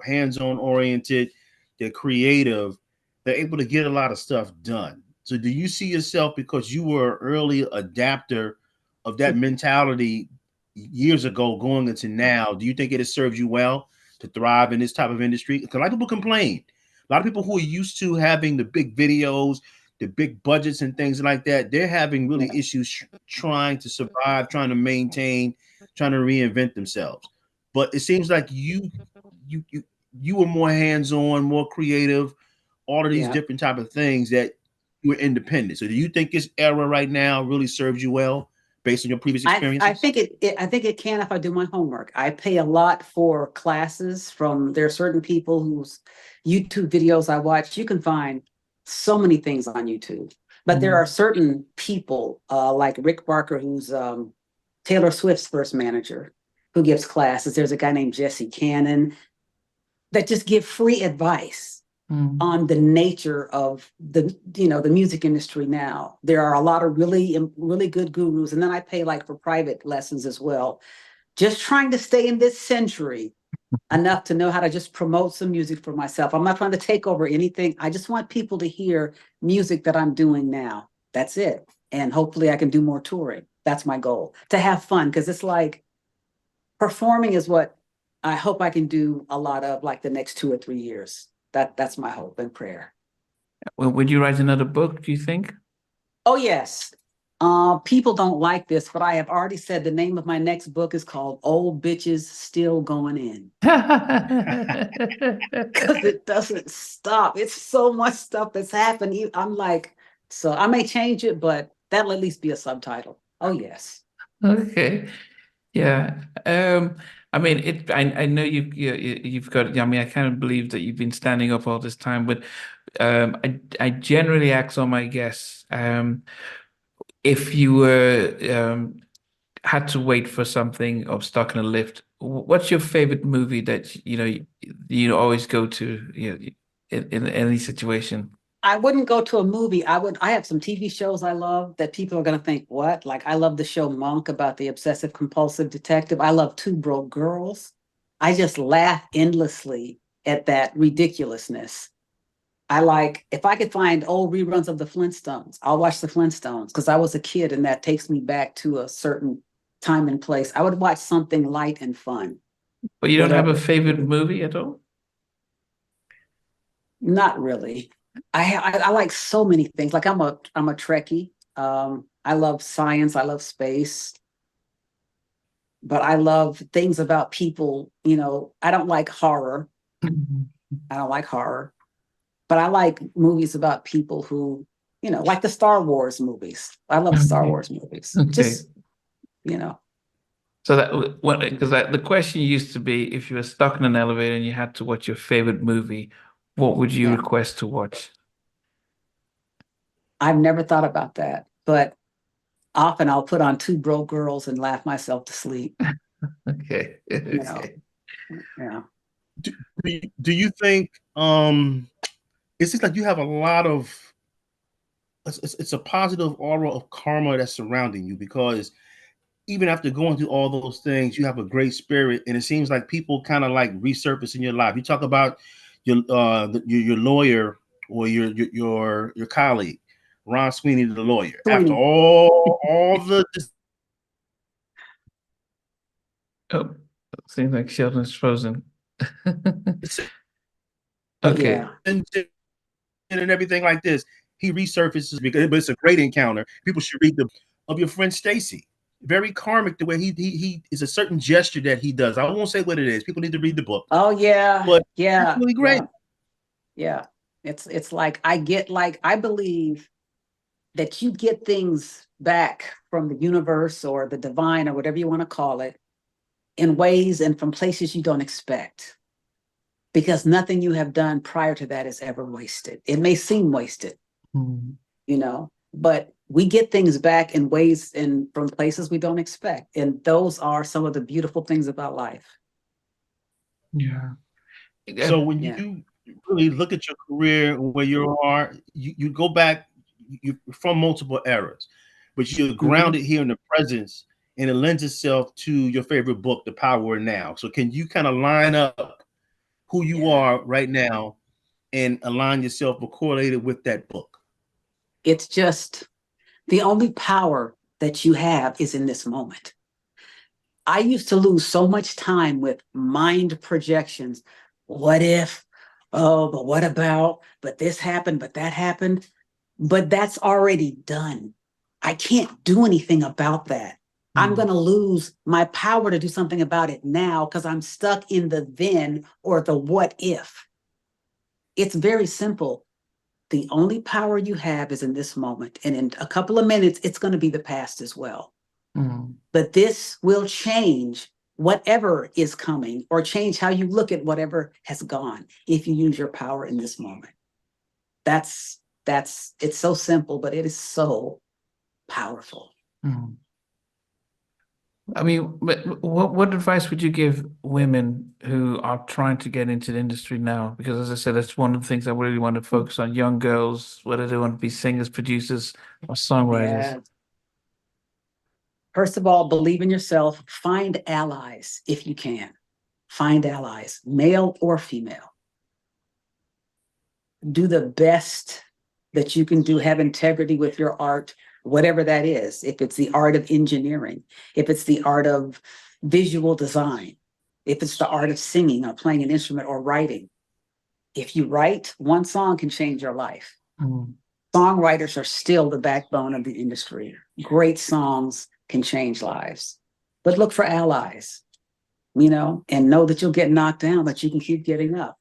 hands-on oriented, they're creative, they're able to get a lot of stuff done. So do you see yourself, because you were an early adapter of that mentality years ago going into now, do you think it has served you well to thrive in this type of industry? Because a lot of people complain. A lot of people who are used to having the big videos, the big budgets and things like that, they're having really issues trying to survive, trying to maintain, trying to reinvent themselves. But it seems like you were more hands-on, more creative, all of these different type of things that you were independent. So do you think this era right now really serves you well based on your previous experiences? I think it can if I do my homework. I pay a lot for classes from, there are certain people whose YouTube videos I watch. You can find so many things on YouTube, but there are certain people like Rick Barker, who's Taylor Swift's first manager, who gives classes. There's a guy named Jesse Cannon that just give free advice on the nature of the music industry now. There are a lot of really good gurus, and then I pay like for private lessons as well, just trying to stay in this century enough to know how to just promote some music for myself. I'm not trying to take over anything. I just want people to hear music that I'm doing now. That's it. And hopefully I can do more touring. That's my goal, to have fun, because it's like performing is what I hope I can do a lot of, like the next 2 or 3 years. That's my hope and prayer. Well, would you write another book, do you think? Oh, yes. People don't like this, but I have already said the name of my next book is called Old Bitches Still Going In. Because it doesn't stop. It's so much stuff that's happened. I'm like, so I may change it, but that'll at least be a subtitle. Oh, yes. Okay. Yeah. I mean, I know you've got. I mean, I kind of believe that you've been standing up all this time, but I generally ask all my guests, if you were had to wait for something or stuck in a lift, what's your favorite movie that you always go to, in any situation? I wouldn't go to a movie. I have some TV shows I love that people are going to think, what? Like, I love the show Monk about the obsessive compulsive detective. I love Two Broke Girls. I just laugh endlessly at that ridiculousness. I like, if I could find old reruns of the Flintstones, I'll watch the Flintstones because I was a kid and that takes me back to a certain time and place. I would watch something light and fun. But you don't have a Whatever. favorite movie at all? Not really. I like so many things. Like I'm a Trekkie. I love science. I love space. But I love things about people. I don't like horror. I don't like horror. But I like movies about people who, like the Star Wars movies. I love Star Wars movies. Okay. Just, So because the question used to be, if you were stuck in an elevator and you had to watch your favorite movie, what would you request to watch? I've never thought about that, but often I'll put on Two Broke Girls and laugh myself to sleep. Okay. Okay. Yeah. Do you think it seems like you have a lot of it's a positive aura of karma that's surrounding you, because even after going through all those things, you have a great spirit, and it seems like people kind of like resurface in your life. You talk about your lawyer or your colleague, Ron Sweeney, the lawyer. After all the Oh, seems like Sheldon's frozen. Okay. Okay. And everything like this, he resurfaces, because it's a great encounter. People should read of your friend Stacy. Very karmic the way he is, a certain gesture that he does. I won't say what it is. People need to read the book. Oh yeah. But yeah. it's really great. Yeah. It's like I believe that you get things back from the universe or the divine or whatever you want to call it in ways and from places you don't expect. Because nothing you have done prior to that is ever wasted. It may seem wasted, but we get things back in ways and from places we don't expect. And those are some of the beautiful things about life. Yeah. So when you really look at your career and where you are, you go back, you're from multiple eras, but you're grounded here in the presence, and it lends itself to your favorite book, The Power of Now. So can you kind of line up who you are right now and align yourself or correlate it with that book? It's just the only power that you have is in this moment. I used to lose so much time with mind projections. What if? Oh, but what about? But this happened, but that happened. But that's already done. I can't do anything about that. I'm going to lose my power to do something about it now because I'm stuck in the then or the what if. It's very simple. The only power you have is in this moment. And in a couple of minutes, it's going to be the past as well. But this will change whatever is coming or change how you look at whatever has gone if you use your power in this moment. It's so simple, but it is so powerful. I mean, what advice would you give women who are trying to get into the industry now? Because as I said, that's one of the things I really want to focus on. Young girls, whether they want to be singers, producers, or songwriters. Yeah. First of all, believe in yourself. Find allies if you can. Find allies, male or female. Do the best that you can do. Have integrity with your art, whatever that is. If it's the art of engineering, if it's the art of visual design, if it's the art of singing or playing an instrument or writing. If you write, one song can change your life. Songwriters are still the backbone of the industry. Great songs can change lives. But look for allies, and know that you'll get knocked down, but you can keep getting up.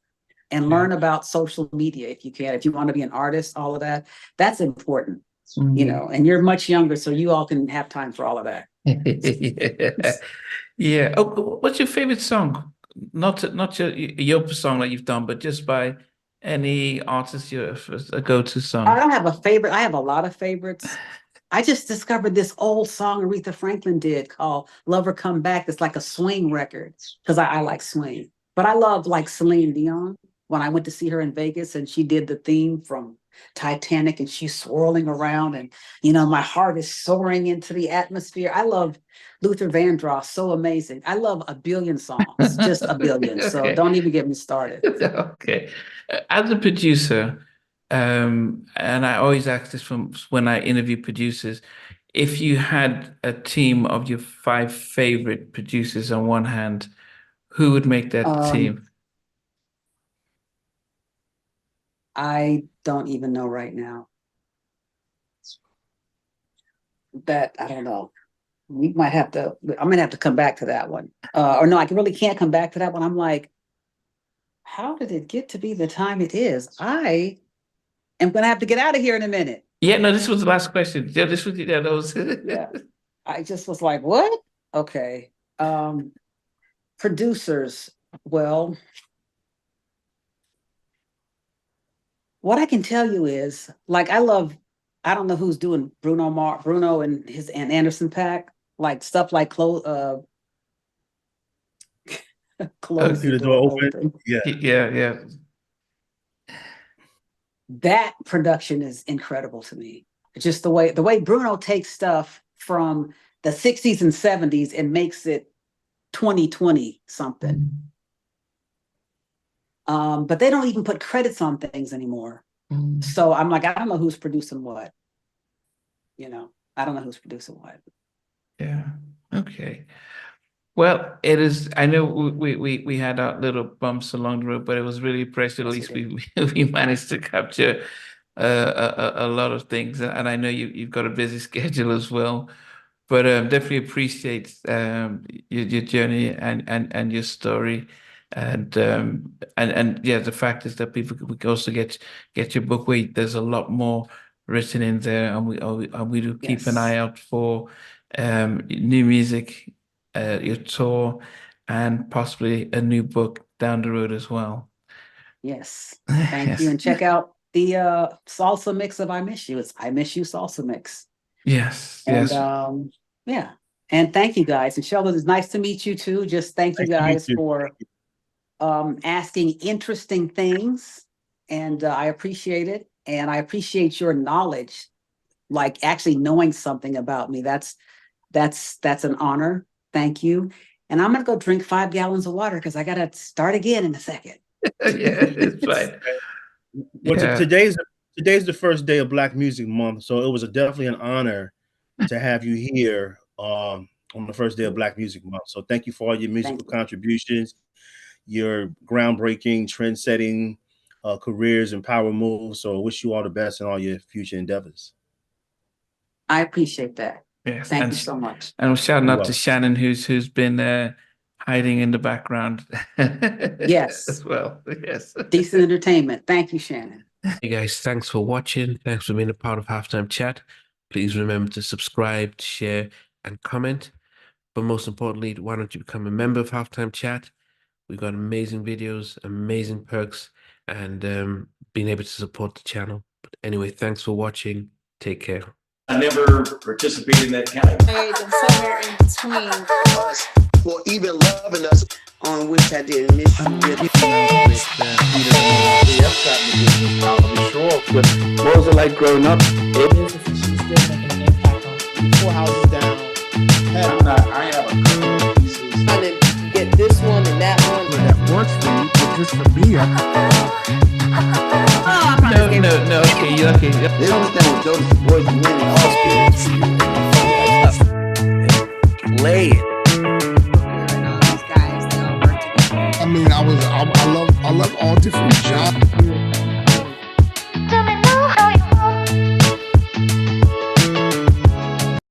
And learn about social media if you can. If you want to be an artist, all of that, that's important. And you're much younger, so you all can have time for all of that. Yeah. Oh, what's your favorite song? Not your song that you've done, but just by any artist, a go-to song. I don't have a favorite. I have a lot of favorites. I just discovered this old song Aretha Franklin did called Lover Come Back. It's like a swing record because I like swing. But I love like Celine Dion. When I went to see her in Vegas and she did the theme from Titanic and she's swirling around and, my heart is soaring into the atmosphere. I love Luther Vandross. So amazing. I love a billion songs, just a billion. Okay. So don't even get me started. Okay. As a producer, and I always ask this from when I interview producers, if you had a team of your 5 favorite producers on one hand, who would make that team? I don't even know right now. That I don't know. I'm gonna have to come back to that one. Or no, I really can't come back to that one. I'm like, how did it get to be the time it is? I am gonna have to get out of here in a minute. Yeah, no, this was the last question. Yeah, this was that was yeah. I just was like, what? Okay. Producers, well. What I can tell you is, like, I don't know who's doing Bruno and Anderson .Paak, like stuff like close the door open. Yeah. That production is incredible to me. Just the way Bruno takes stuff from the 60s and 70s and makes it 2020 something. But they don't even put credits on things anymore. So I'm like, I don't know who's producing what. I don't know who's producing what. Yeah. Okay. Well, it is. I know we had our little bumps along the road, but it was really impressive. At least we managed to capture a lot of things, and I know you've got a busy schedule as well. But definitely appreciate your journey and your story. And yeah, the fact is that people can also get your book. There's a lot more written in there, and we do keep an eye out for new music, your tour, and possibly a new book down the road as well. Yes, thank you, and check out the salsa mix of "I Miss You." It's "I Miss You" salsa mix. Yes. Yeah, and thank you guys. And Sheldon, it's nice to meet you too. Just thank you guys for asking interesting things and I appreciate it. And I appreciate your knowledge, like actually knowing something about me. That's an honor. Thank you. And I'm gonna go drink 5 gallons of water because I gotta start again in a second. Yeah, it's right. Well, Yeah. today's the first day of Black Music Month, so it was definitely an honor to have you here on the first day of Black Music Month. So thank you for all your musical contributions, your groundbreaking, trend-setting careers and power moves. So I wish you all the best in all your future endeavors. I appreciate that. Yes, Thank you so much. And I'm shouting You're out to welcome. Shannon, who's been hiding in the background. Yes. As well. Yes. Decent entertainment. Thank you, Shannon. Hey guys, thanks for watching. Thanks for being a part of Halftime Chat. Please remember to subscribe, share, and comment. But most importantly, why don't you become a member of Halftime Chat? We've got amazing videos, amazing perks, and being able to support the channel. But anyway, thanks for watching. Take care. I never participated in that kind. And somewhere in between us for even loving us, on which I did miss you really. What was it like growing up? She's still making an impact on 4 houses down. I have a couple of pieces. trying to get this one and that one. That works for you, but just for me, No. Okay, you're okay. They don't understand what Joyce's voice winning all spirits. Play it. I mean, I love all different genres.